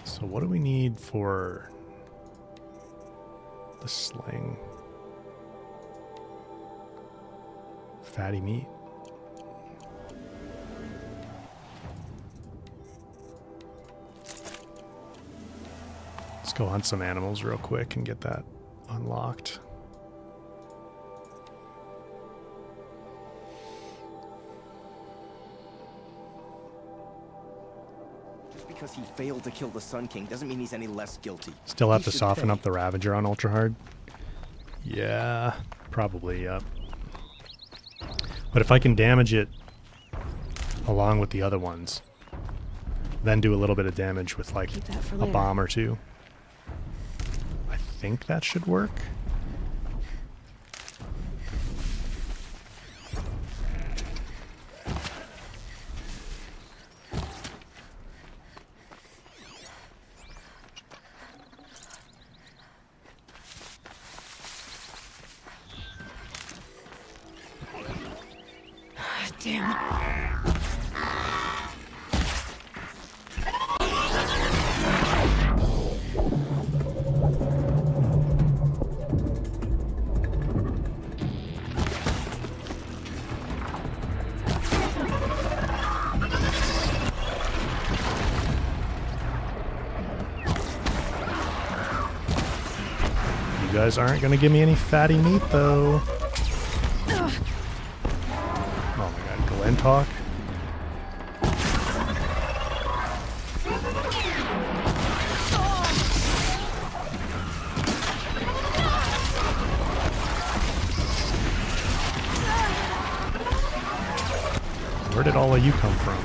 So what do we need for the sling? Fatty meat. Let's go hunt some animals real quick and get that unlocked. Because he failed to kill the Sun King doesn't mean he's any less guilty. Still have He to should soften pay. up the Ravager on Ultra Hard? Yeah, probably, yep. But if I can damage it along with the other ones, then do a little bit of damage with like a later. bomb or two, I think that should work. Damn. You guys aren't gonna give me any fatty meat though. Oh my god, Glen talk. Where did all of you come from?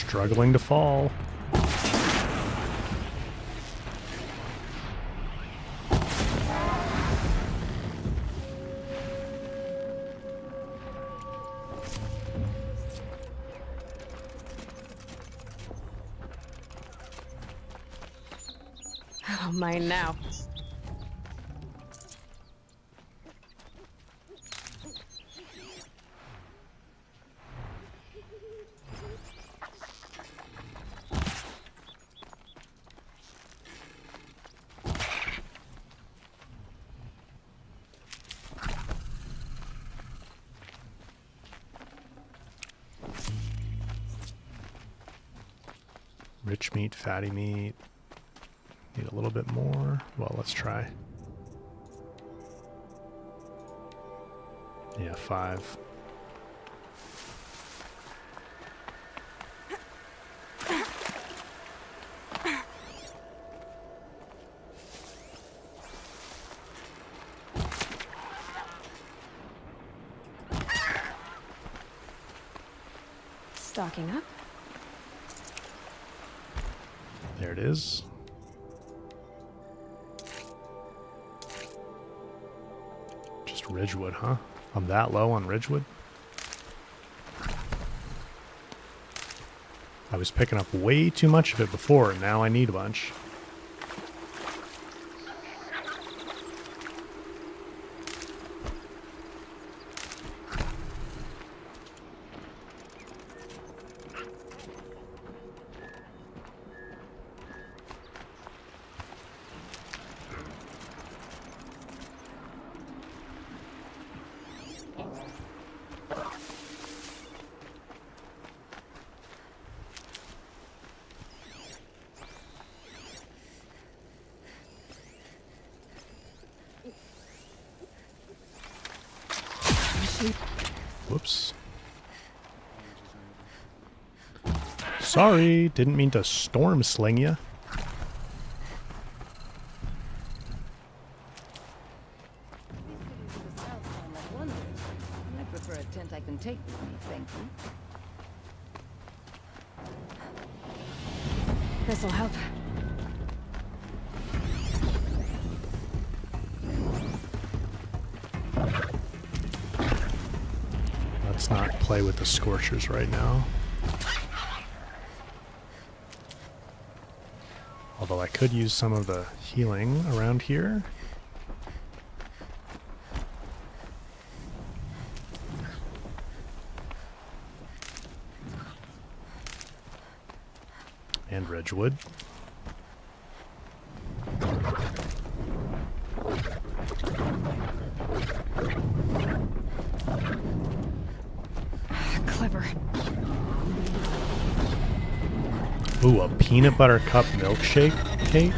Struggling to fall. Oh, mine now. Rich meat, fatty meat. Need a little bit more. Well, let's try. Yeah, 5. Stocking up. There it is. Just Ridgewood, huh? I'm that low on Ridgewood? I was picking up way too much of it before, and now I need a bunch. Whoops. Sorry, didn't mean to storm sling you. I prefer a tent I can take with me, thank you. This'll help. Let's not play with the scorchers right now. Although I could use some of the healing around here. And Ridgewood. Clever. Ooh, a peanut butter cup milkshake, Kate?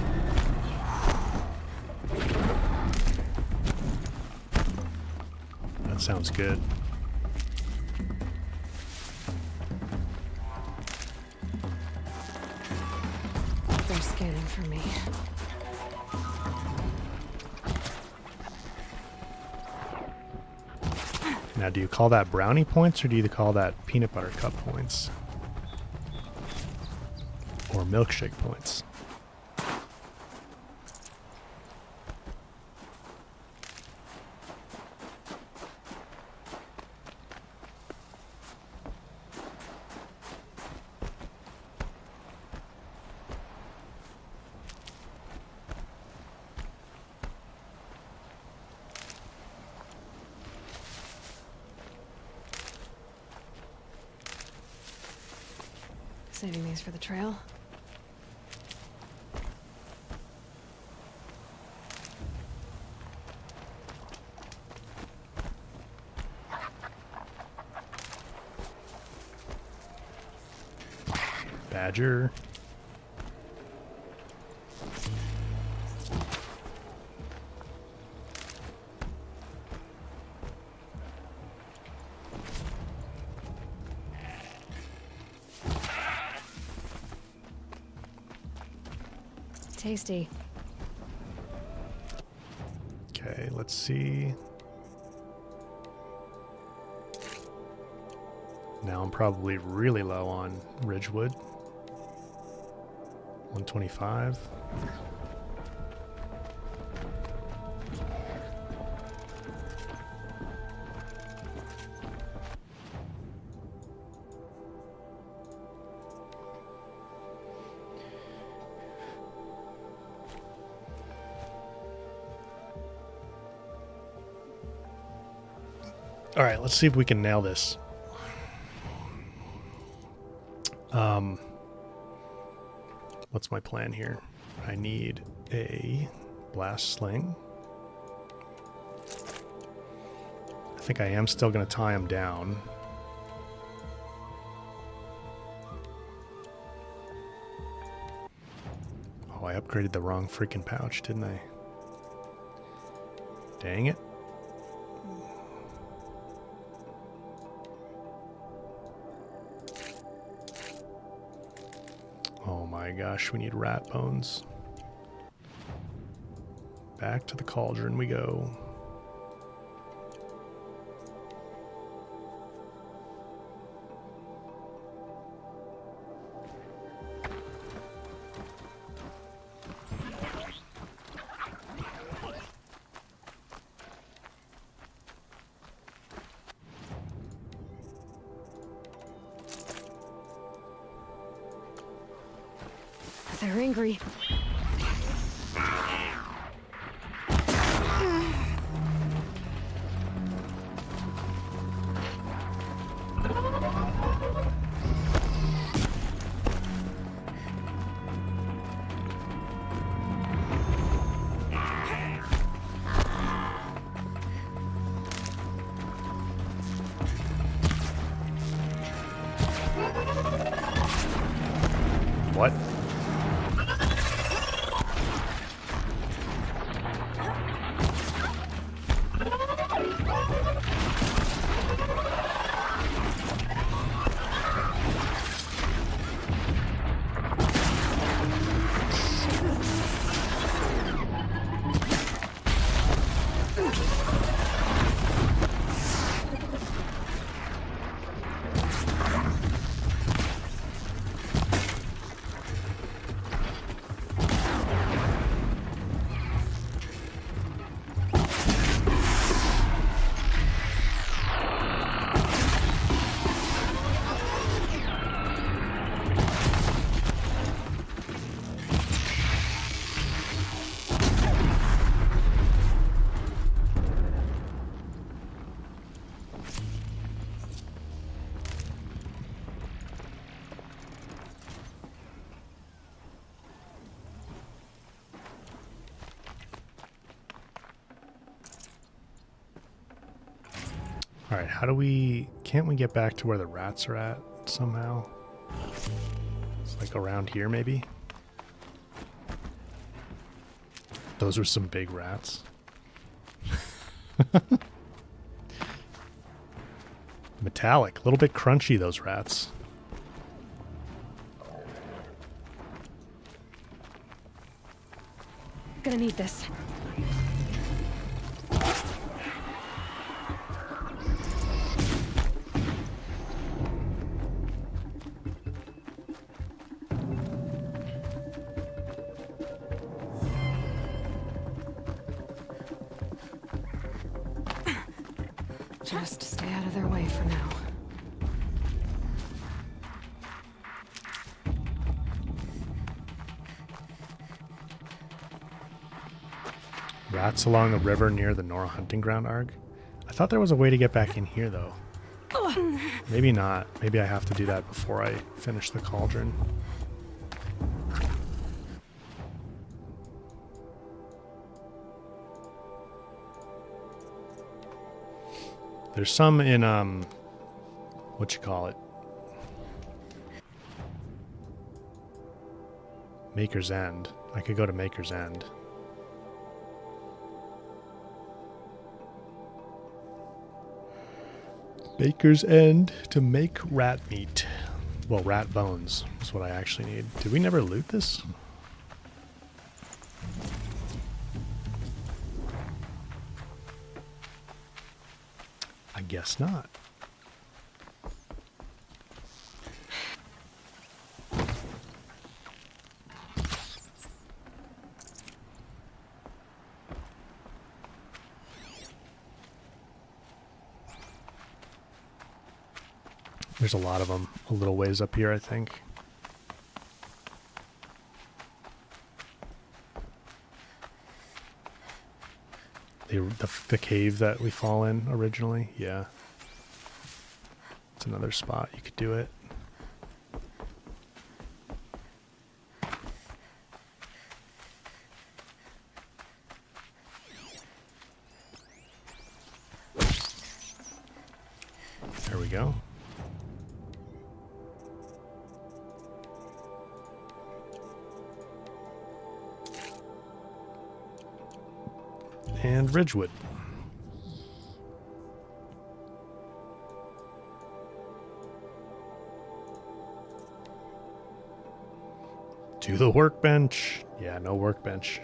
That sounds good. They're scanning for me. Now, do you call that brownie points or do you call that peanut butter cup points? Or milkshake points? Saving these for the trail. Badger. Tasty. Okay, let's see. Now I'm probably really low on Ridgewood. 125. All right, let's see if we can nail this. What's my plan here? I need a blast sling. I think I am still going to tie him down. Oh, I upgraded the wrong freaking pouch, didn't I? Dang it. Oh my gosh, we need rat bones. Back to the cauldron we go. They're angry. What? All right, how do we... Can't we get back to where the rats are at somehow? Like around here, maybe? Those were some big rats. Metallic. A little bit crunchy, those rats. Gonna need this. Just stay out of their way for now. Rats along a river near the Nora hunting ground, Arg? I thought there was a way to get back in here, though. Maybe not. Maybe I have to do that before I finish the cauldron. There's some in, what you call it? Maker's End. I could go to Maker's End. Baker's End to make rat meat. Well, rat bones is what I actually need. Did we never loot this? I guess not. There's a lot of them a little ways up here, I think. The cave that we fall in originally, yeah. It's another spot you could do it. There we go. And Ridgewood. To the workbench. Yeah, no workbench.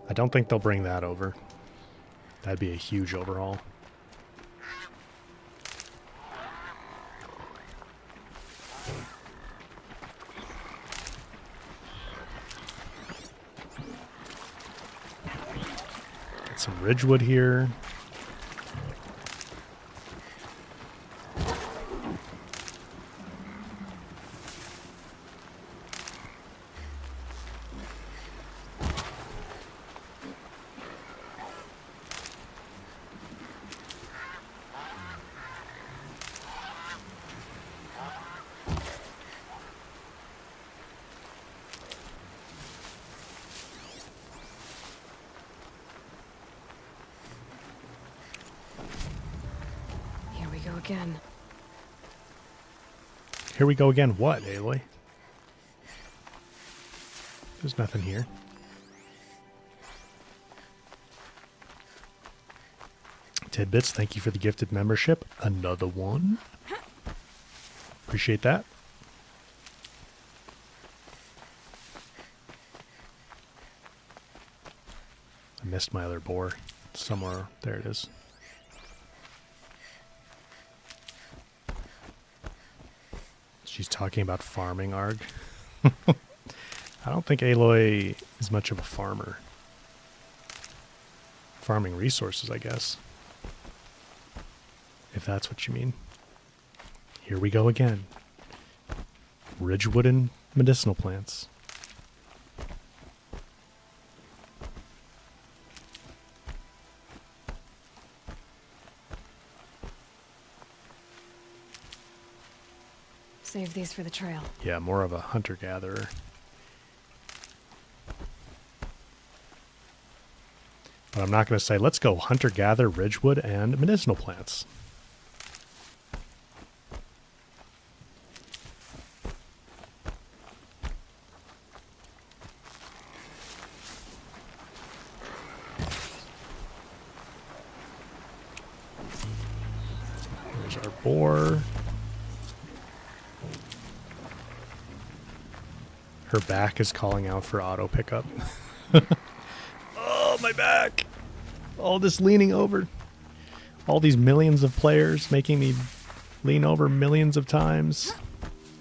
I don't think they'll bring that over. That'd be a huge overhaul. Some Ridgewood here. Again. Here we go again. What, Aloy? There's nothing here. Tidbits, thank you for the gifted membership. Another one. Appreciate that. I missed my other boar. Somewhere. There it is. She's talking about farming, Arg. I don't think Aloy is much of a farmer. Farming resources, I guess. If that's what you mean. Here we go again. Ridgewood and medicinal plants. Save these for the trail. Yeah, more of a hunter-gatherer. But I'm not going to say, let's go hunter-gather, Ridgewood, and medicinal plants. There's our boar. Her back is calling out for auto pickup. Oh, my back! All this leaning over. All these millions of players making me lean over millions of times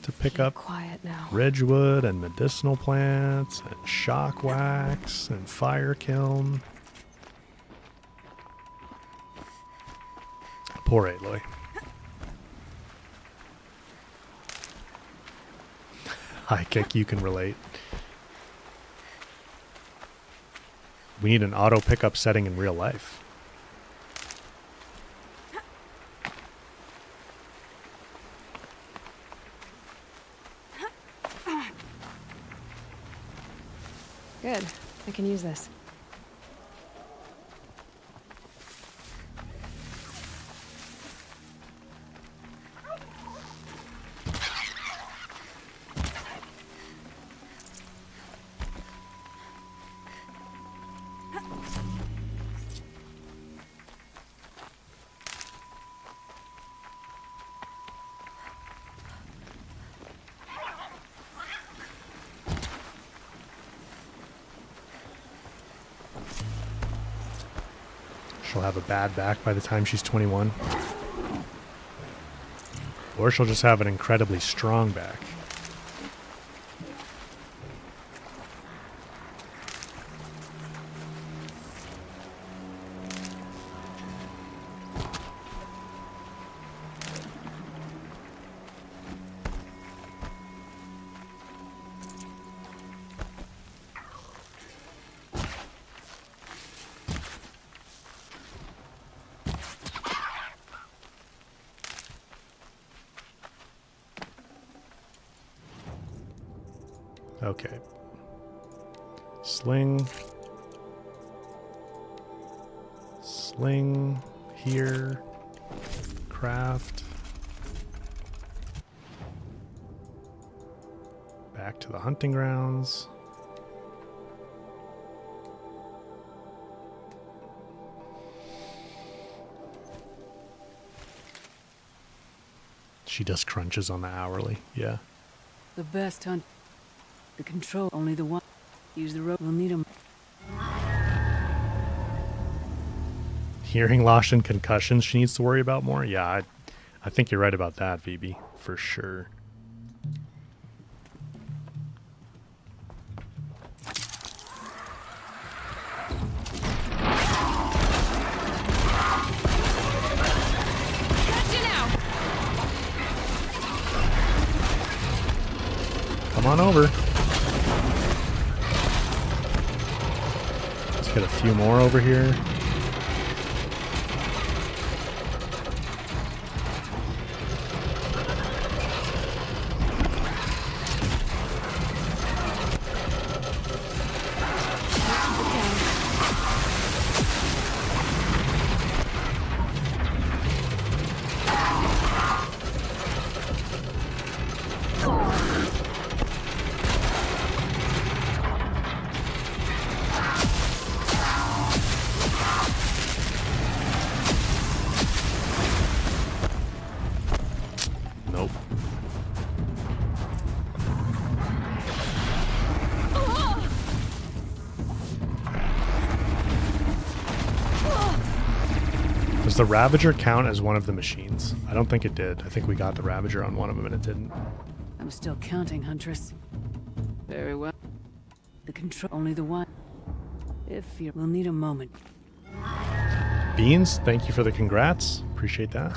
to pick up quiet now. Ridgewood and medicinal plants and shock wax and fire kiln. Poor Aloy. High kick, you can relate. We need an auto pickup setting in real life. Good. I can use this. She'll have a bad back by the time she's 21. Or she'll just have an incredibly strong back. Okay. Sling. Sling here. Craft. Back to the hunting grounds. She does crunches on the hourly, yeah. The best hunt. The control, only the one. Use the rope, we'll need them. Hearing loss and concussions she needs to worry about more? Yeah, I think you're right about that, VB, for sure. Come on over. Let's get a few more over here. Nope. Does the Ravager count as one of the machines? I don't think it did. I think we got the Ravager on one of them and it didn't. I'm still counting, Huntress. Very well. The control, only the one. If you will need a moment. Beans, thank you for the congrats. Appreciate that.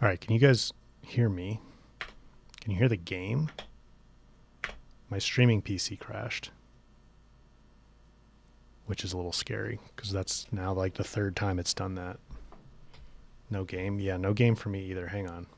All right, can you guys hear me? Can you hear the game? My streaming PC crashed, which is a little scary because that's now like the third time it's done that. No game? Yeah, no game for me either. Hang on.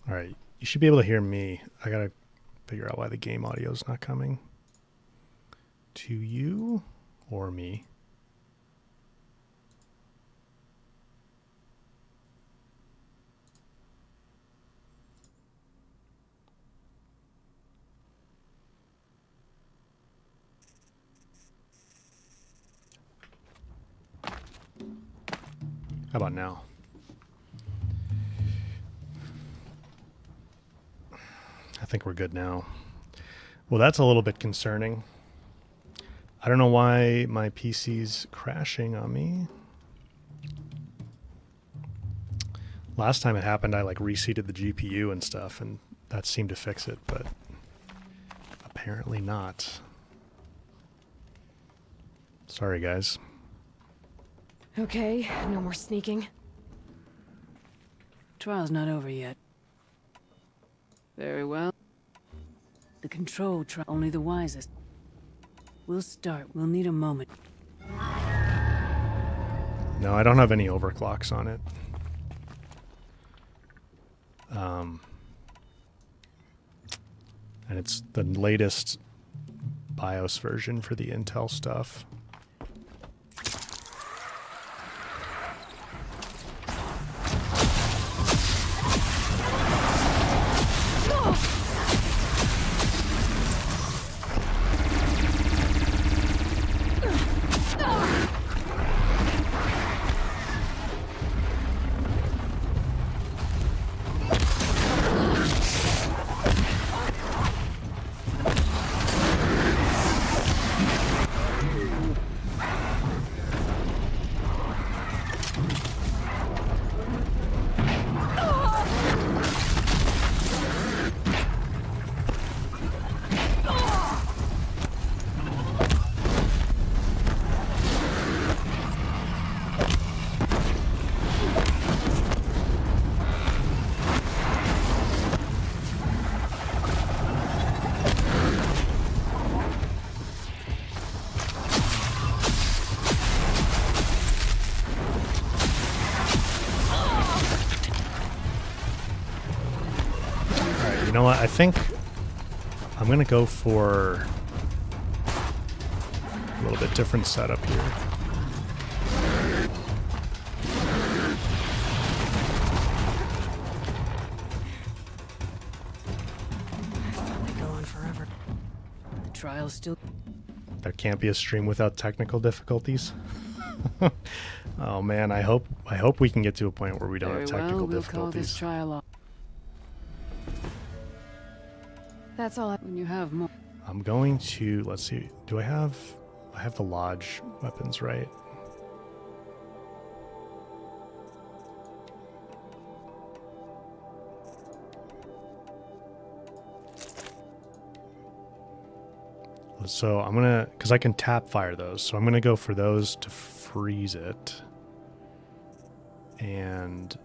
All right, you should be able to hear me. I gotta figure out why the game audio is not coming to you or me. How about now? I think we're good now. Well, that's a little bit concerning. I don't know why my PC's crashing on me. Last time it happened, I like reseated the GPU and stuff, and that seemed to fix it, but apparently not. Sorry, guys. Okay, no more sneaking. Trial's not over yet. Very well. The control trial, only the wisest. We'll start. We'll need a moment. No, I don't have any overclocks on it. And it's the latest BIOS version for the Intel stuff. You know what? I think I'm going to go for a little bit different setup here. They go on forever. The trial's still... There can't be a stream without technical difficulties. Oh man, I hope we can get to a point where we don't have technical we'll difficulties. call this trial off. That's all. When you have more. I'm going to, let's see, do I have the lodge weapons, right? So I'm gonna, because I can tap fire those, so I'm gonna go for those to freeze it. And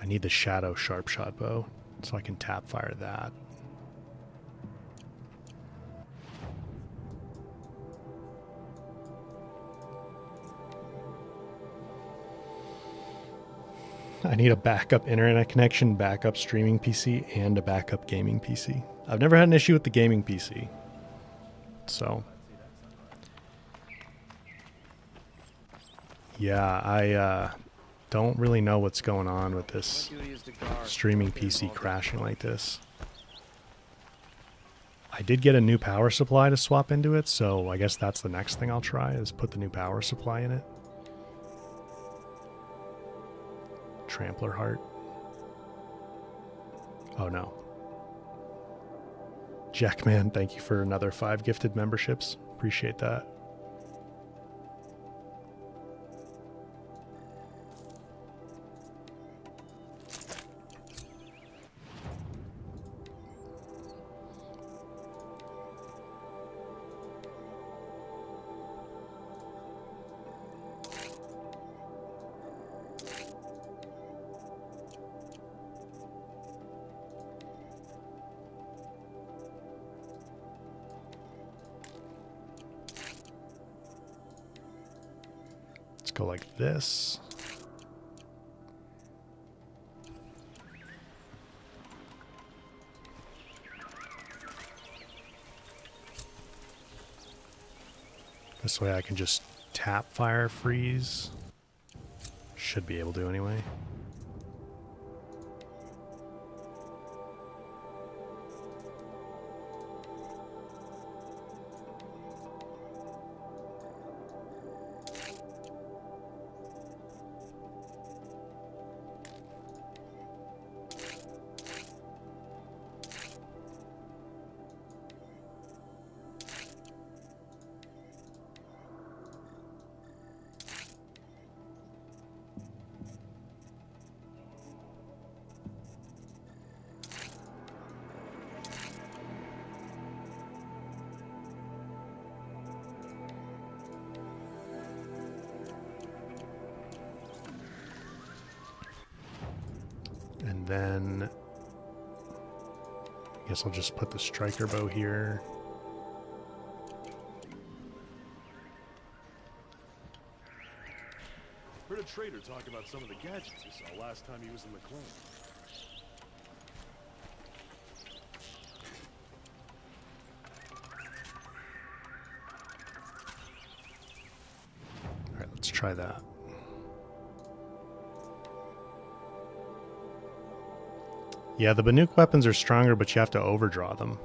I need the shadow sharp shot bow, so I can tap fire that. I need a backup internet connection, backup streaming PC, and a backup gaming PC. I've never had an issue with the gaming PC. So, yeah, I don't really know what's going on with this streaming PC crashing like this. I did get a new power supply to swap into it, so I guess that's the next thing I'll try, is put the new power supply in it. Trampler heart. Oh no. Jackman, thank you for another 5 gifted memberships. Appreciate that. Go like this. This way I can just tap fire freeze. Should be able to anyway. And then I guess I'll just put the striker bow here. Heard a trader talk about some of the gadgets he saw last time he was in the clan. All right, let's try that. Yeah, the Banuk weapons are stronger, but you have to overdraw them.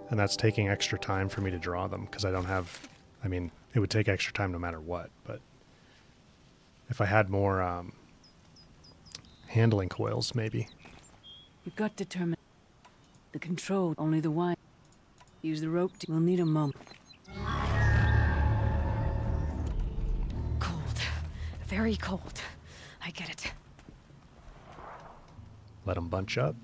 And that's taking extra time for me to draw them, because I don't have... I mean, it would take extra time no matter what, but... if I had more handling coils, maybe. You've got determined. The control, only the wine. Use the rope. We'll need a moment. Cold. Very cold. I get it. Let them bunch up.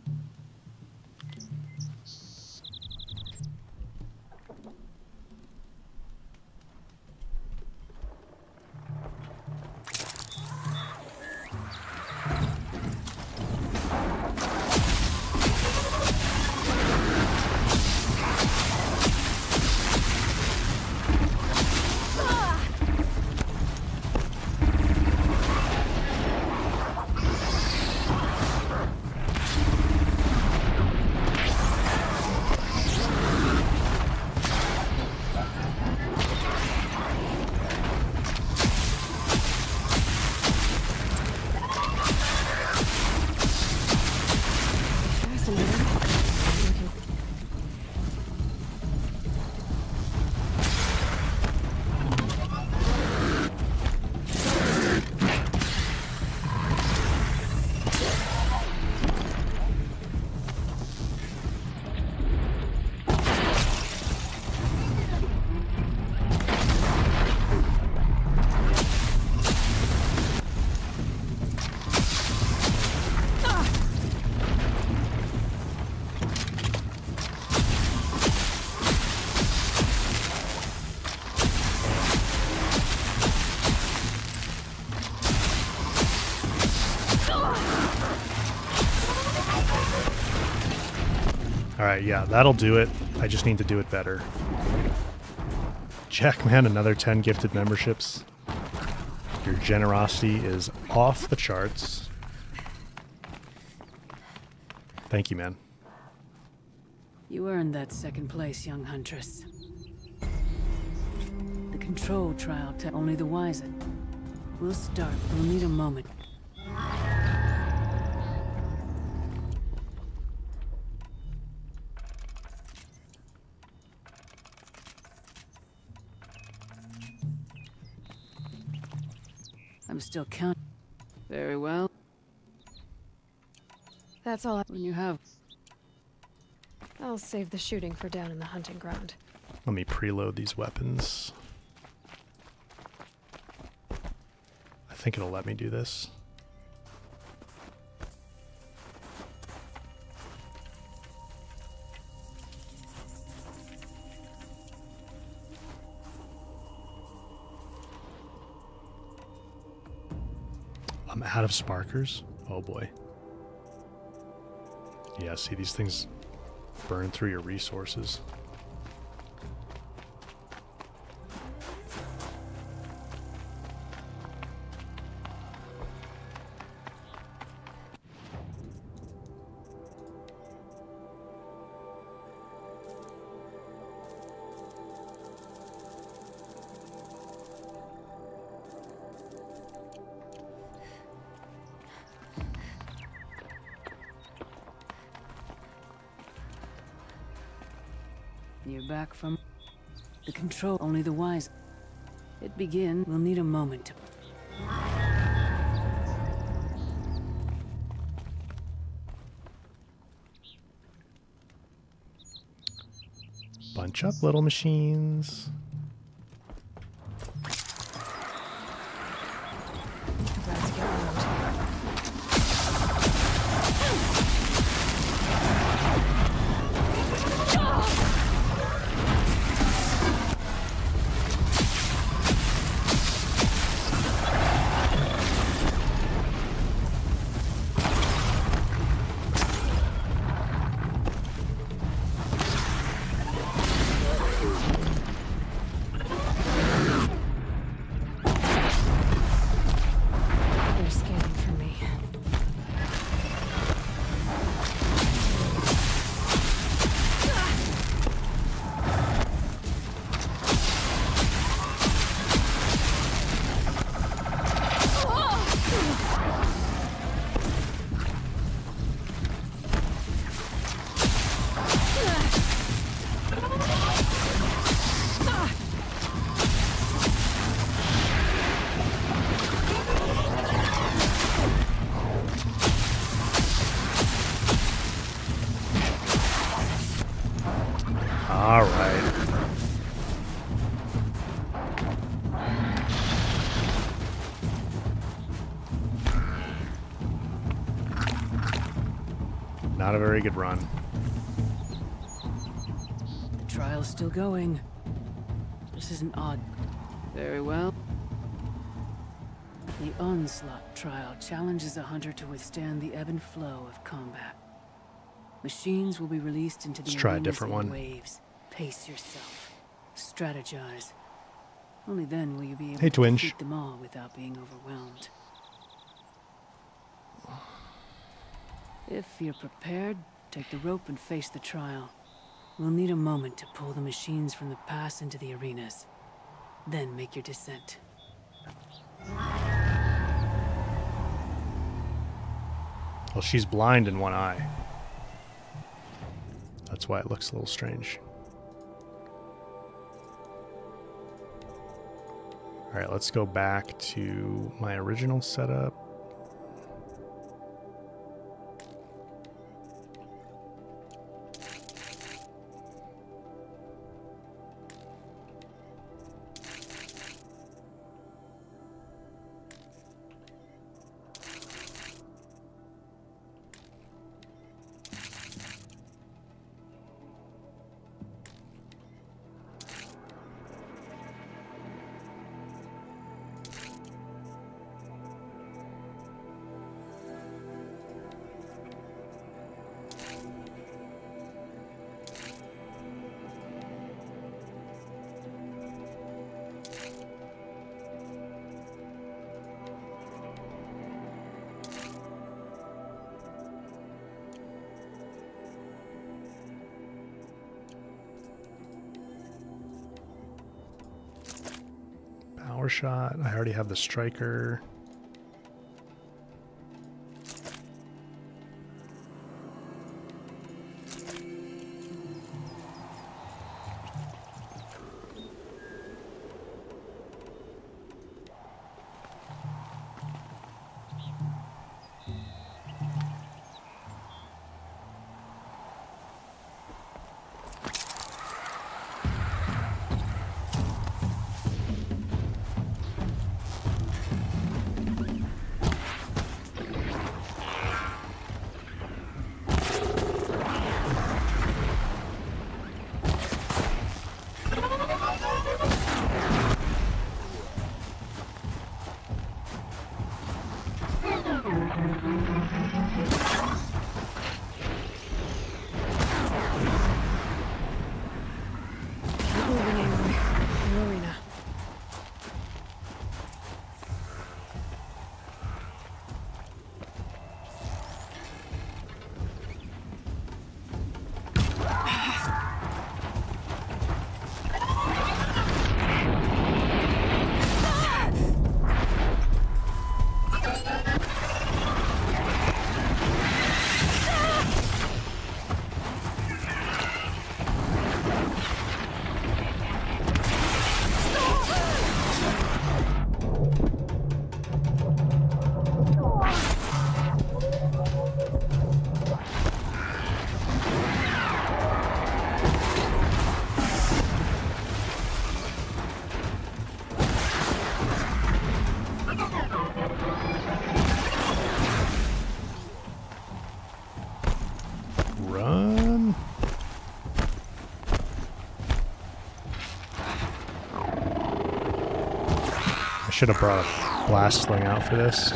Alright, yeah, that'll do it. I just need to do it better. Jackman, another 10 gifted memberships. Your generosity is off the charts. Thank you, man. You earned that second place, young huntress. The control trial to only the wiser. We'll start. We'll need a moment. I'm still counting. Very well. That's all. When you have... I'll save the shooting for down in the hunting ground. Let me preload these weapons. I think it'll let me do this. I'm out of sparkers? Oh boy. Yeah, see, these things burn through your resources. You're back from the control. Only the wise. It begin. We'll need a moment to... Bunch up, little machines. Let's get out. They're scanning for me. All right. Not a very good run. The trial's still going. This isn't odd. Very well. The Onslaught trial challenges a hunter to withstand the ebb and flow of combat. Machines will be released into the Let's try a arenas different in one. waves. Pace yourself. Strategize. Only then will you be able Hey, to Twinge. defeat them all without being overwhelmed. If you're prepared, take the rope and face the trial. We'll need a moment to pull the machines from the pass into the arenas. Then make your descent. Well, she's blind in one eye. That's why it looks a little strange. All right, let's go back to my original setup. power shot. I already have the striker. Run. I should have brought a blast sling out for this.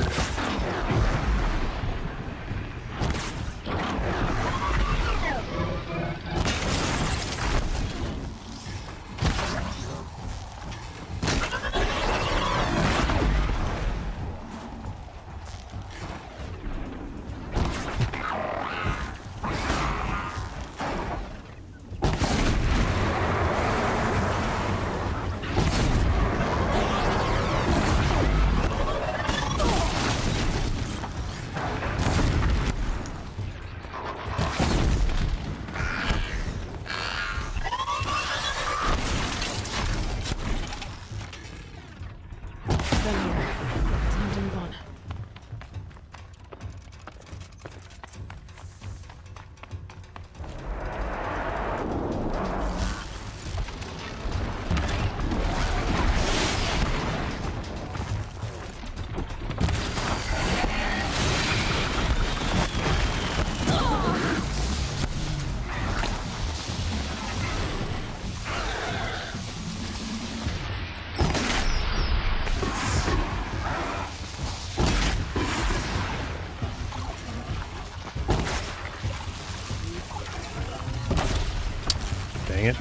Dang it.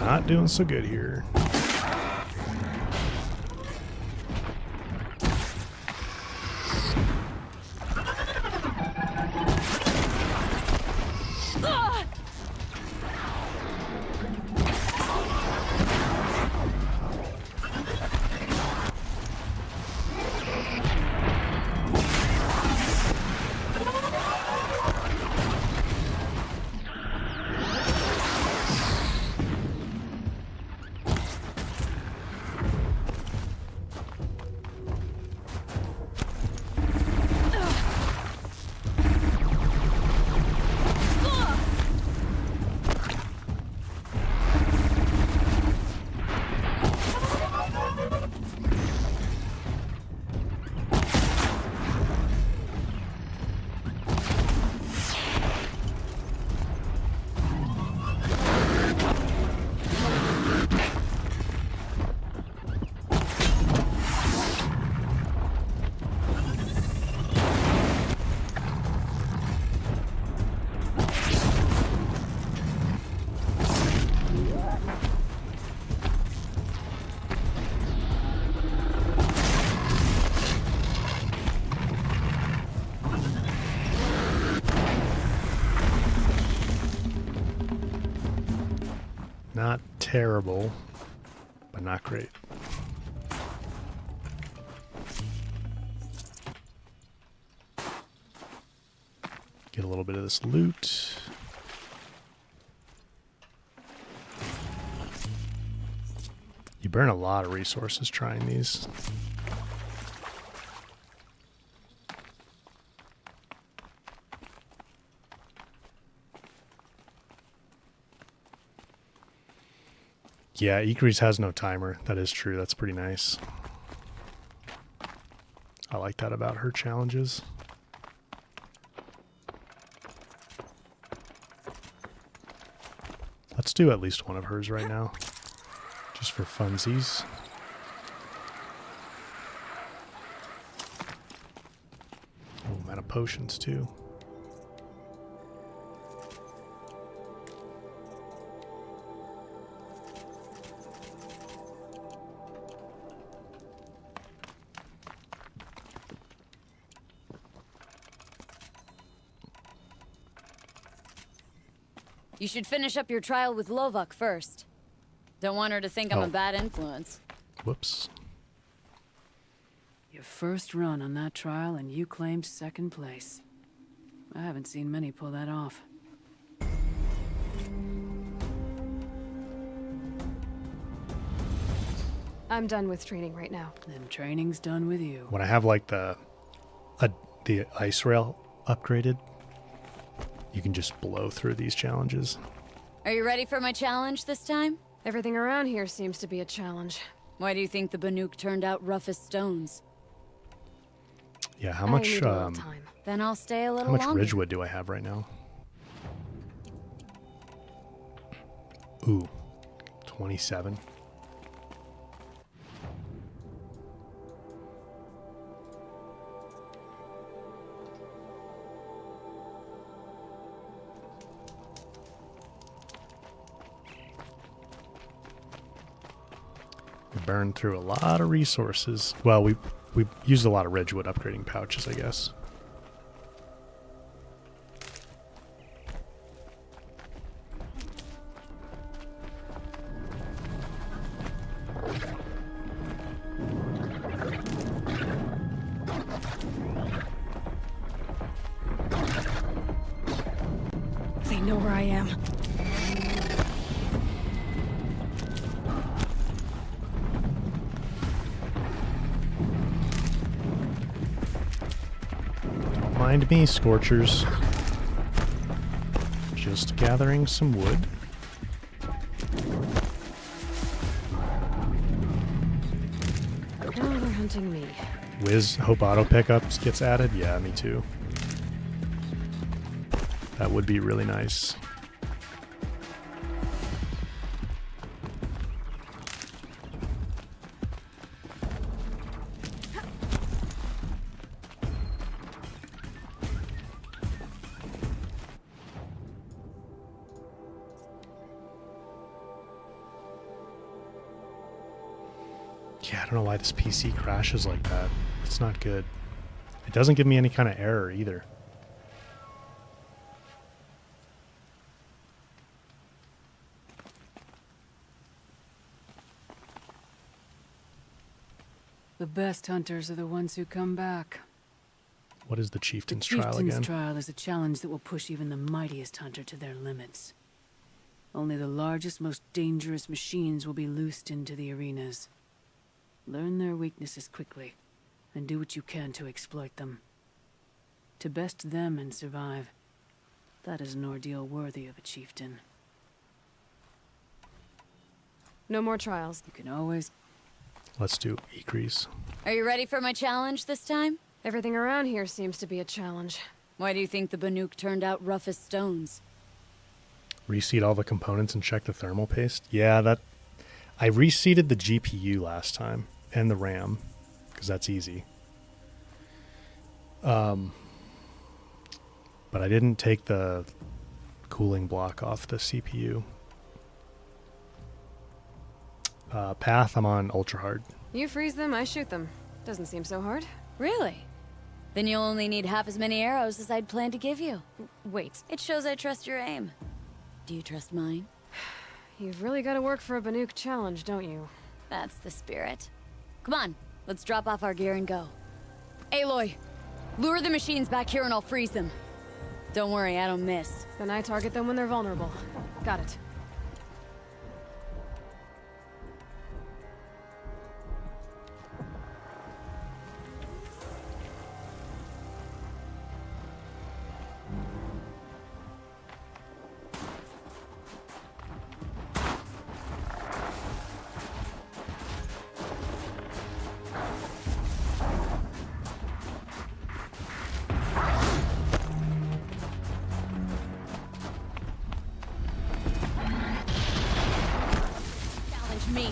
Not doing so good here. Not terrible, but not great. Get a little bit of this loot. You burn a lot of resources trying these. Yeah, Ikri's has no timer. That is true. That's pretty nice. I like that about her challenges. Let's do at least one of hers right now. Just for funsies. Oh, I'm out of potions too. You should finish up your trial with Lovok first. Don't want her to think I'm a bad influence. Whoops. Your first run on that trial and you claimed second place. I haven't seen many pull that off. I'm done with training right now. Then training's done with you. When I have like the ice rail upgraded, you can just blow through these challenges. Are you ready for my challenge this time? Everything around here seems to be a challenge. Why do you think the Banuk turned out rough as stones? Yeah, how much Then I'll stay a little how much longer. Ridgewood do I have right now? Ooh, 27. We burned through a lot of resources. Well, we used a lot of Ridgewood upgrading pouches, I guess. They know where I am. Mind me, Scorchers. Just gathering some wood. Now they're hunting me. Wiz, hope auto pickups gets added. Yeah, me too. That would be really nice. Yeah, I don't know why this PC crashes like that. It's not good. It doesn't give me any kind of error either. The best hunters are the ones who come back. What is the Chieftain's The Trial Chieftain's again? Trial is a challenge that will push even the mightiest hunter to their limits. Only the largest, most dangerous machines will be loosed into the arenas. Learn their weaknesses quickly, and do what you can to exploit them. To best them and survive, that is an ordeal worthy of a chieftain. No more trials. You can always... Let's do Ikri's. Are you ready for my challenge this time? Everything around here seems to be a challenge. Why do you think the Banuk turned out rough as stones? Reseat all the components and check the thermal paste. Yeah, that... I reseated the GPU last time, and the RAM, because that's easy. But I didn't take the cooling block off the CPU. Path, I'm on ultra hard. You freeze them, I shoot them. Doesn't seem so hard. Really? Then you'll only need half as many arrows as I'd planned to give you. Wait. It shows I trust your aim. Do you trust mine? You've really got to work for a Banuk challenge, don't you? That's the spirit. Come on, let's drop off our gear and go. Aloy, lure the machines back here and I'll freeze them. Don't worry, I don't miss. Then I target them when they're vulnerable. Got it. Me.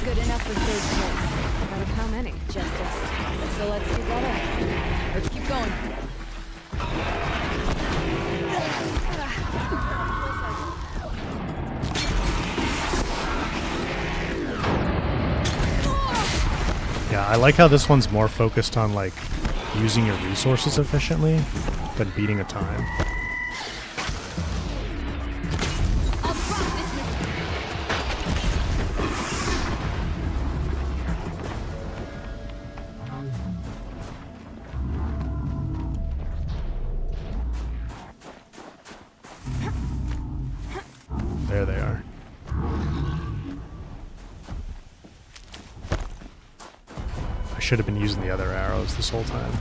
Good enough for third place. Out of how many? Just us. So let's do better. Let's keep going. Yeah, I like how this one's more focused on like using your resources efficiently than beating a time. There they are. I should have been using the other arrows this whole time.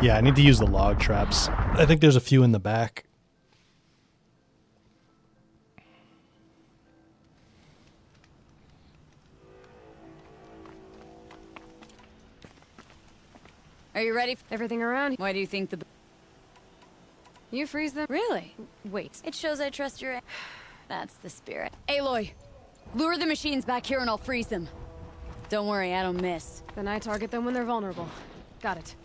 Yeah, I need to use the log traps. I think there's a few in the back. Are you ready? Everything around? Why do you think the... You freeze them? Really? Wait. It shows I trust your... That's the spirit. Aloy, lure the machines back here and I'll freeze them. Don't worry, I don't miss. Then I target them when they're vulnerable. Got it.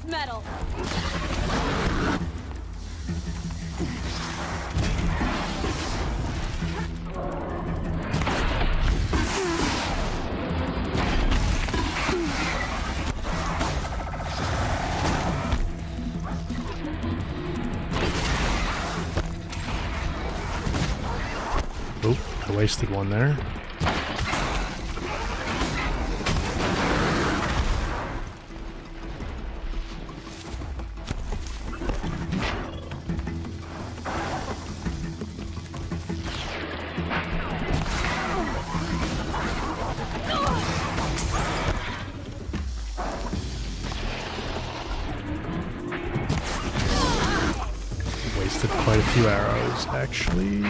Metal. Oh, I wasted one there. Wasted quite a few arrows, actually.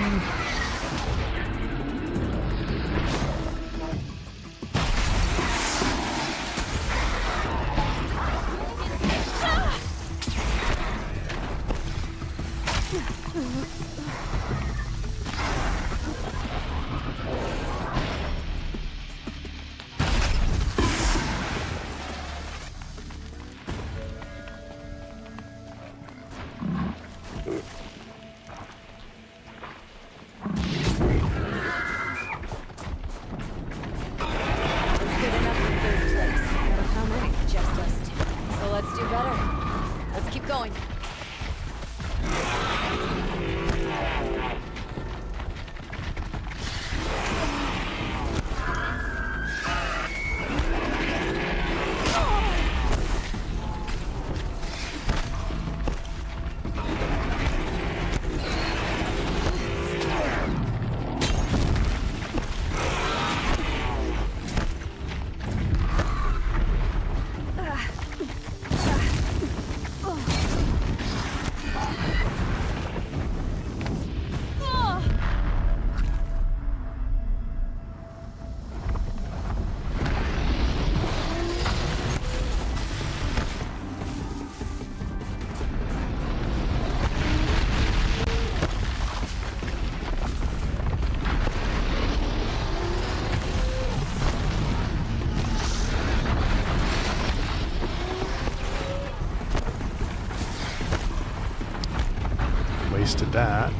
Wasted that.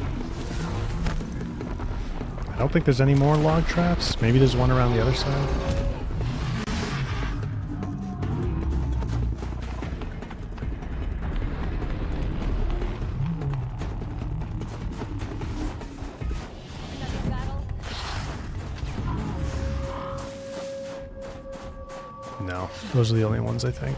I don't think there's any more log traps. Maybe there's one around the other side. No, those are the only ones I think.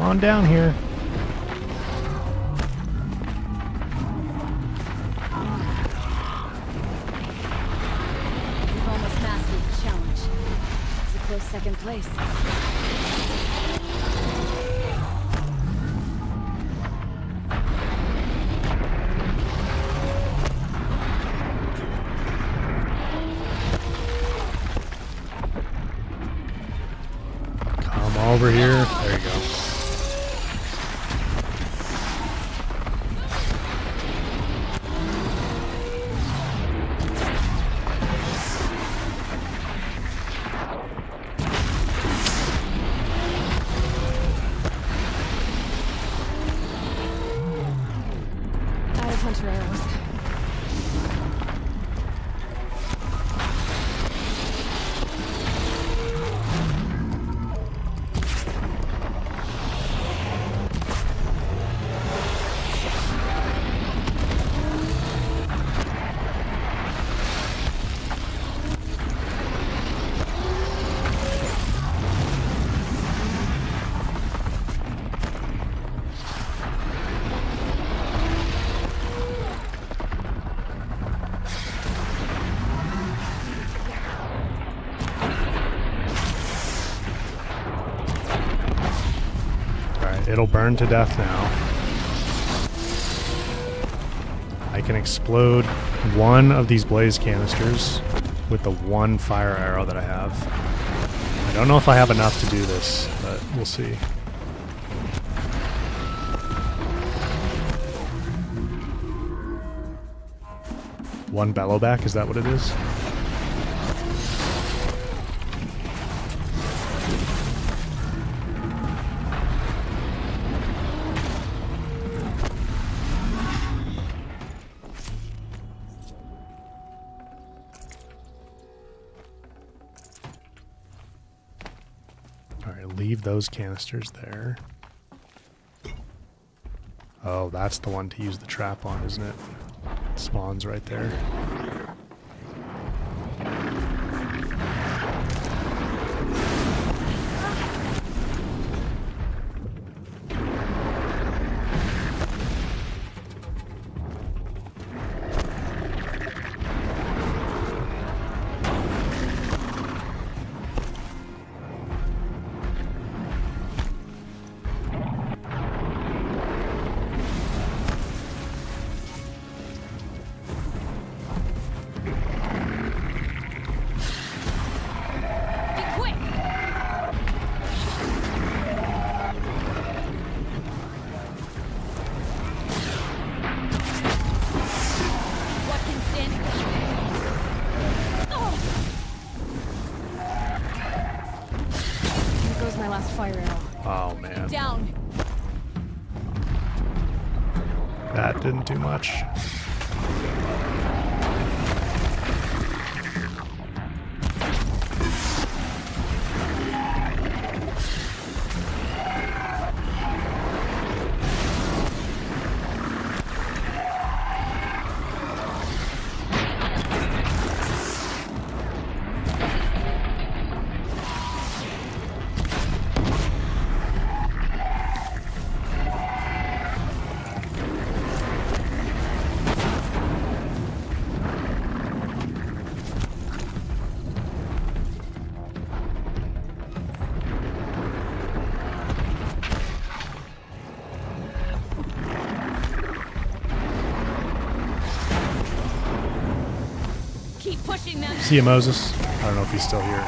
on down here. We've almost mastered the challenge. It's a close second place. Come over here. There you go. Out of hunter arrows. It'll burn to death now. I can explode one of these blaze canisters with the one fire arrow that I have. I don't know if I have enough to do this, but we'll see. One bellowback, is that what it is? Leave those canisters there. Oh, that's the one to use the trap on, isn't it? It spawns right there. Fire arrow. Oh man. Down. That didn't do much. See you, Moses. I don't know if he's still here.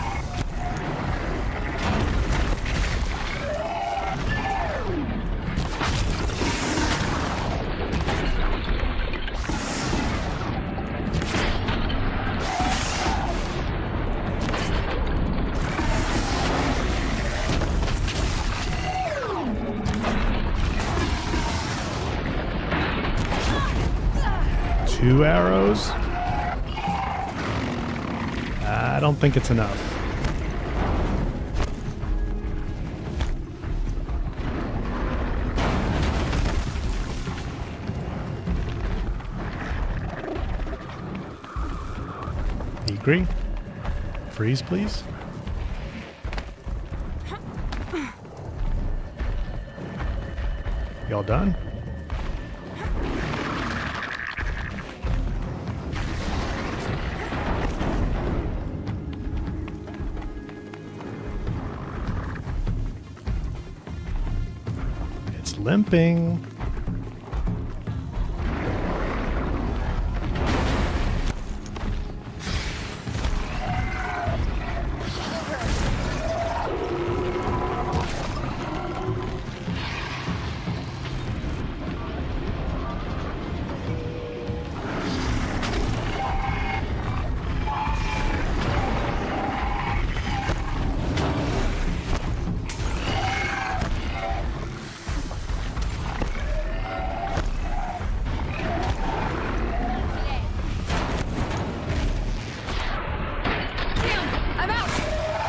Two arrows? I don't think it's enough. Agree? Freeze, please. Y'all done? It's limping.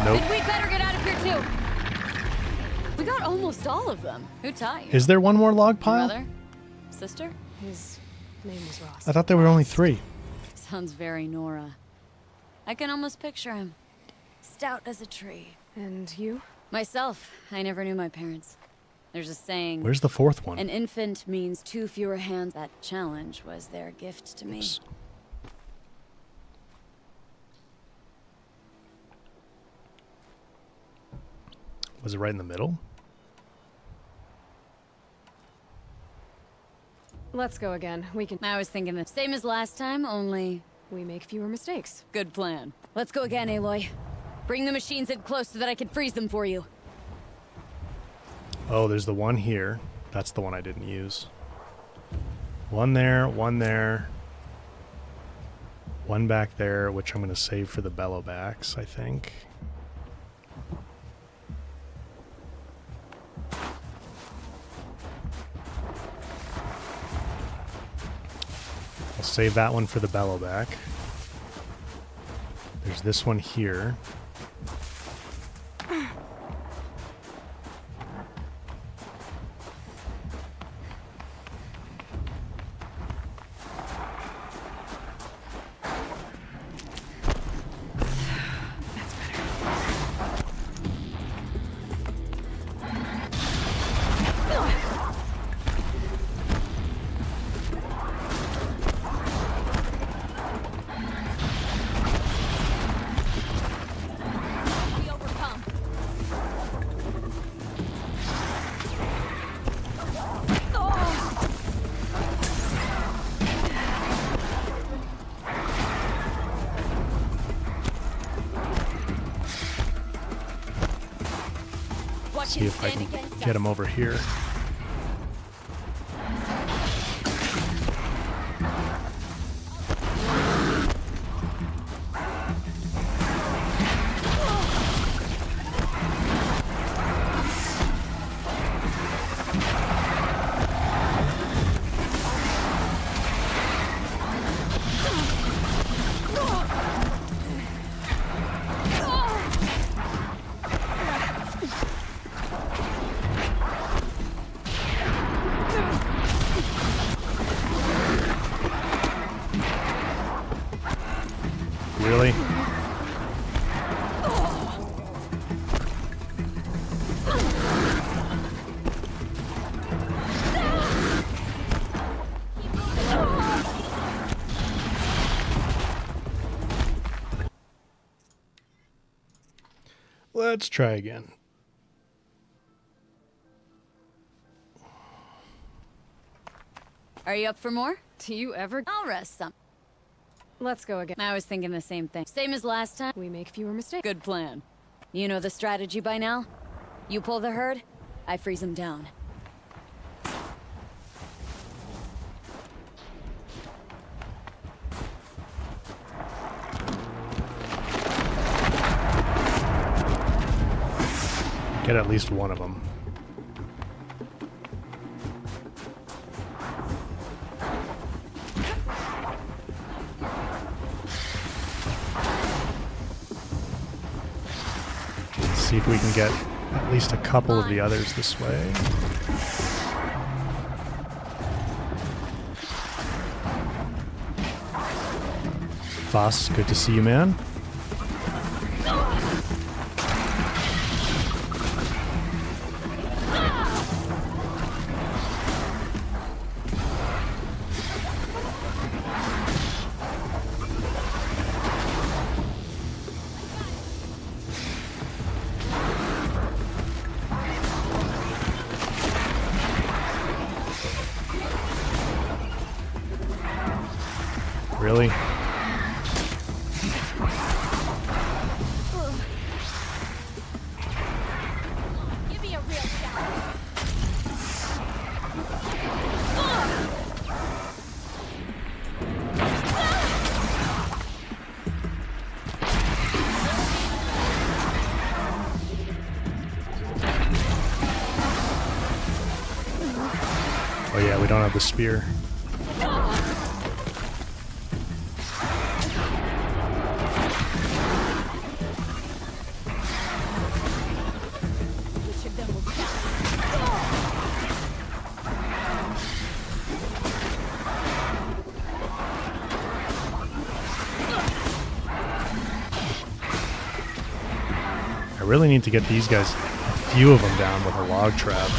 Nope. And we'd better get out of here too. We got almost all of them. Who taught you? Is there one more log pile? Brother? Sister? His name was Ross. I thought there were only 3. Sounds very Nora. I can almost picture him. Stout as a tree. And you? Myself. I never knew my parents. There's a saying. Where's the 4th one? An infant means 2 fewer hands. That challenge was their gift to me. Oops. Was it right in the middle? Let's go again. We can... I was thinking the same as last time, only... we make fewer mistakes. Good plan. Let's go again, Aloy. Bring the machines in close so that I can freeze them for you. Oh, there's the one here. That's the one I didn't use. One there, one there. One back there, which I'm going to save for the bellowbacks, I think. I'll save that one for the bellowback. There's this one here. See if I can get him over here. Really? Let's try again. Are you up for more? Do you ever... I'll rest some. Let's go again. I was thinking the same thing. Same as last time. We make fewer mistakes. Good plan. You know the strategy by now? You pull the herd, I freeze them down. Get at least one of them. See if we can get at least a couple of the others this way. Voss, good to see you, man. have the spear. I really need to get these guys, a few of them down with a log trap.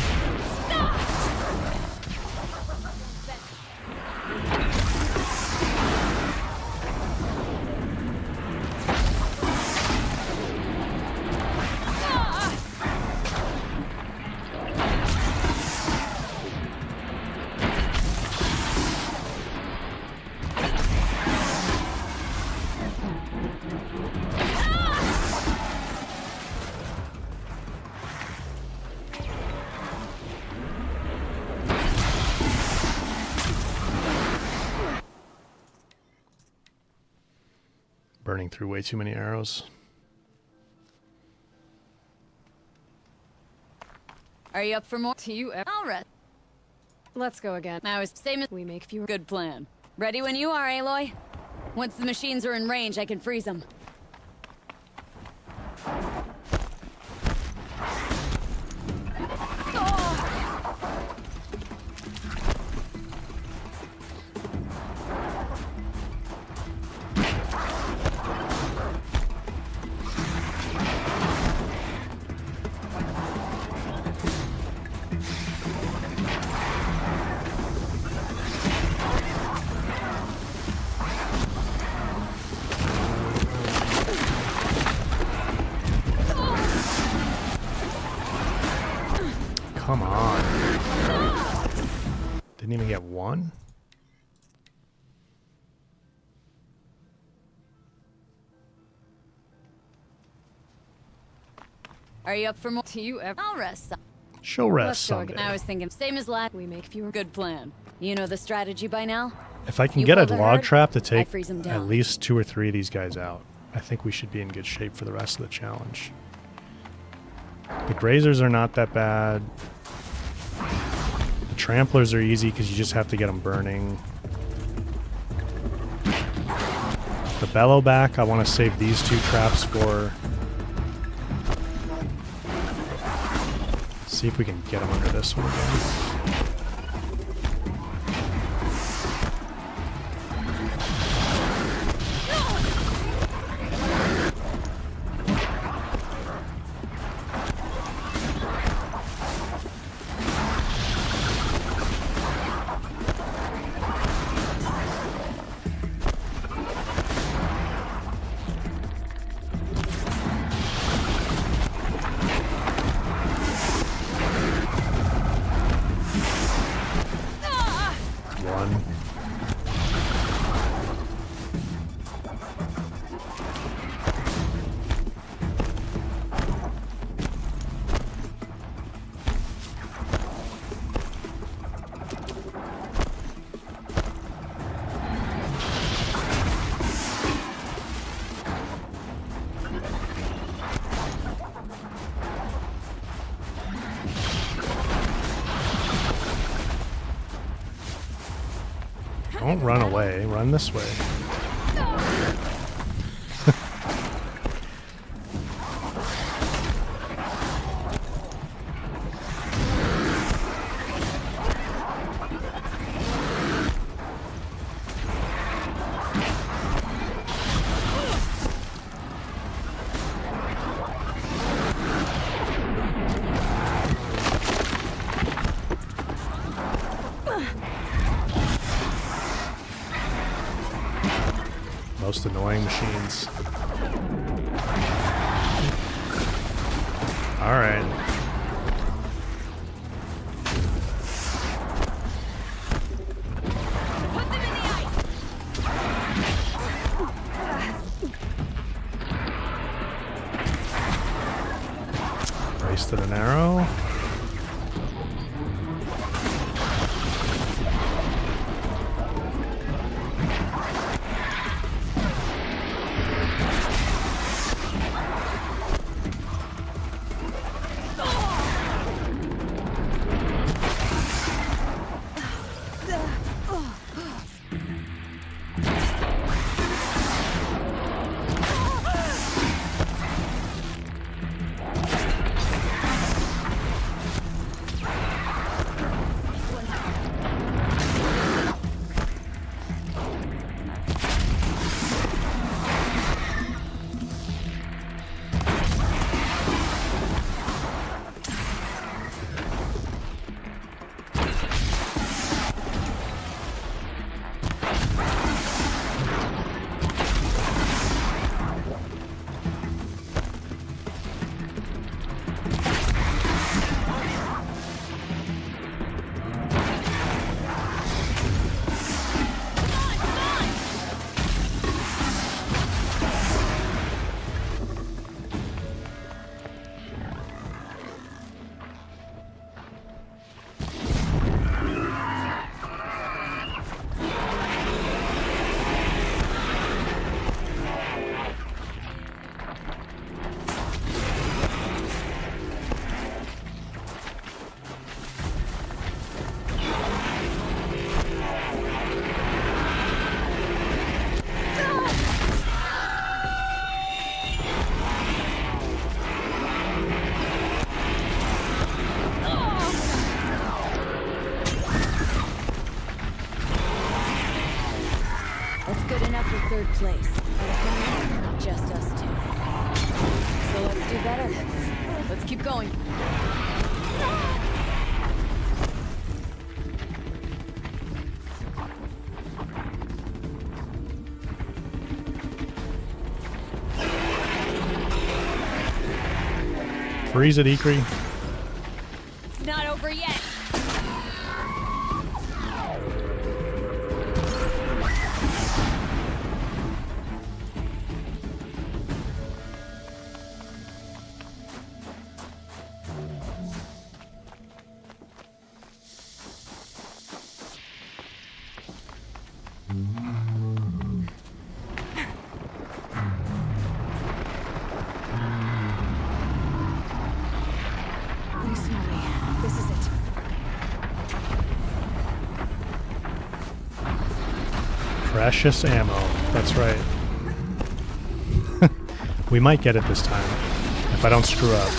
Burning through way too many arrows. Are you up for more? I'll rest. Let's go again. I was same as we make fewer. Good plan. Ready when you are, Aloy. Once the machines are in range, I can freeze them. Come on. Didn't even get one? Are you up for more? I'll rest. She'll rest someday. I was thinking, same as last. We make fewer. Good plan. You know the strategy by now? If I can You get a pull the log herd, trap to I take freeze 'em at down. least 2 or 3 of these guys out, I think we should be in good shape for the rest of the challenge. The grazers are not that bad. The tramplers are easy because you just have to get them burning. The bellowback, I want to save these 2 traps for. See if we can get them under this one again. Don't run away. Run this way. Most annoying machines. All right. Race to the narrow. Just us two. So let's do better. Let's keep going. Freeze it, Ikri. It's not over yet. Precious ammo. That's right. We might get it this time, if I don't screw up.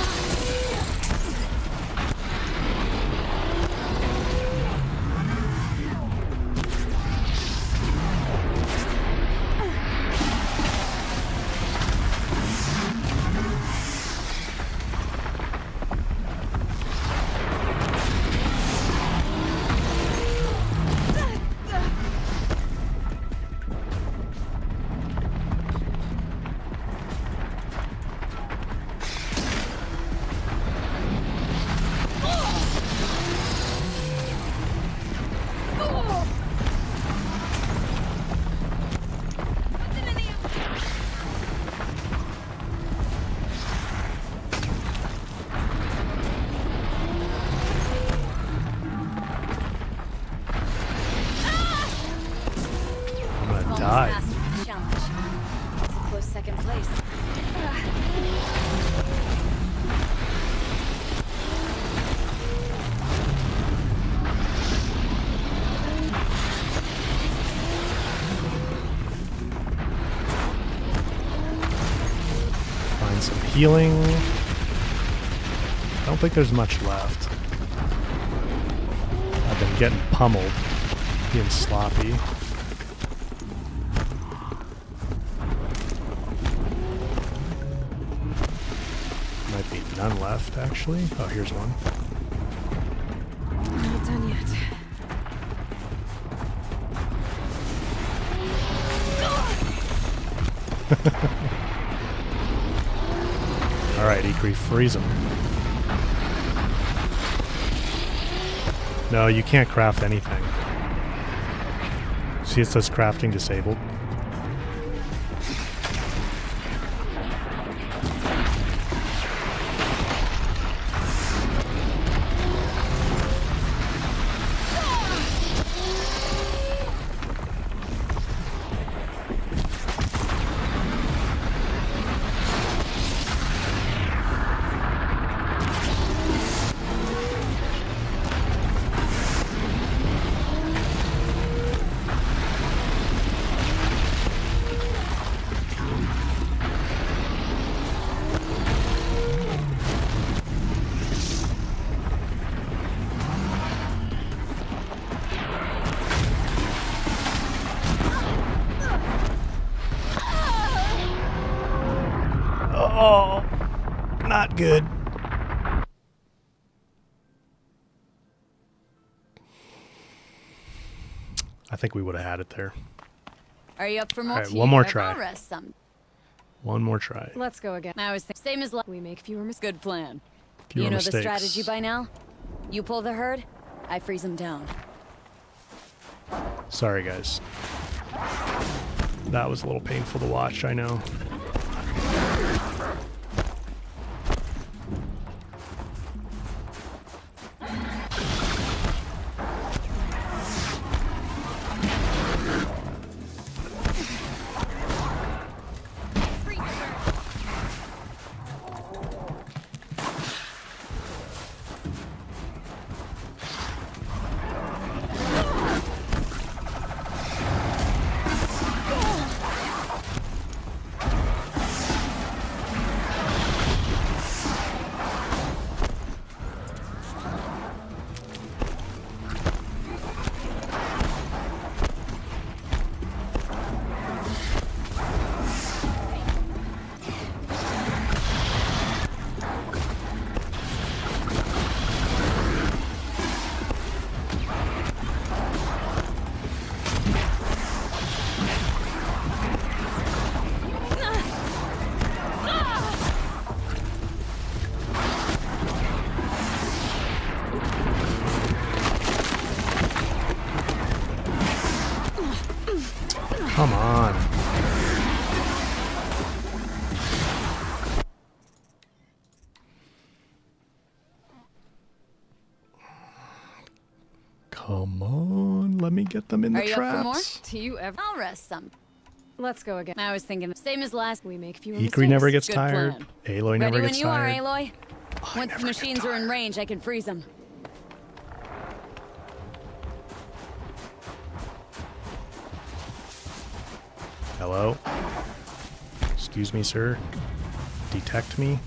Healing. I don't think there's much left. I've been getting pummeled, being sloppy. Might be none left, actually. Oh, here's one. Not done yet. Alright, Ikri, freeze them. No, you can't craft anything. See, it says crafting disabled. Oh, not good. I think we would have had it there. Are you up for more? All right, one more try. I'll rest some. One more try. Let's go again. I was same as we make fewer mistakes. Good plan. Fewer you know mistakes. the strategy by now? You pull the herd, I freeze them down. Sorry, guys. That was a little painful to watch, I know. Come on, let me get them in the Are you traps. up for more? Do you ever? I'll rest some. Let's go again. I was thinking same as last. We make fewer mistakes. Ikri never gets Good tired. plan. Aloy never Ready gets when you tired. are, Aloy. Once the machines are in range, I can freeze them. Hello? Excuse me, sir. Detect me.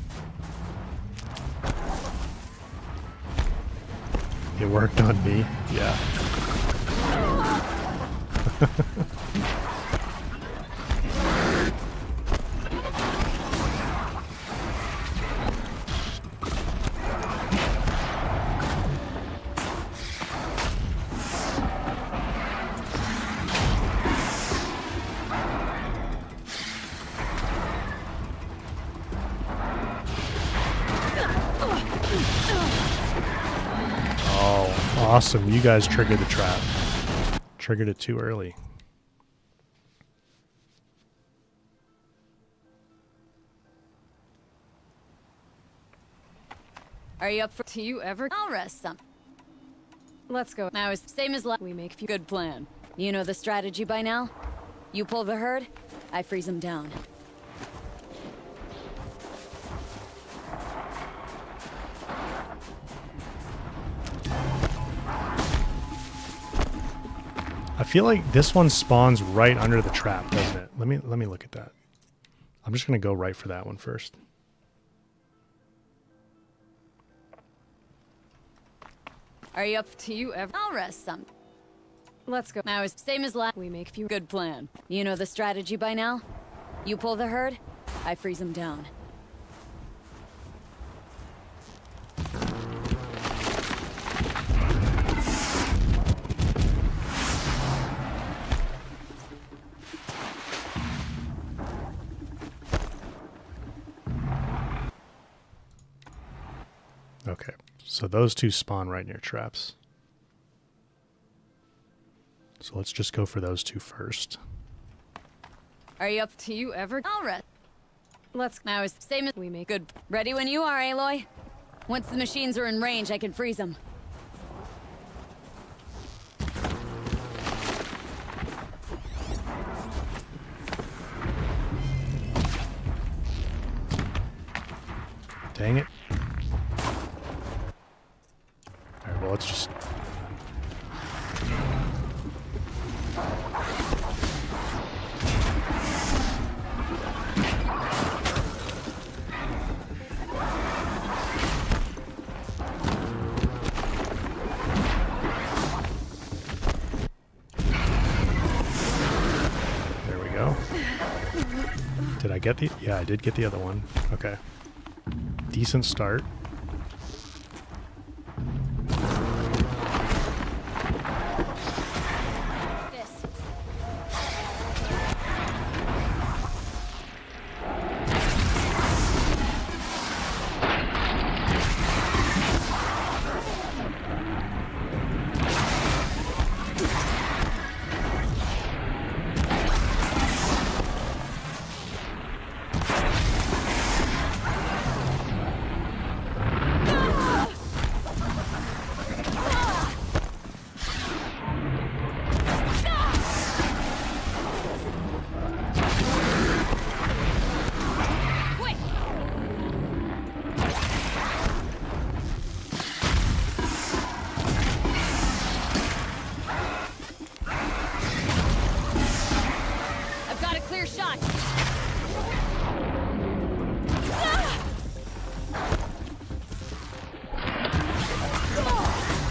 It worked on me. Yeah. Awesome, you guys triggered the trap. Triggered it too early. Are you up for? Do you ever? I'll rest some. Let's go. Now it's same as last. We make few. Good plan. You know the strategy by now. You pull the herd, I freeze them down. I feel like this one spawns right under the trap, doesn't it? Let me look at that. I'm just gonna go right for that one first. Are you up? Do you ever? I'll rest some. Let's go. Now it's same as last. We make few. Good plan. You know the strategy by now. You pull the herd, I freeze them down. Okay, so those two spawn right near traps. So let's just go for those two first. Are you up? Do you ever? I'll rest. Let's. Now it's same as we make. Good. Ready when you are, Aloy. Once the machines are in range, I can freeze them. Dang it. Alright, well, let's just... There we go. Did I get the... Yeah, I did get the other one. Okay. Decent start.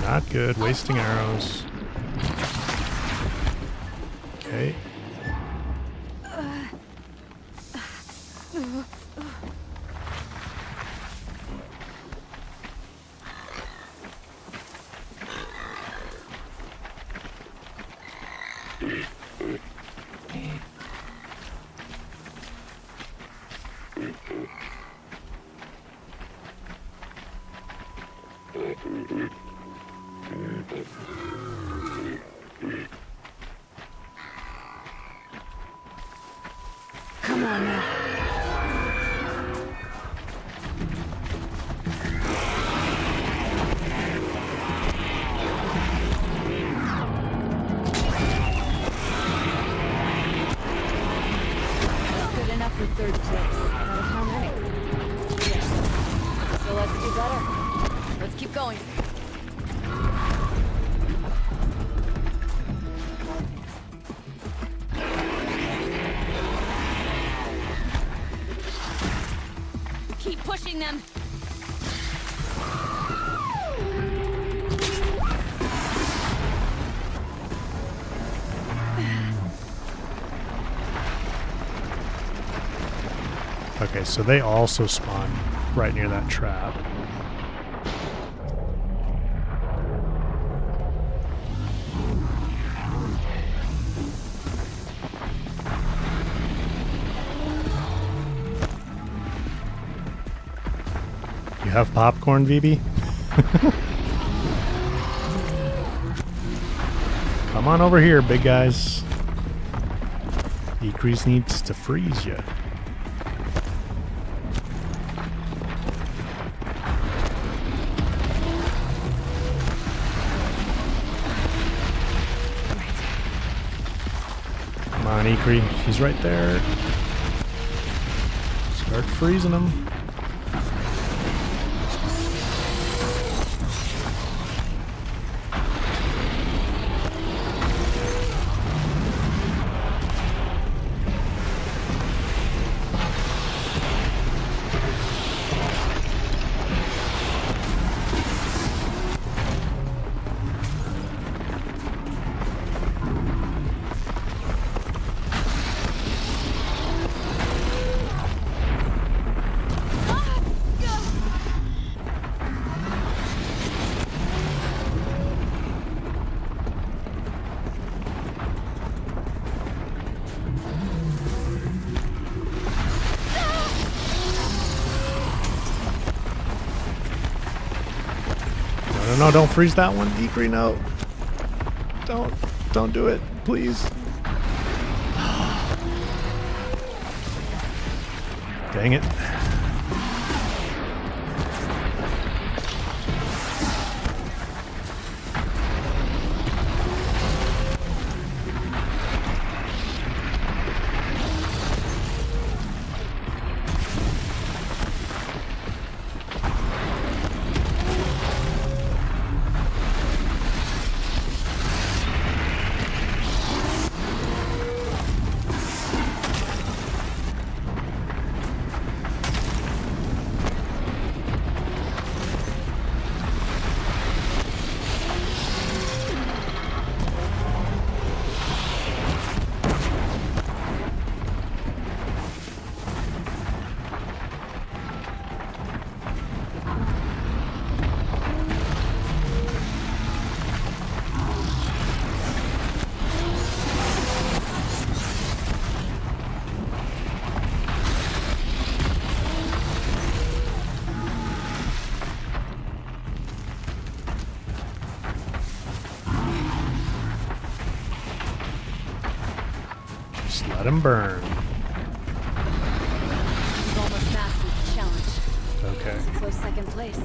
Not good, wasting arrows. Okay. Come on now. for third place. Out of how many? Yeah. So let's do better. Let's keep going. Keep pushing them. Okay, so they also spawn right near that trap. You have popcorn, VB? Come on over here, big guys. Decrease needs to freeze you. Come on, Ikri. She's right there. Start freezing them. No, don't freeze that one, Ikri, no. Don't do it, please. Dang it. Just let him burn. You've almost mastered the challenge. Okay. It's a close second place.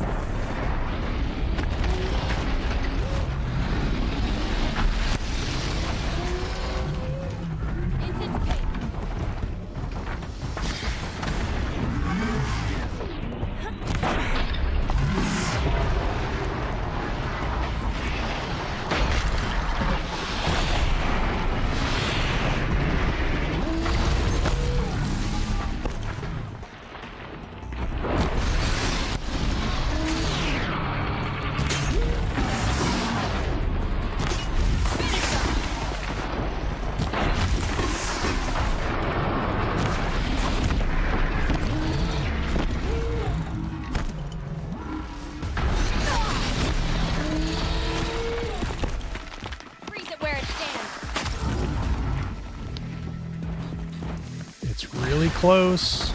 It's really close.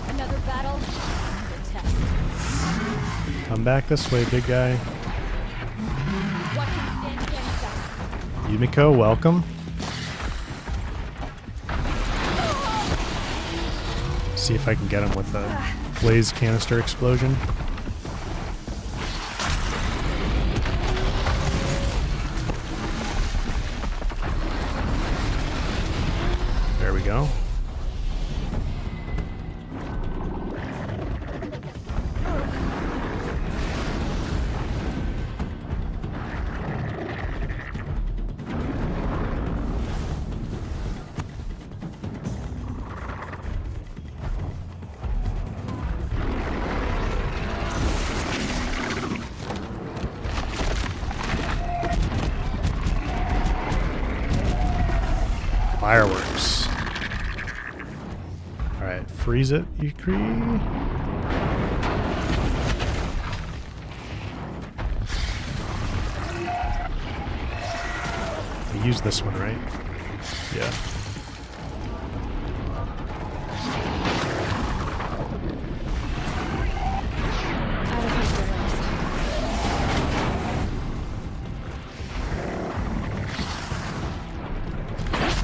Another battle. Another test. Come back this way, big guy. What can stand against us? Yumiko, welcome. See if I can get him with a blaze canister explosion. There we go. All right, freeze it, Ikri. I used this one, right? Yeah.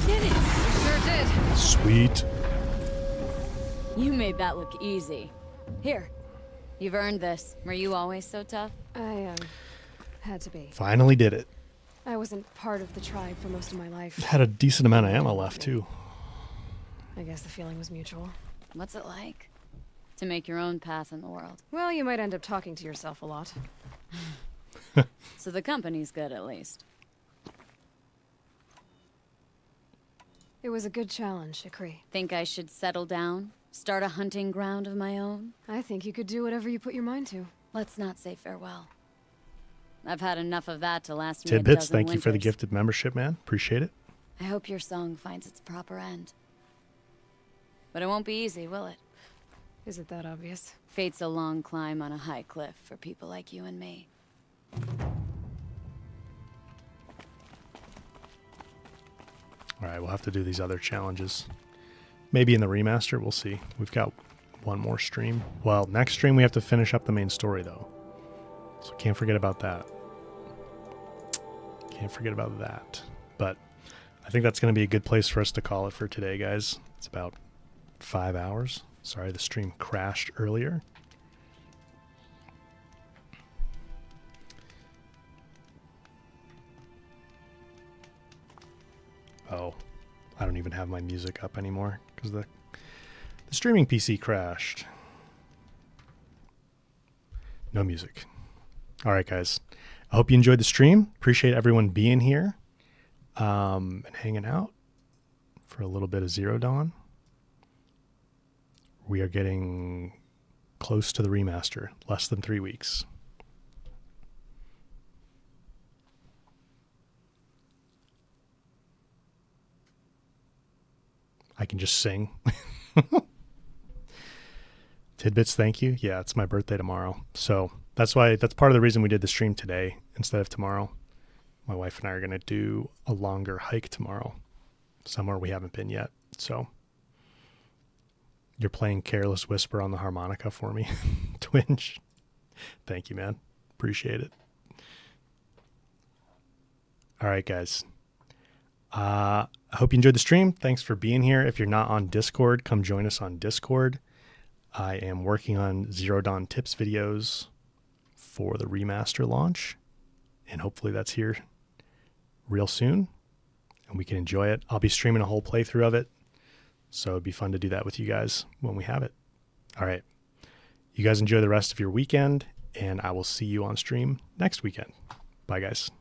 Did it? You sure did. Sweet. You made that look easy. Here, you've earned this. Were you always so tough? I, had to be. Finally did it. I wasn't part of the tribe for most of my life. Had a decent amount of ammo left, too. I guess the feeling was mutual. What's it like to make your own path in the world? Well, you might end up talking to yourself a lot. So the company's good, at least. It was a good challenge, Ikri. Think I should settle down? Start a hunting ground of my own? I think you could do whatever you put your mind to. Let's not say farewell. I've had enough of that to last me a Tidbits, dozen thank you for the winters. gifted membership, man. Appreciate it. I hope your song finds its proper end. But it won't be easy, will it? Is it that obvious? Fate's a long climb on a high cliff for people like you and me. All right, we'll have to do these other challenges. Maybe in the remaster, we'll see. We've got one more stream. Well, next stream we have to finish up the main story, though. So can't forget about that. Can't forget about that. But I think that's going to be a good place for us to call it for today, guys. It's about 5 hours. Sorry, the stream crashed earlier. Oh, I don't even have my music up anymore because the streaming PC crashed. No music. All right, guys. I hope you enjoyed the stream. Appreciate everyone being here and hanging out for a little bit of Zero Dawn. We are getting close to the remaster, less than 3 weeks. I can just sing. Tidbits, thank you. Yeah, it's my birthday tomorrow. So that's part of the reason we did the stream today instead of tomorrow. My wife and I are going to do a longer hike tomorrow, somewhere we haven't been yet. So you're playing Careless Whisper on the harmonica for me, Twinge. Thank you, man. Appreciate it. All right, guys. I hope you enjoyed the stream. Thanks for being here. If you're not on Discord, come join us on Discord. I am working on Zero Dawn tips videos for the remaster launch, and hopefully that's here real soon, and we can enjoy it. I'll be streaming a whole playthrough of it, so it'd be fun to do that with you guys when we have it. All right. You guys enjoy the rest of your weekend, and I will see you on stream next weekend. Bye, guys.